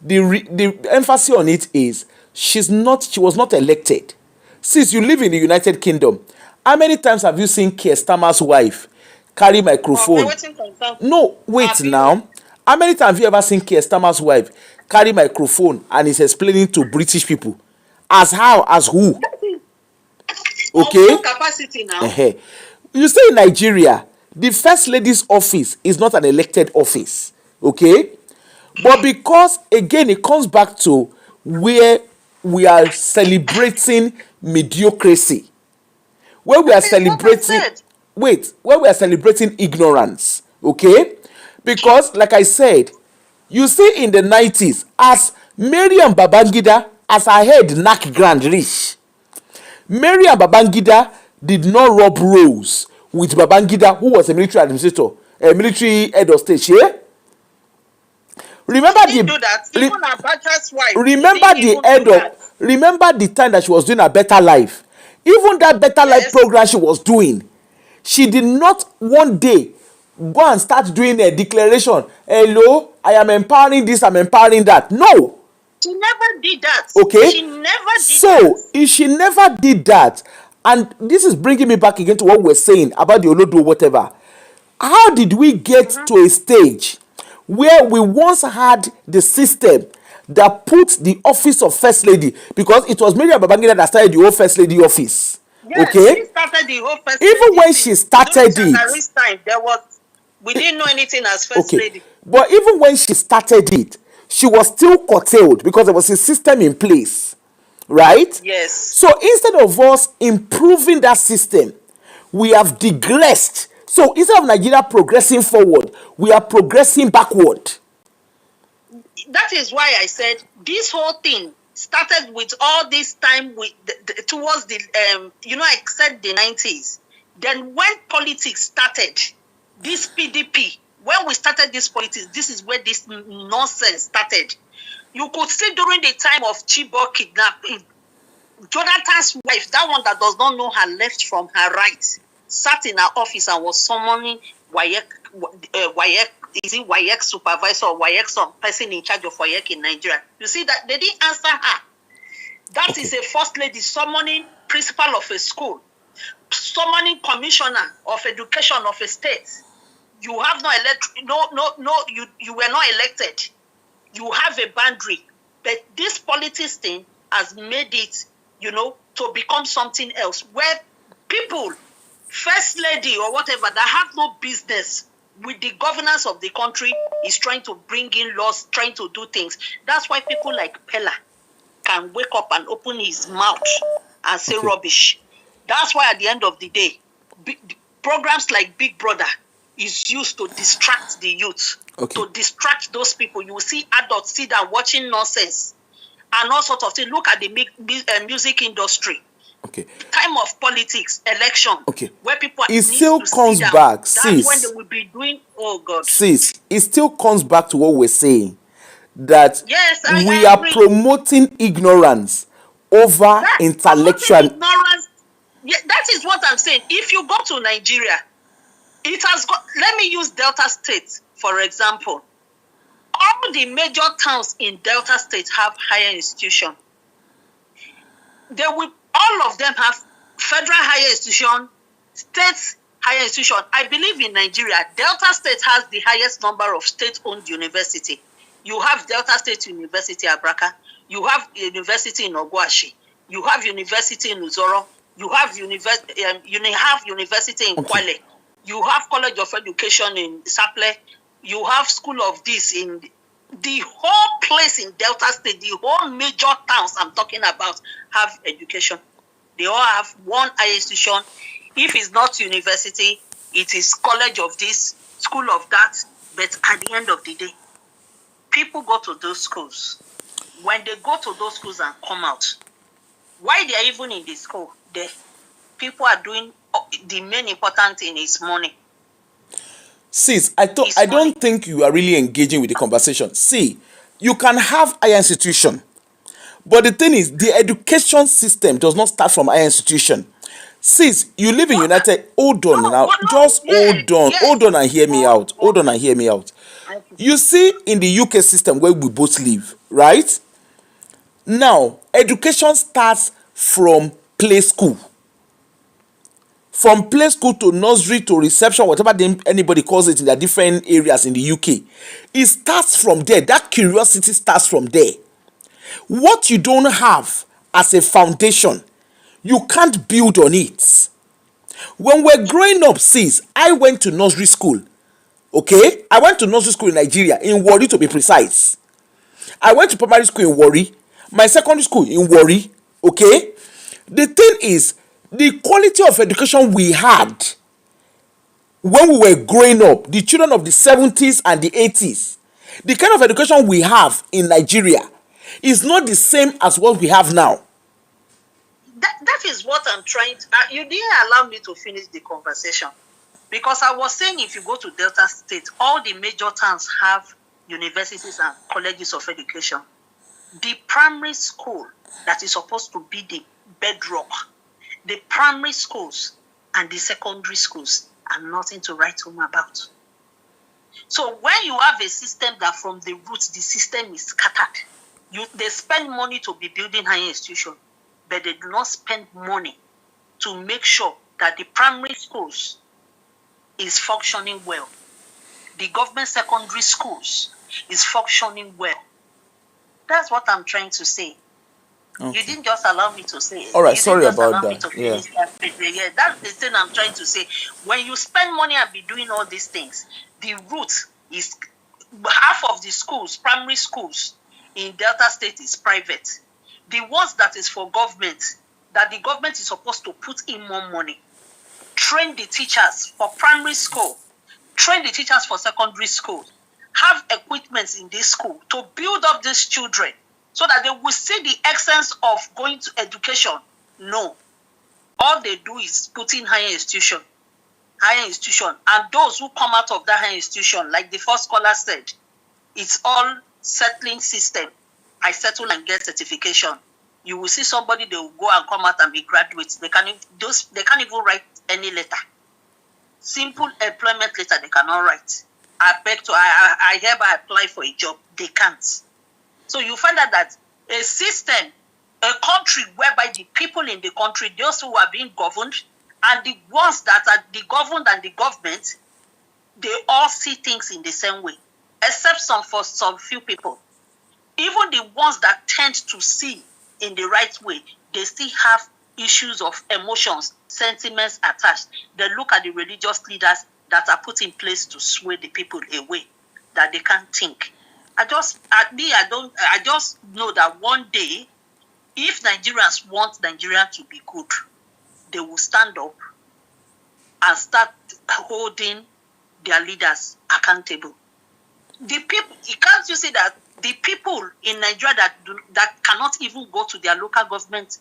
The emphasis on it is she was not elected. Since you live in the United Kingdom, how many times have you seen Keir Starmer's wife carry microphone? No, wait now. How many times have you ever seen Keir Starmer's wife carry microphone and is explaining to British people? As how? As who? Okay. Capacity now. You say in Nigeria, the first lady's office is not an elected office. Okay. But because, again, it comes back to where we are celebrating mediocrity, where we are celebrating, where we are celebrating ignorance, okay? Because, like I said, you see in the 90s, as Mariam Babangida, as her head knack grand rich, Mariam Babangida did not rub rose with Babangida, who was a military administrator, a military head of state, yeah? Remember remember the time that she was doing a better life. Even that better life program she was doing, she did not one day go and start doing a declaration. Hello, I am empowering this, I'm empowering that. No. She never did that. Okay. She never did that. If she never did that, and this is bringing me back again to what we're saying about the Olodo whatever. How did we get to a stage where we once had the system that put the office of First Lady, because it was Mariam Babangida that started the whole First Lady office. Yes, okay? She started the whole First Even Lady when she started it, time, we didn't know anything as First Lady. But even when she started it, she was still curtailed because there was a system in place, right? Yes. So instead of us improving that system, we have digressed. So instead of Nigeria progressing forward, we are progressing backward. That is why I said this whole thing started with all this time with towards the I said the 90s. Then when politics started, this PDP, when we started this politics, this is where this nonsense started. You could see during the time of Chibok kidnapping, Jonathan's wife, that one that does not know her left from her right, sat in her office and was summoning WAEC, is it WAEC supervisor or WAEC some person in charge of WAEC in Nigeria? You see that they didn't answer her. That is a first lady summoning principal of a school, summoning commissioner of education of a state. You have you were not elected. You have a boundary. But this politics thing has made it, to become something else where people, first lady or whatever, that have no business with the governance of the country is trying to bring in laws, trying to do things. That's why people like Pella can wake up and open his mouth and say rubbish. That's why at the end of the day, programs like Big Brother is used to distract the youth, to distract those people. You will see adults sit down watching nonsense and all sorts of things. Look at the music industry. Time of politics, election, where people it still comes back. That's when they will be doing. Oh God, sis, it still comes back to what we're saying, that we are promoting ignorance over intellectual ignorance. Yeah, that is what I'm saying. If you go to Nigeria, it has got. Let me use Delta State for example. All the major towns in Delta State have higher institution. All of them have federal higher institution, state higher institution. I believe in Nigeria, Delta State has the highest number of state-owned university. You have Delta State University, Abraka. You have university in Ogwashi. You have university in Uzoro. You have university in Kwale. You have College of Education in Saple. You have School of this in the whole place in Delta State. The whole major towns I'm talking about have education. They all have one higher institution. If it's not university, it is college of this, school of that. But at the end of the day, people go to those schools. When they go to those schools and come out, why they are even in the school, the people are doing the main important thing is money. Sis, I don't think you are really engaging with the conversation. See, you can have higher institution, but the thing is, the education system does not start from higher institution. Sis, you live in United. Hold on now. Just hold on. Hold on and hear me out. Hold on and hear me out. You see, in the UK system where we both live, right? Now, education starts from play school. From play school to nursery to reception, whatever anybody calls it in their different areas in the UK. It starts from there. That curiosity starts from there. What you don't have as a foundation, you can't build on it. When we're growing up, sis, I went to nursery school. Okay? I went to nursery school in Nigeria, in Warri to be precise. I went to primary school in Warri. My secondary school in Warri. Okay? The thing is, the quality of education we had when we were growing up, the children of the 70s and the 80s, the kind of education we have in Nigeria is not the same as what we have now. That is what I'm trying to... you didn't allow me to finish the conversation. Because I was saying if you go to Delta State, all the major towns have universities and colleges of education. The primary school that is supposed to be the bedrock, the primary schools and the secondary schools are nothing to write home about. So when you have a system that from the roots, the system is scattered, they spend money to be building higher institutions, but they do not spend money to make sure that the primary schools is functioning well. The government secondary schools is functioning well. That's what I'm trying to say. Okay. You didn't just allow me to say it. All right, sorry about that. Yeah, that's the thing I'm trying to say. When you spend money and be doing all these things, the root is half of the schools, primary schools in Delta State is private. The ones that is for government, that the government is supposed to put in more money, train the teachers for primary school, train the teachers for secondary school, have equipment in this school to build up these children so that they will see the essence of going to education. No. All they do is put in higher institution. And those who come out of that higher institution, like the first caller said, it's all settling system. I settle and get certification. You will see somebody, they will go and come out and be graduates. They can't even write any letter. Simple employment letter they cannot write. I hereby apply for a job. They can't. So you find out that a system, a country whereby the people in the country, those who are being governed, and the ones that are the governed and the government, they all see things in the same way, except for some few people. Even the ones that tend to see in the right way, they still have issues of emotions, sentiments attached. They look at the religious leaders that are put in place to sway the people away, that they can't think. I just know that one day, if Nigerians want Nigeria to be good, they will stand up and start holding their leaders accountable. The people, can't you see that the people in Nigeria that cannot even go to their local government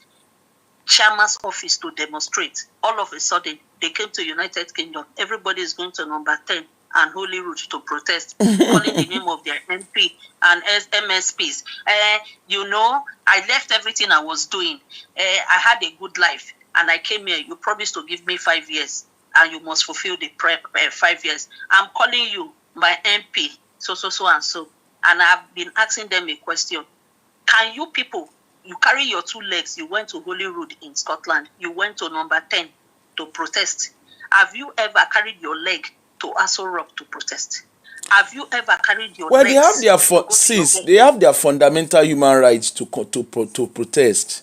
chairman's office to demonstrate, all of a sudden they came to United Kingdom. Everybody is going to number 10 and Holy Road to protest, calling the name of their MP and MSPs. I left everything I was doing. I had a good life and I came here. You promised to give me 5 years and you must fulfill the 5 years. I'm calling you my MP, so and so. And I've been asking them a question. Can you people, you carry your 2 legs, you went to Holy Road in Scotland, you went to number 10 to protest. Have you ever carried your leg to Aso Rock to protest? Have you ever carried your legs? Well, they have their fundamental human rights to protest.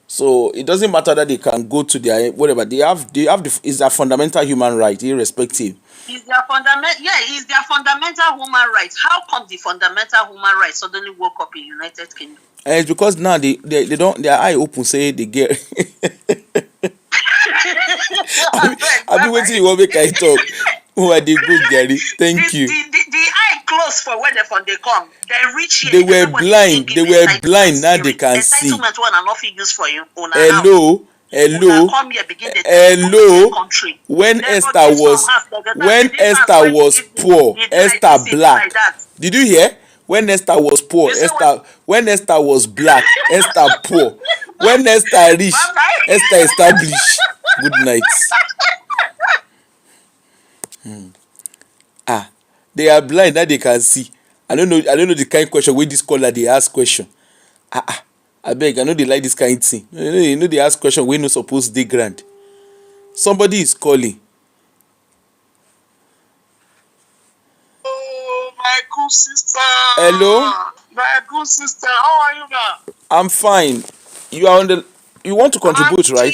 So it doesn't matter that they can go to their whatever. It's their fundamental human right, irrespective. It's their fundamental human rights. How come the fundamental human rights suddenly woke up in United Kingdom? And it's because now they don't, their eye open, say they get I be waiting you want make I talk. Who are they go, Gary? Thank you. The eye closed for when they come. They reach here. They were blind. They were blind. Now they can see. Entitlement one and nothing use for you. Hello. Come here, begin the Hello. country. When Esther was poor, Esther black. Did you hear? When Esther was poor, when Esther was black, Esther poor. When Esther rich, Esther established. Good night. They are blind, now they can see. I don't know the kind of question wey this caller dey ask question. Abeg, I no dey like this kind thing. You know they ask question wey no suppose dey ground. Somebody is calling. Oh, my good sister. Hello. My good sister, how are you now? I'm fine. You are on the. You want to contribute, auntie, right?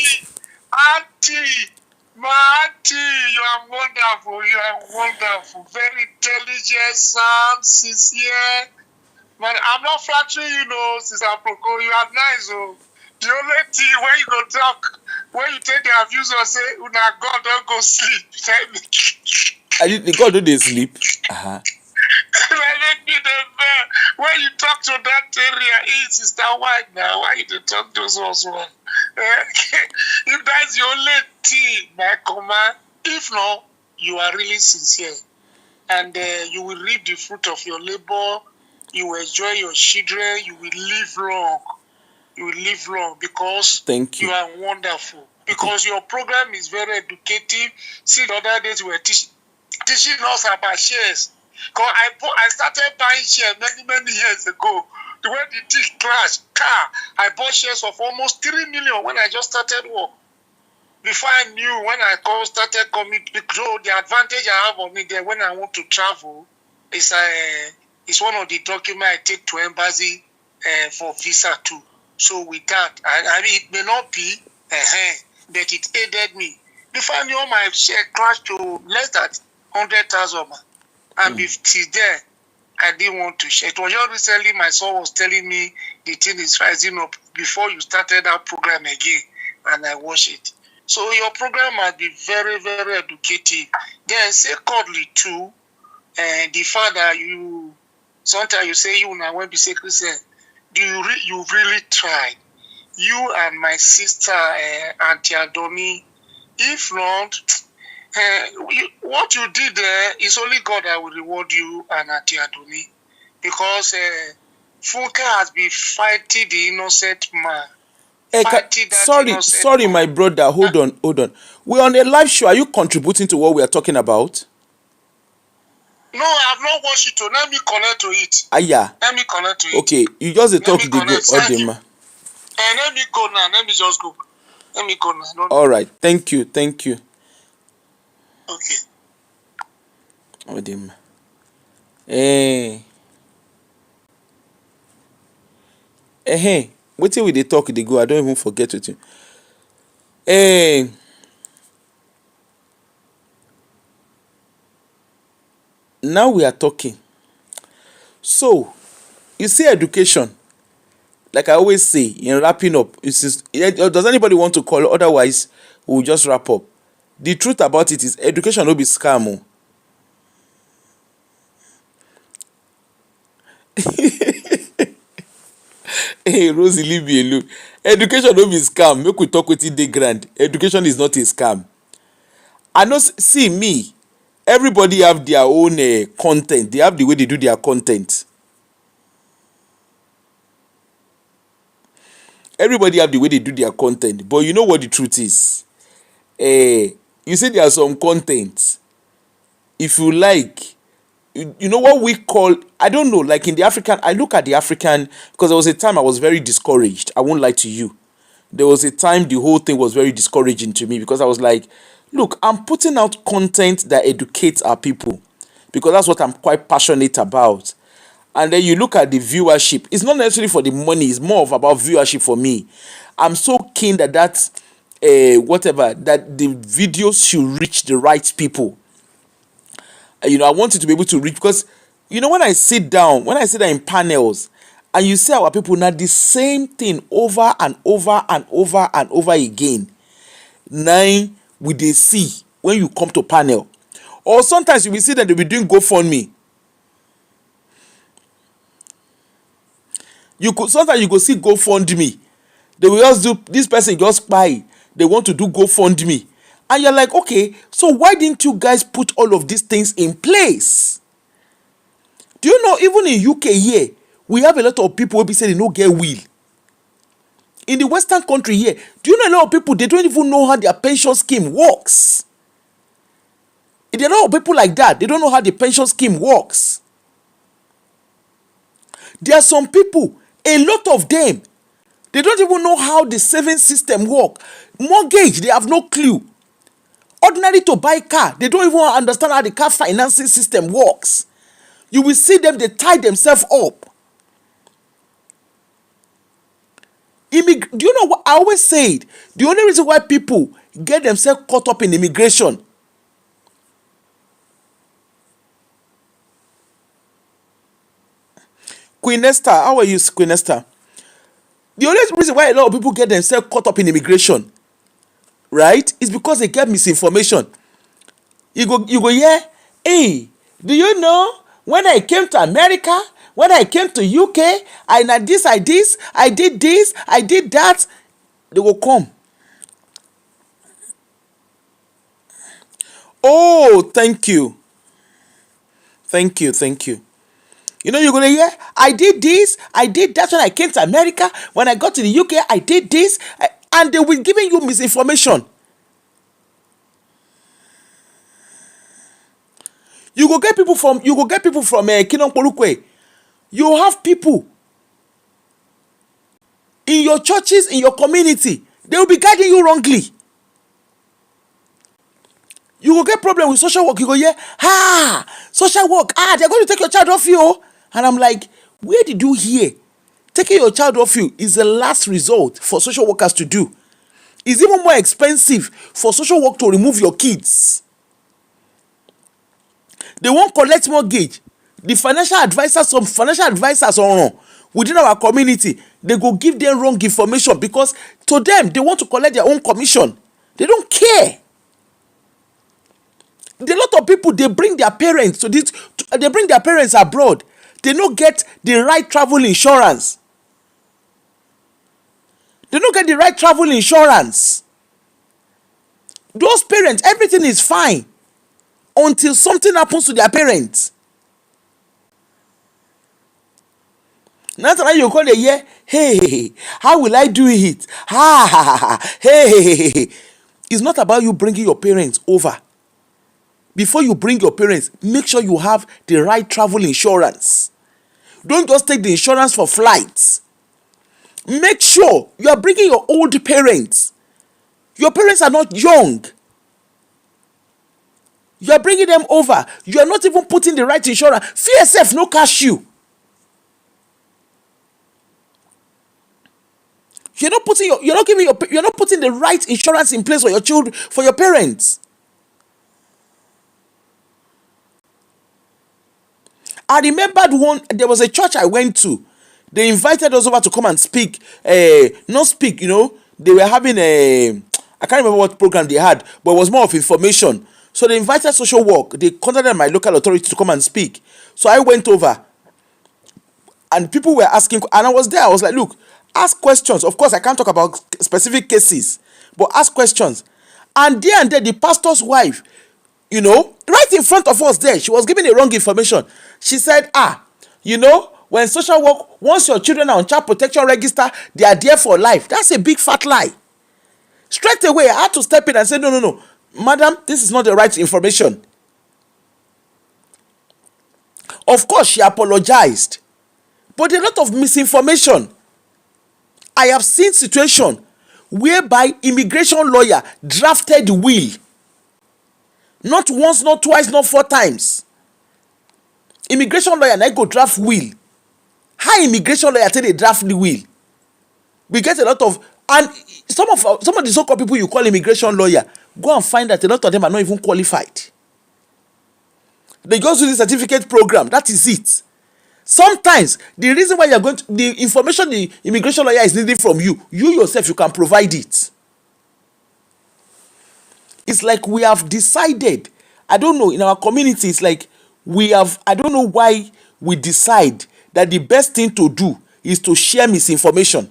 Auntie, my auntie, you are wonderful. You are wonderful. Very intelligent, sound, sincere. But I'm not flattering you, no, Sister Proko. You are nice, oh. The only thing when you go talk, when you take their views or say, "Una God don't go sleep." Tell me. The God do they sleep? When you talk to that area, Sister White now, why you talk those ones? If that's the only thing, my command, if not, you are really sincere. And you will reap the fruit of your labor. You will enjoy your children. You will live long. You will live long because Thank you. You are wonderful. Because your program is very educative. See, the other days we were teaching us about shares. Because I started buying shares many years ago. The way the thing crashed, I bought shares of almost 3 million when I just started work. Before I knew, when I started coming, so the advantage I have on it there when I want to travel is it's one of the documents I take to embassy for visa too. So with that, I mean, it may not be, but it aided me. Before I knew, my share crashed to less than 100,000. And till there, I didn't want to share. It was just recently my son was telling me the thing is rising up before you started that program again, and I watched it. So your program must be very, very educative. Then secondly too, the fact that sometimes you say you now when you say Christian, you really tried. You and my sister Auntie Adoni, if not, what you did there is only God that will reward you and Auntie Adoni, because Funke has been fighting the innocent man. Sorry, my brother. Hold on. We're on a live show. Are you contributing to what we are talking about? No, I've not watched it. Let me connect to it. Yeah. Let me connect to it. Okay, you just talk the go. Let me go now. Let me just go. Let me go now. All right. Thank you. Okay. Odema. Wetin we dey talk dey go? I don't even forget with you. Now we are talking. So, you see education, like I always say in wrapping up, does anybody want to call? Otherwise, we'll just wrap up. The truth about it is education no be scam. Hey, Rosie, leave me alone. Education no be scam. Make we talk wetin dey ground. Education is not a scam. I know, see me, everybody have their own content. They have the way they do their content. Everybody have the way they do their content. But you know what the truth is? You see there are some content. If you like, you know what we call, I don't know, like in the African, I look at the African, because there was a time I was very discouraged. I won't lie to you. There was a time the whole thing was very discouraging to me, because I was like, look, I'm putting out content that educates our people, because that's what I'm quite passionate about. And then you look at the viewership. It's not necessarily for the money. It's more of about viewership for me. I'm so keen that that the videos should reach the right people. I want it to be able to reach, because when I sit down in panels and you see our people now the same thing over and over and over and over again, now we dey see when you come to panel, or sometimes you will see that they be doing GoFundMe. Sometimes you go see GoFundMe, they will just do, this person just buy, they want to do GoFundMe, and you're like, okay, so why didn't you guys put all of these things in place? Do you know, even in UK here, we have a lot of people who be saying they no get will. In the Western country here, do you know a lot of people, they don't even know how their pension scheme works? There are a lot of people like that, they don't know how the pension scheme works. There are some people, a lot of them, they don't even know how the saving system work. Mortgage, they have no clue. Ordinary to buy car, they don't even understand how the car financing system works. You will see them, they tie themselves up. Do you know what I always said? The only reason why people get themselves caught up in immigration, Queen Esther, how are you, Queen Esther? The only reason why a lot of people get themselves caught up in immigration, right, is because they get misinformation. You go, yeah, hey, do you know when I came to America, when I came to UK, I did this, I did this, I did that. They will come. Oh, thank you. Thank you. You know, you're going to hear, I did this, I did that when I came to America. When I got to the UK, I did this. And they will giving you misinformation. You go get people from Kingdom Polukwe. You have people in your churches, in your community, they will be guiding you wrongly. You will get problem with social work. You go, social work, they're going to take your child off you. And I'm like, where did you hear? Taking your child off you is the last resort for social workers to do. It's even more expensive for social work to remove your kids. They won't collect mortgage. The financial advisors, some financial advisors within our community, they go give them wrong information because to them, they want to collect their own commission. They don't care. A lot of people, they bring their parents they bring their parents abroad. They don't get the right travel insurance. Those parents, everything is fine until something happens to their parents. That's why you call a year, hey, how will I do it? Hey. It's not about you bringing your parents over. Before you bring your parents, make sure you have the right travel insurance. Don't just take the insurance for flights. Make sure you are bringing your old parents. Your parents are not young. You are bringing them over. You are not even putting the right insurance. Fear self no cash you. You're not putting the right insurance in place for your children, for your parents. I remembered there was a church I went to. They invited us over to come and speak. Not speak, they were having I can't remember what program they had, but it was more of information. So they invited social work. They contacted my local authority to come and speak. So I went over. And people were asking, and I was there. I was like, look, ask questions. Of course, I can't talk about specific cases, but ask questions. And there, the pastor's wife, right in front of us there, she was giving the wrong information. She said, when social work, once your children are on child protection register, they are there for life. That's a big fat lie. Straight away, I had to step in and say, no, madam, this is not the right information. Of course, she apologized. But a lot of misinformation. I have seen situation whereby immigration lawyer drafted will. Not once, not twice, not 4 times. Immigration lawyer now go draft will. How immigration lawyer tell they draft the will? We get a lot of, and some of the so-called people you call immigration lawyer, go and find that a lot of them are not even qualified. They just do the certificate program. That is it. Sometimes the reason why the information the immigration lawyer is needing from you yourself, you can provide it. it's like we have decided, I don't know, in our community, it's like we have, I don't know why we decide that the best thing to do is to share misinformation.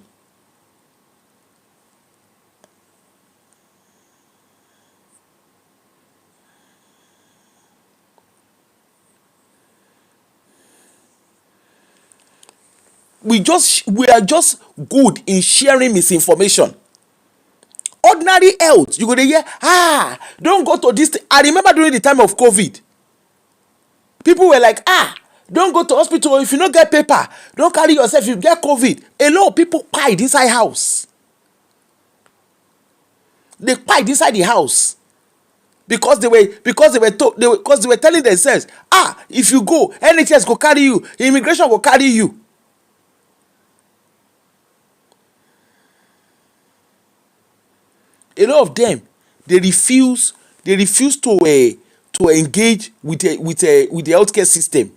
We are just good in sharing misinformation. Ordinary health, you go dey hear, don't go to this thing. I remember during the time of COVID, people were like, don't go to hospital if you no get paper, don't carry yourself if you get COVID. A lot of people hide inside house. They hide inside the house because they were telling themselves, if you go, NHS go carry you, immigration go carry you. A lot of them, they refuse to engage with the healthcare system.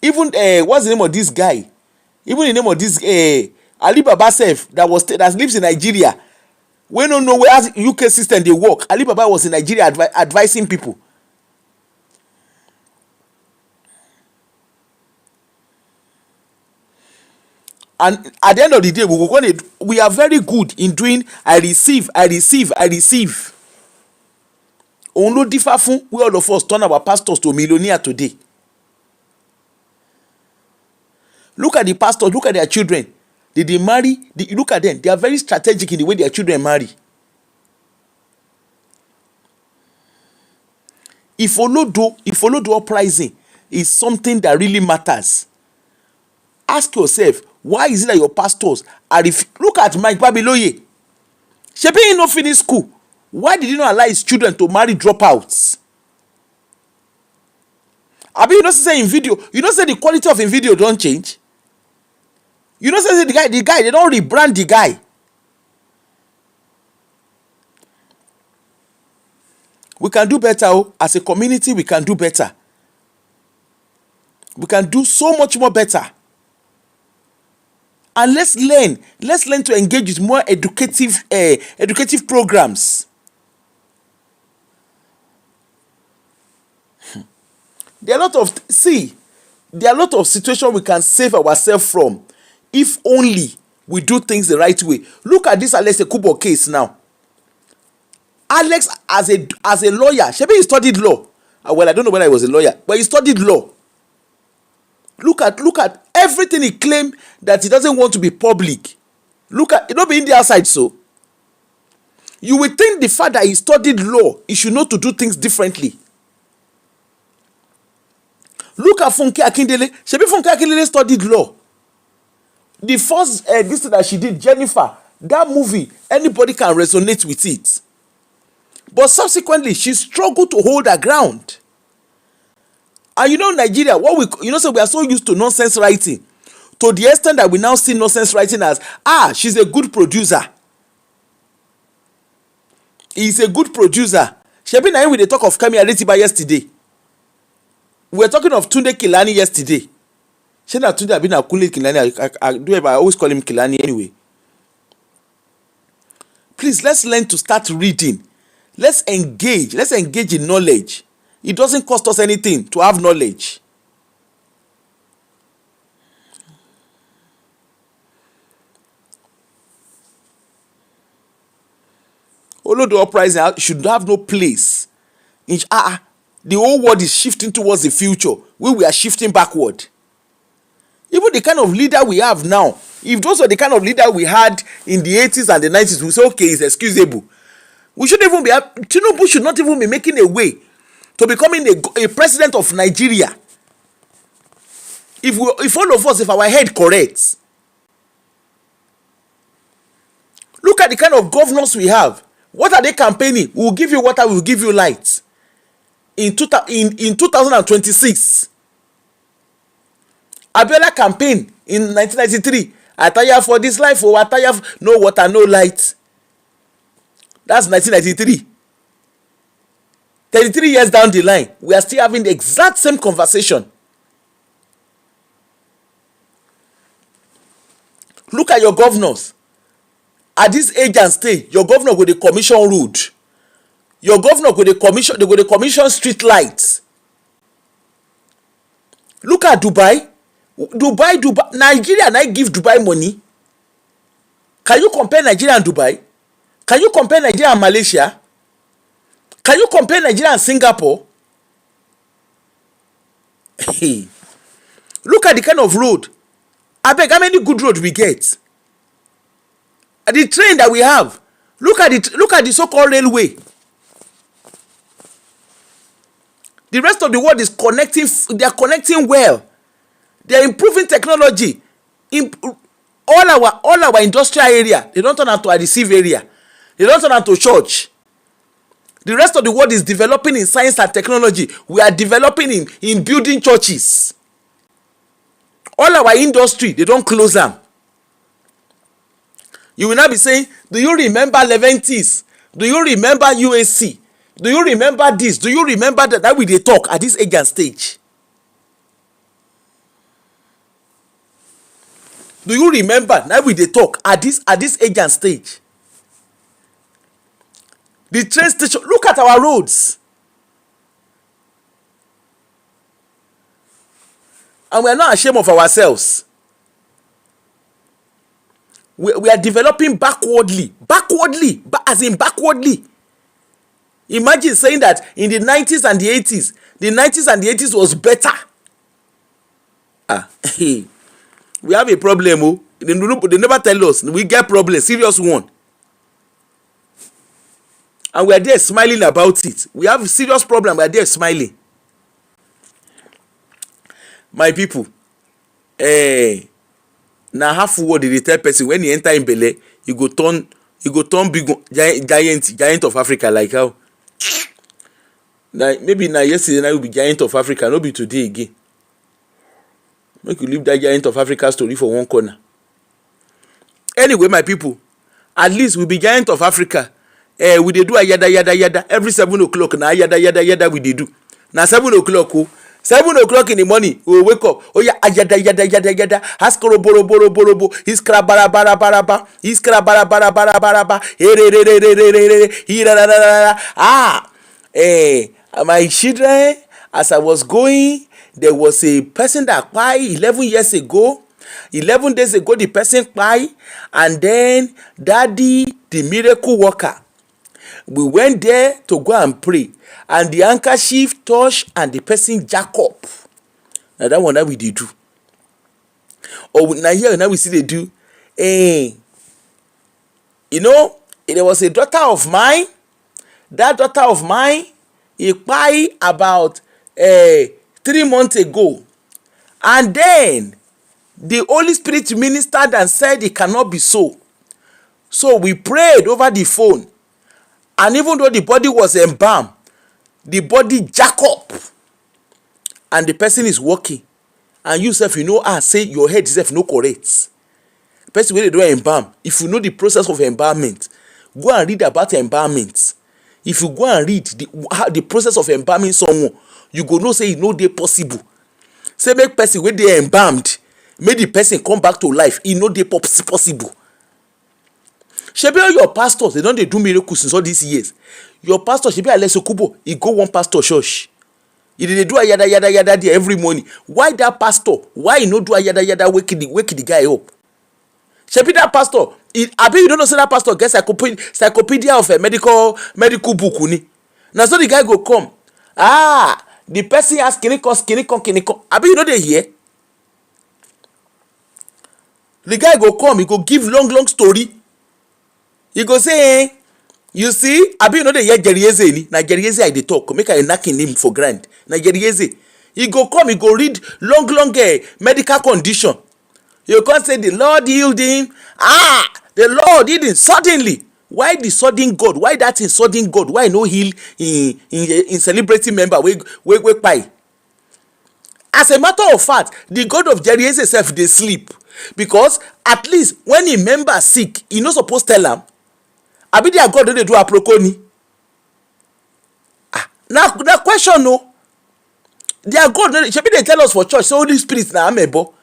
Even what's the name of this guy? Even the name of this Ali Baba sef that lives in Nigeria, we don't know where UK system dey work. Ali Baba was in Nigeria advising people. And at the end of the day, we are very good in doing I receive. Òun ló dífá fún we all of us turn our pastors to millionaire today. Look at the pastors, look at their children. They marry, look at them. They are very strategic in the way their children marry. If Olodo Uprising is something that really matters, ask yourself, why is it that your pastors are look at Mike Babiloye. Shebi he no finish school. Why did he not allow his children to marry dropouts? Abi, you know say in video, you know say the quality of in video don't change. You know say the guy they don't rebrand the guy. We can do better. As a community, we can do better. We can do so much more better. And let's learn to engage with more educative programs. There are a lot of situations we can save ourselves from if only we do things the right way. Look at this Alex Ekubo case now. Alex, as a lawyer, shebi he studied law. Well, I don't know whether he was a lawyer, but he studied law. Look at everything he claimed that he doesn't want to be public. Look at it, not be in the outside. So you will think the fact that he studied law, he should know to do things differently. Look at Funke Akindele. Shebi Funke Akindele studied law. The first this thing that she did, Jennifer, that movie, anybody can resonate with it. But subsequently, she struggled to hold her ground. And you know, Nigeria, so we are so used to nonsense writing, to the extent that we now see nonsense writing as, she's a good producer. He's a good producer. Shebi na him we dey talk of Kemi Adetiba yesterday. We were talking of Tunde Kilani yesterday. She na Tunde abi na Kunle Kilani. I always call him Kilani anyway. Please, let's learn to start reading. Let's engage in knowledge. It doesn't cost us anything to have knowledge. Olodo Uprising should have no place. The whole world is shifting towards the future. We are shifting backward. Even the kind of leader we have now, if those are the kind of leader we had in the 80s and the 90s, we say, okay, it's excusable. We shouldn't even be, Tinubu should not even be making a way to becoming a president of Nigeria. If all of us, if our head correct. Look at the kind of governors we have. What are they campaigning? We will give you water, we will give you light. In 2026. Abiola campaign in 1993. I tire for this life, I tire no water, no light. That's 1993. 33 years down the line, we are still having the exact same conversation. Look at your governors. At this age and stage, your governor with the commission road. your governor go dey commission street lights. Look at Dubai. Nigeria na give Dubai money. Can you compare Nigeria and Dubai? Can you compare Nigeria and Malaysia? Can you compare Nigeria and Singapore? Look at the kind of road. Abeg, how many good road we get? The train that we have. Look at the so-called railway. The rest of the world is connecting. They are connecting well. They are improving technology. All our industrial area, they don't turn out to a receive area. They don't turn out to church. The rest of the world is developing in science and technology. We are developing in building churches. All our industry, they don't close them. You will not be saying, do you remember Leventis? Do you remember UAC? Do you remember this? Do you remember that? That we dey talk at this age and stage. Do you remember now we dey talk at this age and stage? The train station, look at our roads. And we are not ashamed of ourselves. We are developing backwardly. As in backwardly. Imagine saying that in the 90s and the 80s was better. We have a problem. Oh. They never tell us. We get problem, serious one. And we are there smiling about it. We have a serious problem. We are there smiling. My people, na half word dey tell person when he enter in belle, you go turn big giant of Africa like how. Maybe yesterday na you be giant of Africa, no be today again. Make you leave that giant of Africa story for one corner. Anyway, my people, at least we be giant of Africa. We dey do a yada every 7 o'clock. Na yada we dey do. Na 7 o'clock. 7 o'clock in the morning, we will wake up. Oh yeah, yada. Haskoro boro. Iskra bara. Iskra bara. My children, as I was going, there was a person that died 11 years ago. 11 days ago, the person died, and then Daddy, the miracle worker, we went there to go and pray, and the handkerchief touched and the person jack up. Now that one that we did do. Or now we see they do. You know, there was a daughter of mine. That daughter of mine, he died about 3 months ago. And then the Holy Spirit ministered and said it cannot be so. So we prayed over the phone. And even though the body was embalmed, the body jack up. And the person is walking. And you self, you know, say your head itself no correct. The person when they do embalm, if you know the process of embalmment, go and read about embalmment. If you go and read the process of embalming someone, you go know say it no dey possible. Say make person when they embalmed, make the person come back to life, it no dey possible. Shebi all your pastors, they don't do miracles since all these years. Your pastor, Shebi Alex Okubo, he go one pastor church. He dey do a yada there every morning. Why that pastor? Why he no do a yada wake the guy up? Shebi that pastor, abi you don't know say that pastor get encyclopedia of a medical book uni. Now so the guy go come. The person has kinikon. Abi you know they hear? The guy go come, he go give long story. He go say, you see, abi you know they hear Jerieze ni? Na Jerieze I dey talk. Make I knack him for grand. Na Jerieze. He go come, he go read long medical condition. You can't say the Lord healed him. The Lord healed him suddenly. Why the sudden God? Why that in sudden God? Why no heal in celebrating member? We pay. As a matter of fact, the God of Jerieze self dey sleep, because at least when a member sick, he no supposed tell am. Abi their God don dey do aprokoni. Now question no. Their God no, shebi dey tell us for church say Holy Spirit na amebo.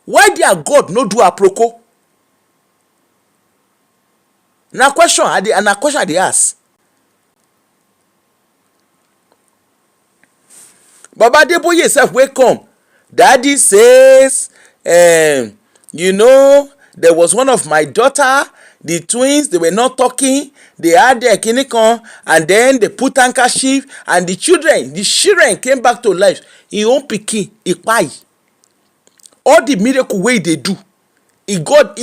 Why their God no do aproko? Na question I dey ask. Baba Adeboye sef wey come, daddy says you know, there was one of my daughter, the twins, they were not talking, they had their kinikan, and then they put handkerchief, and the children came back to life. Him own pikin e kpai. All the miracle wey dey do, in God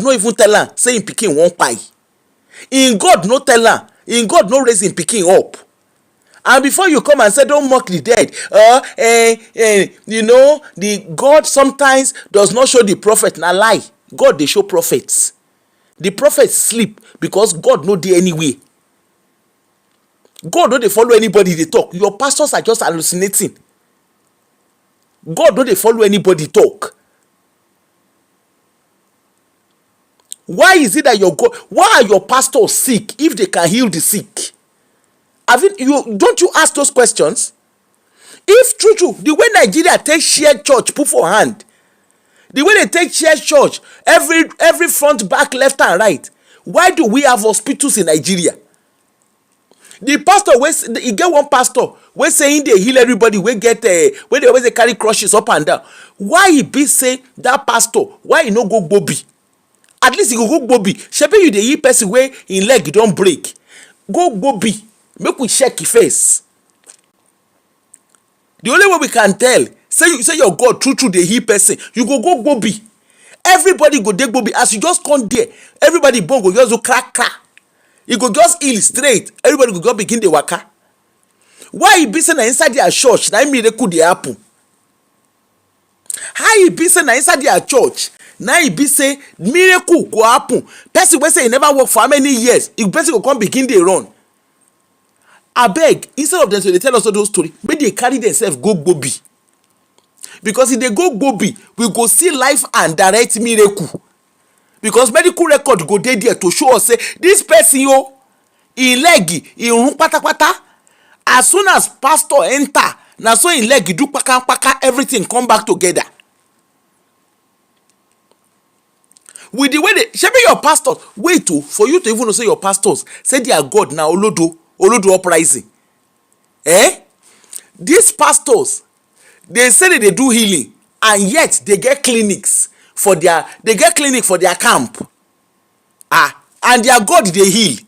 no even tell am say him pikin wan kpai. In God no tell am, in God no raise him pikin up. And before you come and say don't mock the dead, you know, the God sometimes does not show the prophet. Na lie. God dey show prophets. The prophets sleep because God no dey anywhere. God no dey follow anybody dey talk. Your pastors are just hallucinating. God no dey follow anybody talk. Why is it that why are your pastors sick if they can heal the sick? Don't you ask those questions? If true, the way Nigeria take share church put for hand, the way they take share church, every front, back, left and right, why do we have hospitals in Nigeria? The pastor he get one pastor wey saying they heal everybody, wey they always carry crushes up and down. Why he be say that pastor, why he no go Gbobi? At least he go Gbobi. Shebi you dey heal person wey him leg don break, go Gbobi. Make we check your face. The only way we can tell, say your God true dey heal person, you go Gbobi. Everybody go dey Gbobi. As you just come there, everybody bone go just go crack. You go just heal straight. Everybody go just begin dey waka. Why e be say na inside their church na miracle dey happen? How e be say na inside their church na e be say miracle go happen? Person wey say e never work for how many years, the person go come begin dey run. Abeg, instead of them to dey tell us all those stories, make they carry themselves go Gbobi. Because if they go Gbobi, we go see life and direct miracle. Because medical record go dey there to show us say this person him leg e run patapata. As soon as pastor enter, na so him leg do kpaka, everything come back together. With the way shebi your pastors, wait for you to even know say your pastors say their God na Olodo Uprising. These pastors, they say they do healing, and yet they get clinics for their camp. And their God they heal.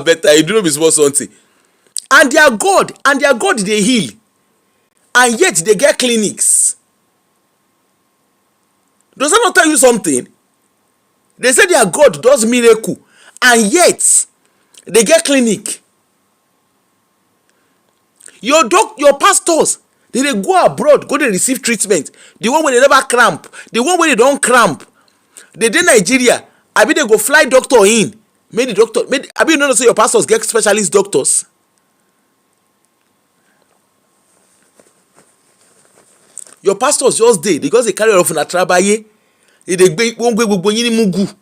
Better you do not be small something. And their God they heal, and yet they get clinics. Does that not tell you something? They say their God does miracle, and yet they get clinic. Your pastors, they go abroad, go to receive treatment. The one where they never cramp, the one where they don't cramp, they dey Nigeria. I mean, they go fly doctor in. Make the doctor. I mean, you know, say your pastors get specialist doctors. Your pastors just dey because they carry off na trabaye. They won't go gbogbo yin ni mugu.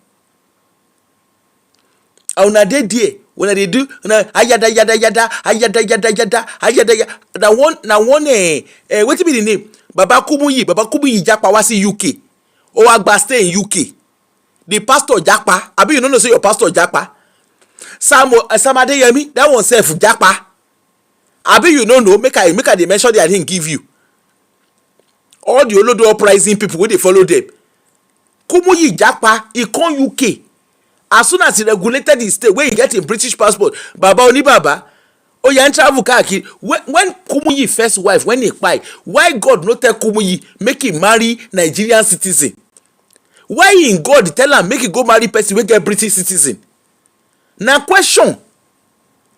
Una dey there when they do ayada. Na one wetin be the name? Baba Kumuyi japa wa si UK. O wa gba stay in UK. The pastor japa. Abi you no know say your pastor japa. Sam Adeyemi, that one self japa. Abi you no know, make I dey mention their name give you. All the Olodo Uprising people wey dey follow them. Kumuyi japa, he come UK. As soon as he regulated his stay, when he get a British passport, Baba Onibaba, travel kakiri. When Kumuyi first wife, when he kpai, why God no tell Kumuyi make him marry Nigerian citizen? Why in God tell am make he go marry person wey get British citizen? Na question.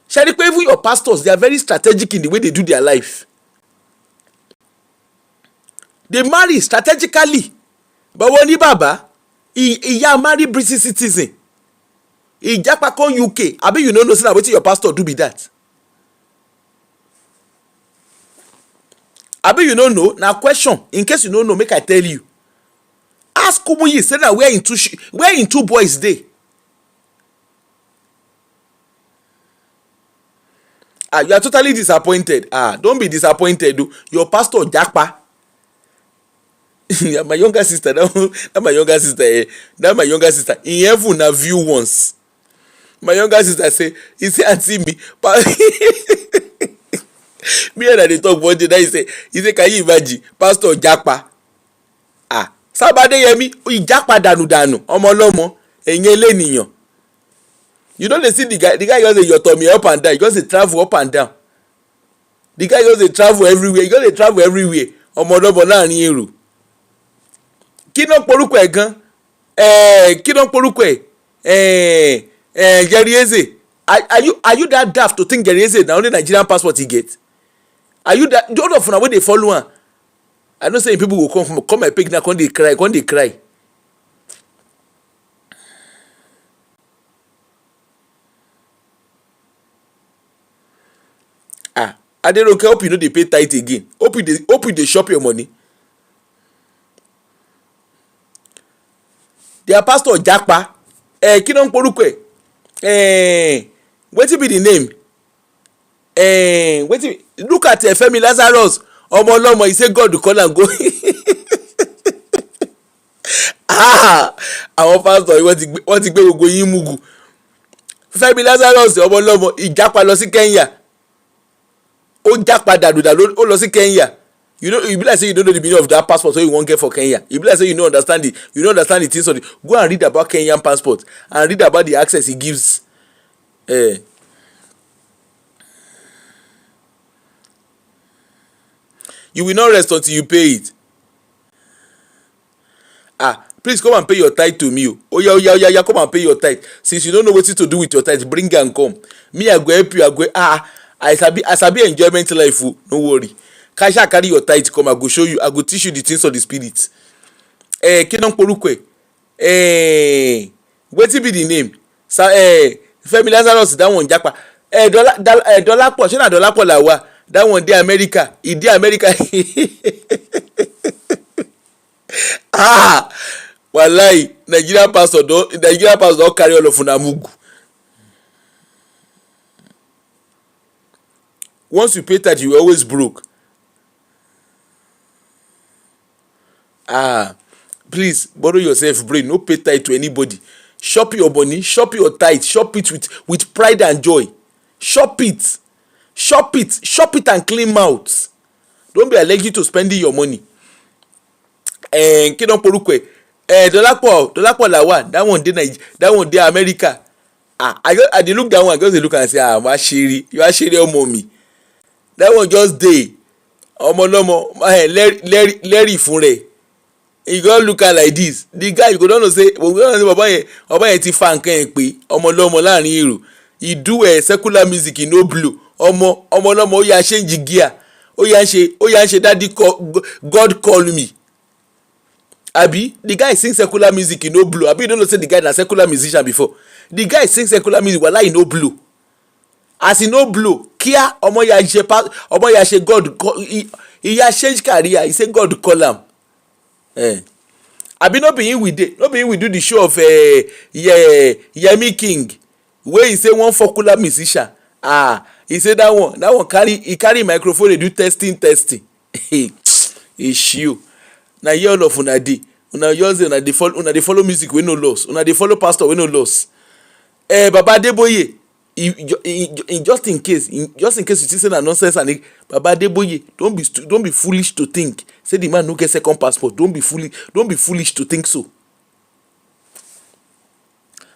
Shall even your pastors, they are very strategic in the way they do their life. They marry strategically. But when Baba, he marry British citizen. He japa come UK. Abi you no know say na wetin your pastor do be that? Abi you no know? Na question. In case you no know, make I tell you. Ask Kumuyi say na where in two boys dey. You are totally disappointed. Don't be disappointed. Your pastor japa. My younger sister, that my younger sister. In heaven na view once. my younger sister say, he say, aunty me, me and I dey talk one day. Now he say, can you imagine, Pastor Japa? Sábàdé Yẹmí ìjápa dànù ọmọ ọlọ́mọ ẹ̀yìn elénìyàn. You know they see the guy just dey yọ̀tọ̀ me up and down, he just dey travel up and down. The guy just dey travel everywhere, he just dey travel everywhere. Ọmọ ọlọ́mọ láàrin èrò. Kí ló ń porúkọ ẹ̀ gan? Kí ló ń porúkọ ẹ̀? Jerry Eze. Are you that daft to think Jerry Eze na only Nigerian passport he get? Are you that? All of una wey dey follow am. I know say people go come my page now, come dey cry. Aderoke, hope you no dey pay tithe again. Hope you dey chop your money. Their pastor Japa, kí ló ń porúkọ ẹ̀? Wetin be the name? Look at Femi Lazarus. Ọmọ ọlọ́mọ, he say God call am go. Àwọn pastor wọ́n ti gbé gbogbo yín mugu. Femi Lazarus ọmọ ọlọ́mọ ìjápa lọ sí Kenya. Ó jápa dàdùdà ó lọ sí Kenya. You be like say you don't know the meaning of that passport, so you won't get for Kenya. You be like say you don't understand it. You don't understand the things of it. Go and read about Kenyan passport and read about the access he gives. You will not rest until you pay it. Please come and pay your tithe to me. Oh yeah, come and pay your tithe. Since you don't know what to do with your tithe, bring and come. Me, I go help you. I go. I sabi enjoyment life. No worry. Kasha carry your tithe come. I go show you. I go teach you the things of the spirit. Kí ló ń porúkọ ẹ̀? Wetin be the name? Femi Lazarus, that one japa. Dolapo, ṣé na Dolapo la wa? That one dey America. He dey America. Wallahi, Nigerian pastor don carry all of una mugu. Once you pay that, you always broke. Please borrow yourself brain. No pay tithe to anybody. Shop your money, shop your tithe, shop it with pride and joy. Shop it and clean mouth. Don't be allergic to spending your money. Kí ló ń porúkọ ẹ̀? Dolapo Lawal, that one dey America. I dey look that one, I just dey look and say, you are shiri ọmọ mi. That one just dey ọmọ ọlọ́mọ lẹ́rìí fún rẹ̀. You go look at like this. The guy, you go don know say baba yẹn ti fa nǹkan ẹ̀ pé ọmọ ọlọ́mọ láàrin èrò. He do secular music, he no blow. Ọmọ ọlọ́mọ ó yà change gear. Ó yà ń ṣe daddy God call me. Abi, the guy sing secular music, he no blow. Abi, you don't know say the guy na secular musician before. The guy sing secular music, wallahi he no blow. As he no blow, kíá ọmọ ya ṣe God call, he ya change career. He say God call am. Abi no be him we do the show of Yemi King, where he say one popular musician. He say that one carry microphone, dey do testing. Issue. Na here all of una dey. Una dey follow music wey no loss. Una dey follow pastor wey no loss. Baba Adeboye, just in case you think say na nonsense, and Baba Adeboye, don't be foolish to think say the man no get second passport. Don't be foolish to think so.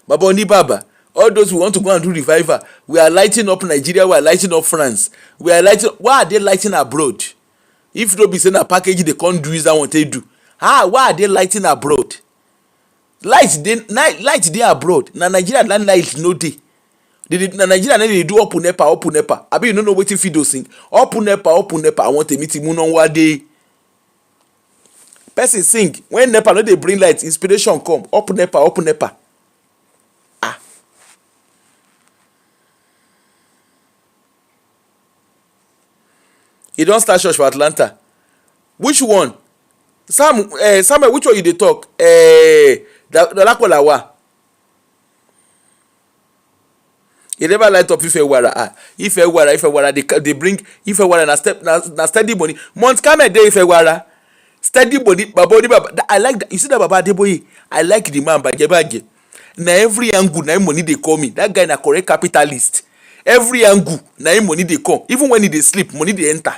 Baba Onibaba, all those who want to go and do revival, we are lighting up Nigeria, we are lighting up France, why are they lighting abroad? If no be say na package they can't do is that one they do. Why are they lighting abroad? Light dey abroad. Na Nigeria light no dey. Na Nigeria dey do up nepa. Abi you no know wetin Fido sing? Up nepa. I want a meeting moon on one day. Person sing when nepa no dey bring light, inspiration come. Up nepa. He don start church for Atlanta. Which one? Samuel, which one you dey talk? Dolapo Lawal. He never light up Ifewara. Ifewara, they bring Ifewara na steady money. Mount Carmel dey Ifewara. Steady money. Baba, I like that. You see that Baba Adeboye? I like the man, Baje. na every angle na him money dey come in. That guy na correct capitalist. Every angle na him money dey come. Even when he dey sleep, money dey enter.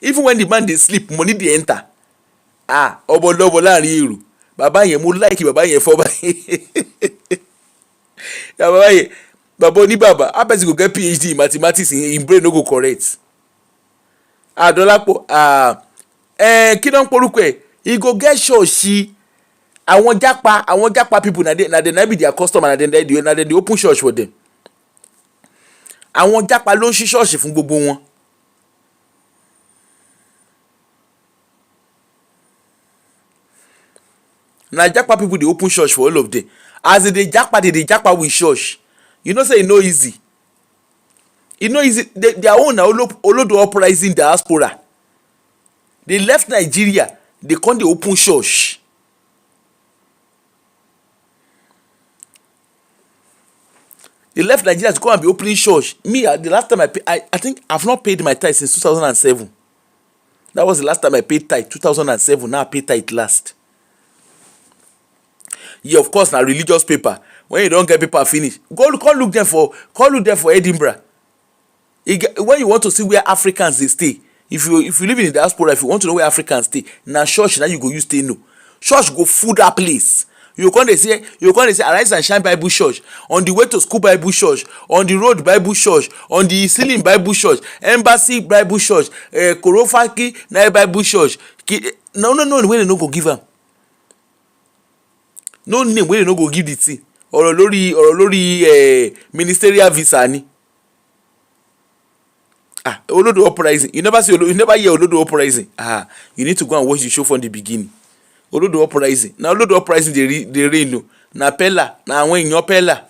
Even when the man dey sleep, money dey enter. Ọbọlọbọ láàrin èrò. Bàbá yẹn mo like bàbá yẹn for bàbá yẹn bàbá oníbàbà. How person go get PhD in mathematics in brain no go correct? Dọ́lápọ̀ kí ló ń porúkọ ẹ̀? He go get ṣọ́ọ̀ṣì. Àwọn japa people na dem be their customer, na dem dey open church for them. Àwọn japa ló ń ṣí ṣọ́ọ̀ṣì fún gbogbo wọn. Na japa people dey open church for all of them. As they dey japa with church. You know say e no easy. E no easy. Their own na Olodo Uprising diaspora. They left Nigeria, they come dey open church. They left Nigeria to come and be opening church. Me, the last time I think I've not paid my tithe since 2007. That was the last time I paid tithe, 2007. Now I pay tithe last. Yeah, of course, na religious paper. When you don't get paper finish, call look them for Edinburgh. When you want to see where Africans they stay, if you live in the diaspora, if you want to know where Africans stay, na church na you go use stay no. Church go full that place. You come dey say Arise and Shine Bible Church, on the way to school Bible Church, on the road Bible Church, on the ceiling Bible Church, Embassy Bible Church, Korofaki na Bible Church. No wey they no go give am. No name wey they no go give the thing. Ọ̀rọ̀ lórí ministerial visa ni. Olodo Uprising. You never hear Olodo Uprising. You need to go and watch the show from the beginning. Olodo Uprising. Na Olodo Uprising dey reign o. Na Pella, na àwọn èèyàn Pella.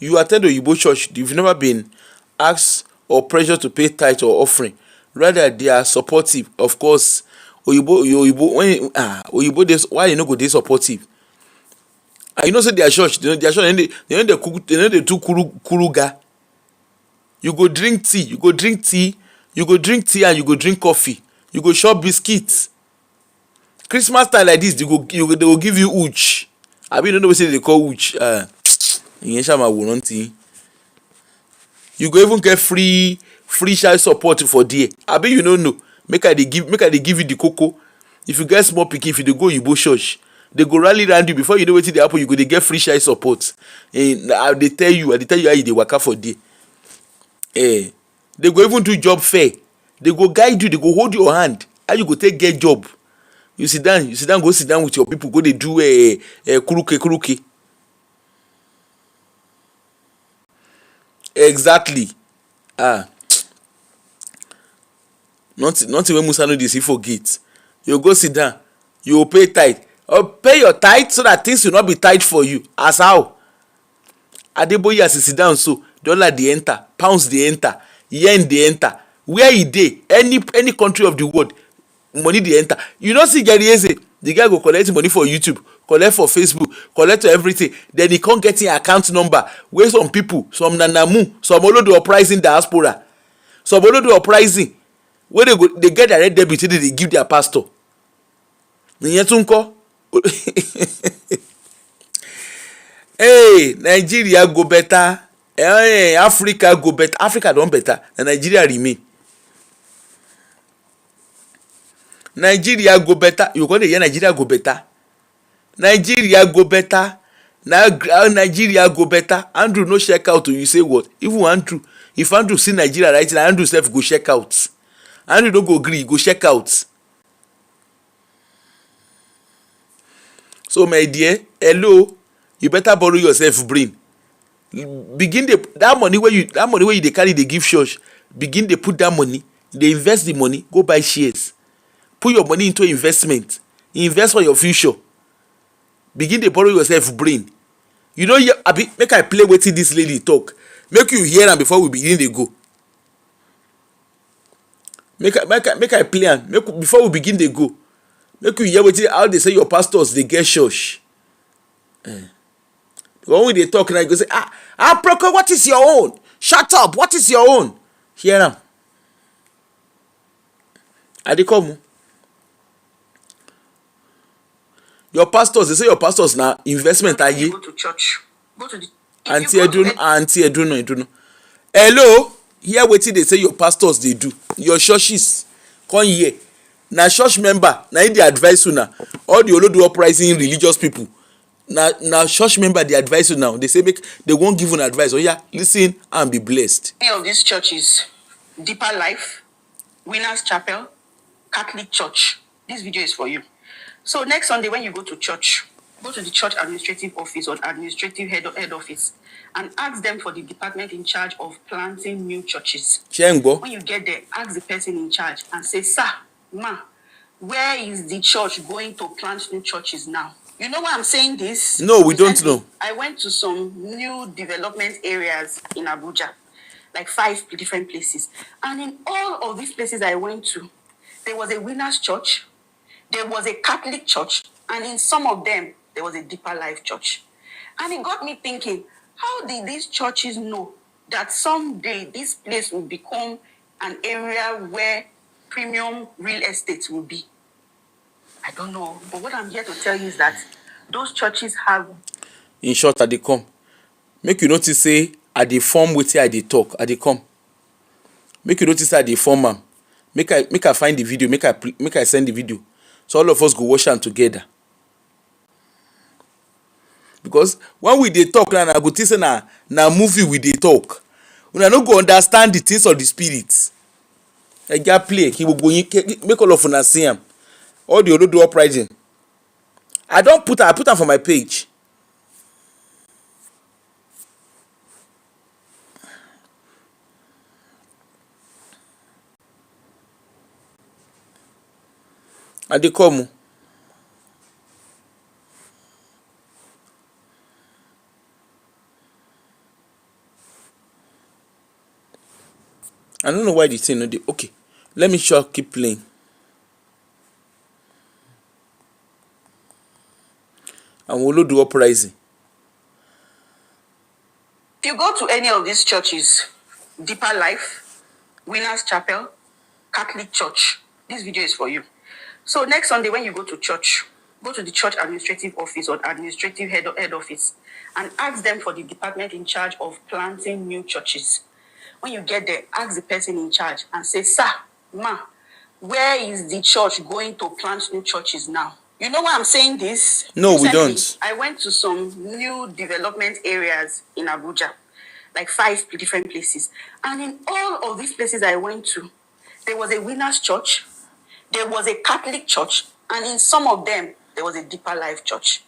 You attend Oyibo church, you've never been asked or pressured to pay tithe or offering. Rather, they are supportive. Of course, Oyibo dey, why you no go dey supportive? And you know say their church they no dey too kuruga. You go drink tea and you go drink coffee. You go chop biscuits. Christmas time like this, they go give you uch. Abi you no know wetin they call uch. Ìyẹn ṣá máa wòran tí. You go even get free child support for there. Abi you no know. Make I dey give you the cocoa. If you get small pikin, if you dey go Oyibo church, they go rally round you. Before you know wetin dey happen, you go dey get free child support. I dey tell you how you dey waka for there. They go even do job fair. They go guide you, they go hold your hand. How you go take get job? You sit down with your people, go dey do kuruke. Exactly. Nothing wey Musa no dey see for gate. You go sit down, you go pay tithe. Or pay your tithe so that things will not be tight for you. As how? Adeboye as he sit down so, dollar dey enter, pounds dey enter, yen dey enter. Where e dey, any country of the world, money dey enter. You no see Gary Eze, the guy go collect money for YouTube, collect for Facebook, collect for everything. Then he come get him account number wey some people, some Nanamu, some Olodo Uprising diaspora, some Olodo Uprising wey they get direct debit wey dey give their pastor. Ìyẹn tún kọ́. Hey, Nigeria go better. Africa go better. Africa don better and Nigeria remain. Nigeria go better. You go dey hear Nigeria go better. Nigeria go better. Now Nigeria go better. Andrew no check out. You say what? Even Andrew, if Andrew see Nigeria right now, Andrew sef go check out. Andrew no go gree, go check out. So my dear, hello, you better borrow yourself brain. Begin that money where you dey carry dey give church. Begin dey put that money, dey invest the money, go buy shares. Put your money into investment. Invest for your future. Begin dey borrow yourself brain. You know, make I play wetin this lady talk. Make you hear am before we begin dey go. Make I play am before we begin dey go. Make you hear wetin how they say your pastors dey get church. When we dey talk now, you go say, Proko, what is your own? Shut up, what is your own? Hear am. I dey come. Your pastors, they say your pastors na investment aye. Go to church. Go to the Auntie Eduno. Hello, hear wetin dey say your pastors dey do. Your churches come here. Na church member na him dey advise una. All the Olodo Uprising religious people. Na church member dey advise you now. They say make they won't give una advice. Oh yeah, listen and be blessed. Any of these churches, Deeper Life, Winners Chapel, Catholic Church. This video is for you. So next Sunday when you go to church, go to the church administrative office or administrative head office and ask them for the department in charge of planting new churches. When you get there, ask the person in charge and say, sir, ma, where is the church going to plant new churches now? You know why I'm saying this? No, we don't know. I went to some new development areas in Abuja, like 5 different places. And in all of these places I went to, there was a Winners Church, there was a Catholic Church, and in some of them, there was a Deeper Life Church. And it got me thinking, how did these churches know that someday this place will become an area where premium real estate will be? I don't know. But what I'm here to tell you is that those churches have... In short, I dey come. Make you notice say I dey form wetin I dey talk. I dey come. Make you notice say I dey form am. Make I find the video. Make I send the video. So all of us go watch am together. Because when we dey talk now, I go think say na movie we dey talk. Una no go understand the things of the spirit. Eja play, make all of una see am. All the Olodo Uprising. I put am for my page. I dey come. I don't know why the thing no dey. Okay, let me sure keep playing. And Olodo Uprising. If you go to any of these churches, Deeper Life, Winners Chapel, Catholic Church, this video is for you. So next Sunday when you go to church, go to the church administrative office or administrative head office and ask them for the department in charge of planting new churches. When you get there, ask the person in charge and say, sir, ma, where is the church going to plant new churches now? You know why I'm saying this? No, we don't. I went to some new development areas in Abuja, like 5 different places. And in all of these places I went to, there was a Winners Church, there was a Catholic Church, and in some of them, there was a Deeper Life Church.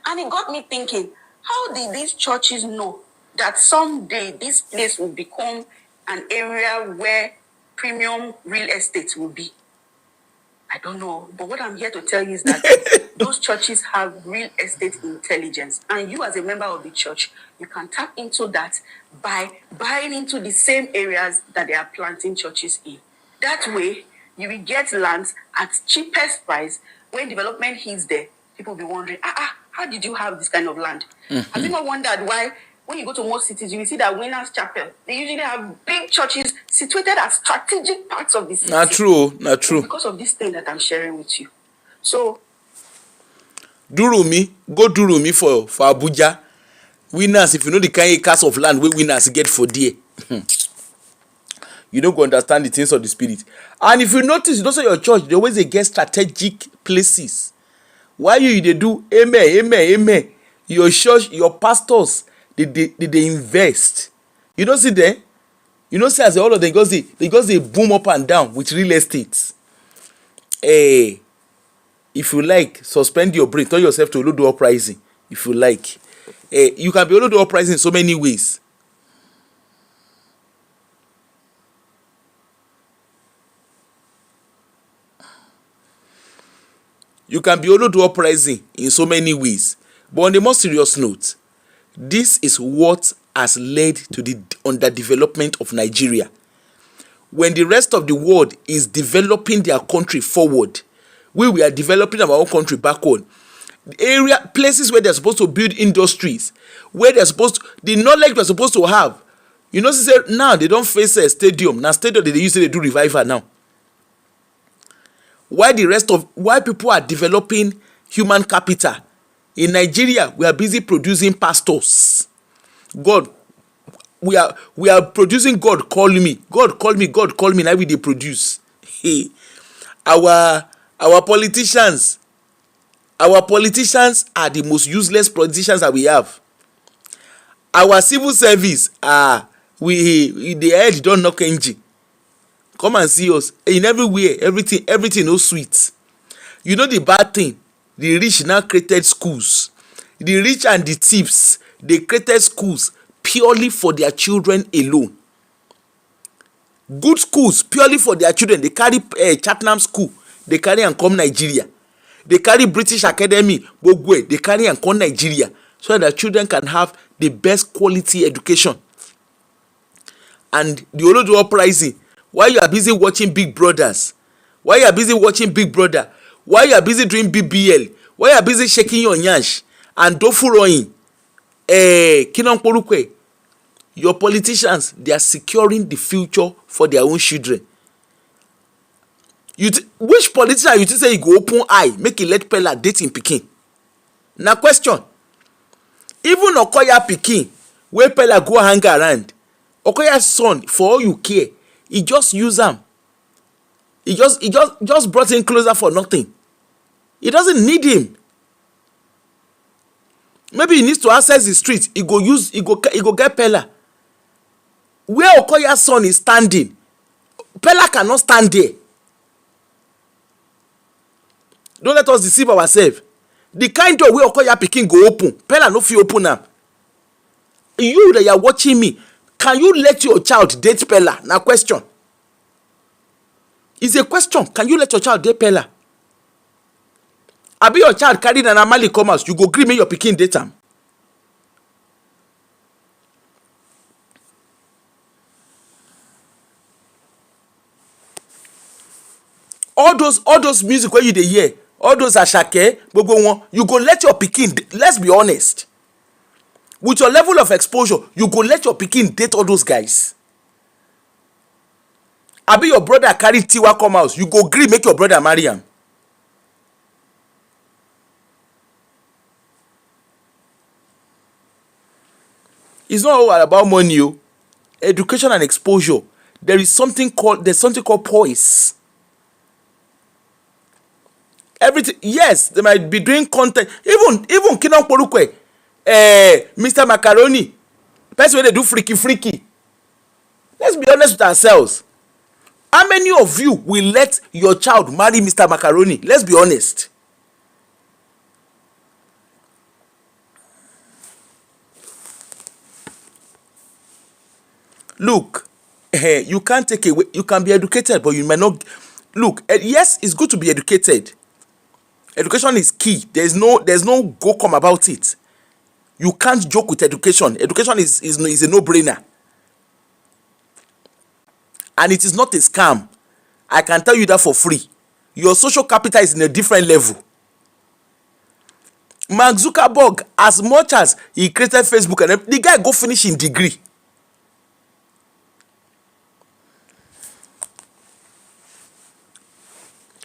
And it got me thinking, how did these churches know that someday this place will become an area where premium real estate will be? I don't know. But what I'm here to tell you is that those churches have real estate intelligence. And you as a member of the church, you can tap into that by buying into the same areas that they are planting churches in. That way, you will get lands at cheapest price. When development hits there, people will be wondering, how did you have this kind of land? Mm-hmm. Have you not wondered why when you go to most cities, you will see that Winners Chapel, they usually have big churches situated at strategic parts of the city. Not true. Because of this thing that I'm sharing with you. So, Durumi, go Durumi for Abuja. Winners, if you know the kind of acres of land where Winners get for there, you don't go understand the things of the spirit. And if you notice, you don't say your church, they always get strategic places. Why you they do amen? Your church, your pastors, they invest. You don't see there? You know, say as all of them because they boom up and down with real estate. Hey, if you like, suspend your brain, turn yourself to Olodo Uprising. If you like, you can be Olodo Uprising in so many ways. You can be Olodo Uprising in so many ways. But on a more serious note, this is what has led to the underdevelopment of Nigeria. When the rest of the world is developing their country forward, we are developing our own country backward. Places where they're supposed to build industries, where they're supposed to, the knowledge we're supposed to have. You know, now they don't face a stadium. Now stadium they use to do revival now. Why people are developing human capital? In Nigeria, we are busy producing pastors. God, we are producing God call me. God call me, God call me. Now we dey produce. Our politicians are the most useless politicians that we have. Our civil service we the head don knock engine. Come and see us in everywhere. Everything no sweet. You know the bad thing, the rich now created schools. The rich and the thieves, they created schools purely for their children alone. Good schools purely for their children. They carry Chatnam school, they carry and come Nigeria. They carry British Academy, Bogwe, they carry and come Nigeria, so that children can have the best quality education. And the Olodo Uprising, why you are busy watching Big Brothers? Why you are busy watching Big Brother? Why you are busy doing BBL? Why you are busy shaking your nyash and dofuroing? Kinonporukwe. Your politicians, they are securing the future for their own children. Which politician you think say you go open eye make he let Pella date him pikin? Na question. Even Okoya pikin wey Pella go hang around, Okoya's son, for all you care, he just use am. He just brought him closer for nothing. He doesn't need him. Maybe he needs to access the street. He go get Pella. Where Okoya's son is standing, Pella cannot stand there. Don't let us deceive ourselves. The kind door wey Okoya pikin go open, Pella no fit open am. You that you are watching me, can you let your child date Pella? Na question. It's a question. Can you let your child date Pella? Abi your child carry Nana Marley come house, you go gree make your pikin date am? All those music wey you dey hear, all those Asake, gbogbo one, you go let your pikin, let's be honest. With your level of exposure, you go let your pikin date all those guys? Abi your brother carry Tiwa come house, you go gree make your brother marry am? It's not all about money o. Education and exposure. There's something called poise. Everything, yes, they might be doing content. Even Kinon Porukwe, Mr. Macaroni, person wey dey do freaky. Let's be honest with ourselves. How many of you will let your child marry Mr. Macaroni? Let's be honest. Look, you can't take away. You can be educated, but you might not. Look, yes, it's good to be educated. Education is key. There's no go come about it. You can't joke with education. Education is a no-brainer. And it is not a scam. I can tell you that for free. Your social capital is in a different level. Mark Zuckerberg, as much as he created Facebook, and the guy go finish in degree.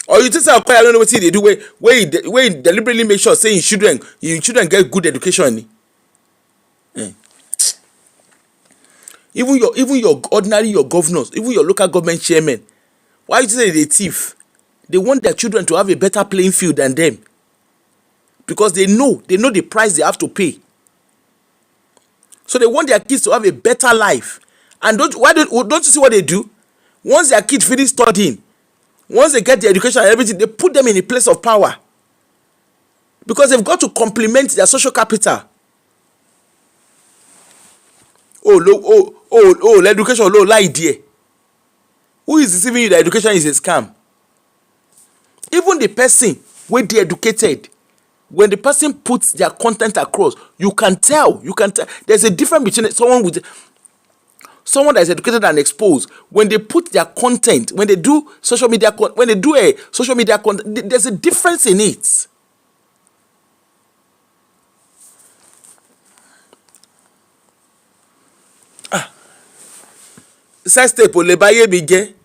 Or you think say Okoya don't know wetin he dey do wey he deliberately make sure say him children get good education? Even your ordinary, your governors, even your local government chairmen, why you say they thief? They want their children to have a better playing field than them, because they know the price they have to pay. So they want their kids to have a better life. And don't you see what they do? Once their kids finish studying, once they get the education and everything, they put them in a place of power, because they've got to complement their social capital. Education low lie there. Who is deceiving you that education is a scam? Even the person wey dey educated, when the person puts their content across, you can tell. There's a difference between someone that is educated and exposed. When they put their content, when they do social media content, there's a difference in it. Sex tape o le baye mi je.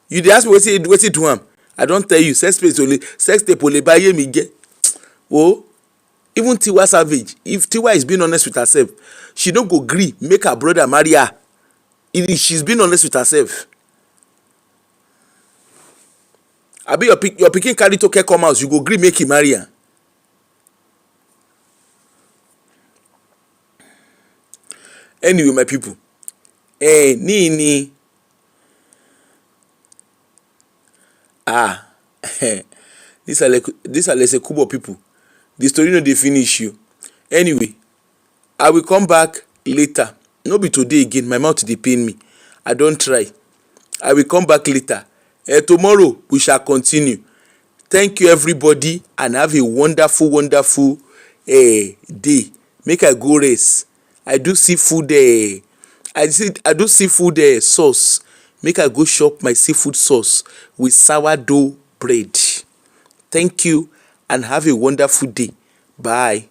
You dey ask me wetin do am. I don tell you sex tape ò lè bá ayé mi jẹ́. Oh, even Tiwa Savage, if Tiwa is being honest with herself, she no go gree make her brother marry her. If she's being honest with herself. Abi your pikin carry toke come house, you go gree make him marry her. Anyway, my people, ni this are less Kubo people. The story no dey finish you. Anyway, I will come back later. No be today again, my mouth dey pain me. I don try. I will come back later. Tomorrow we shall continue. Thank you everybody and have a wonderful day. Make I go rest. I do seafood sauce. Make I go chop my seafood sauce with sourdough bread. Thank you and have a wonderful day. Bye.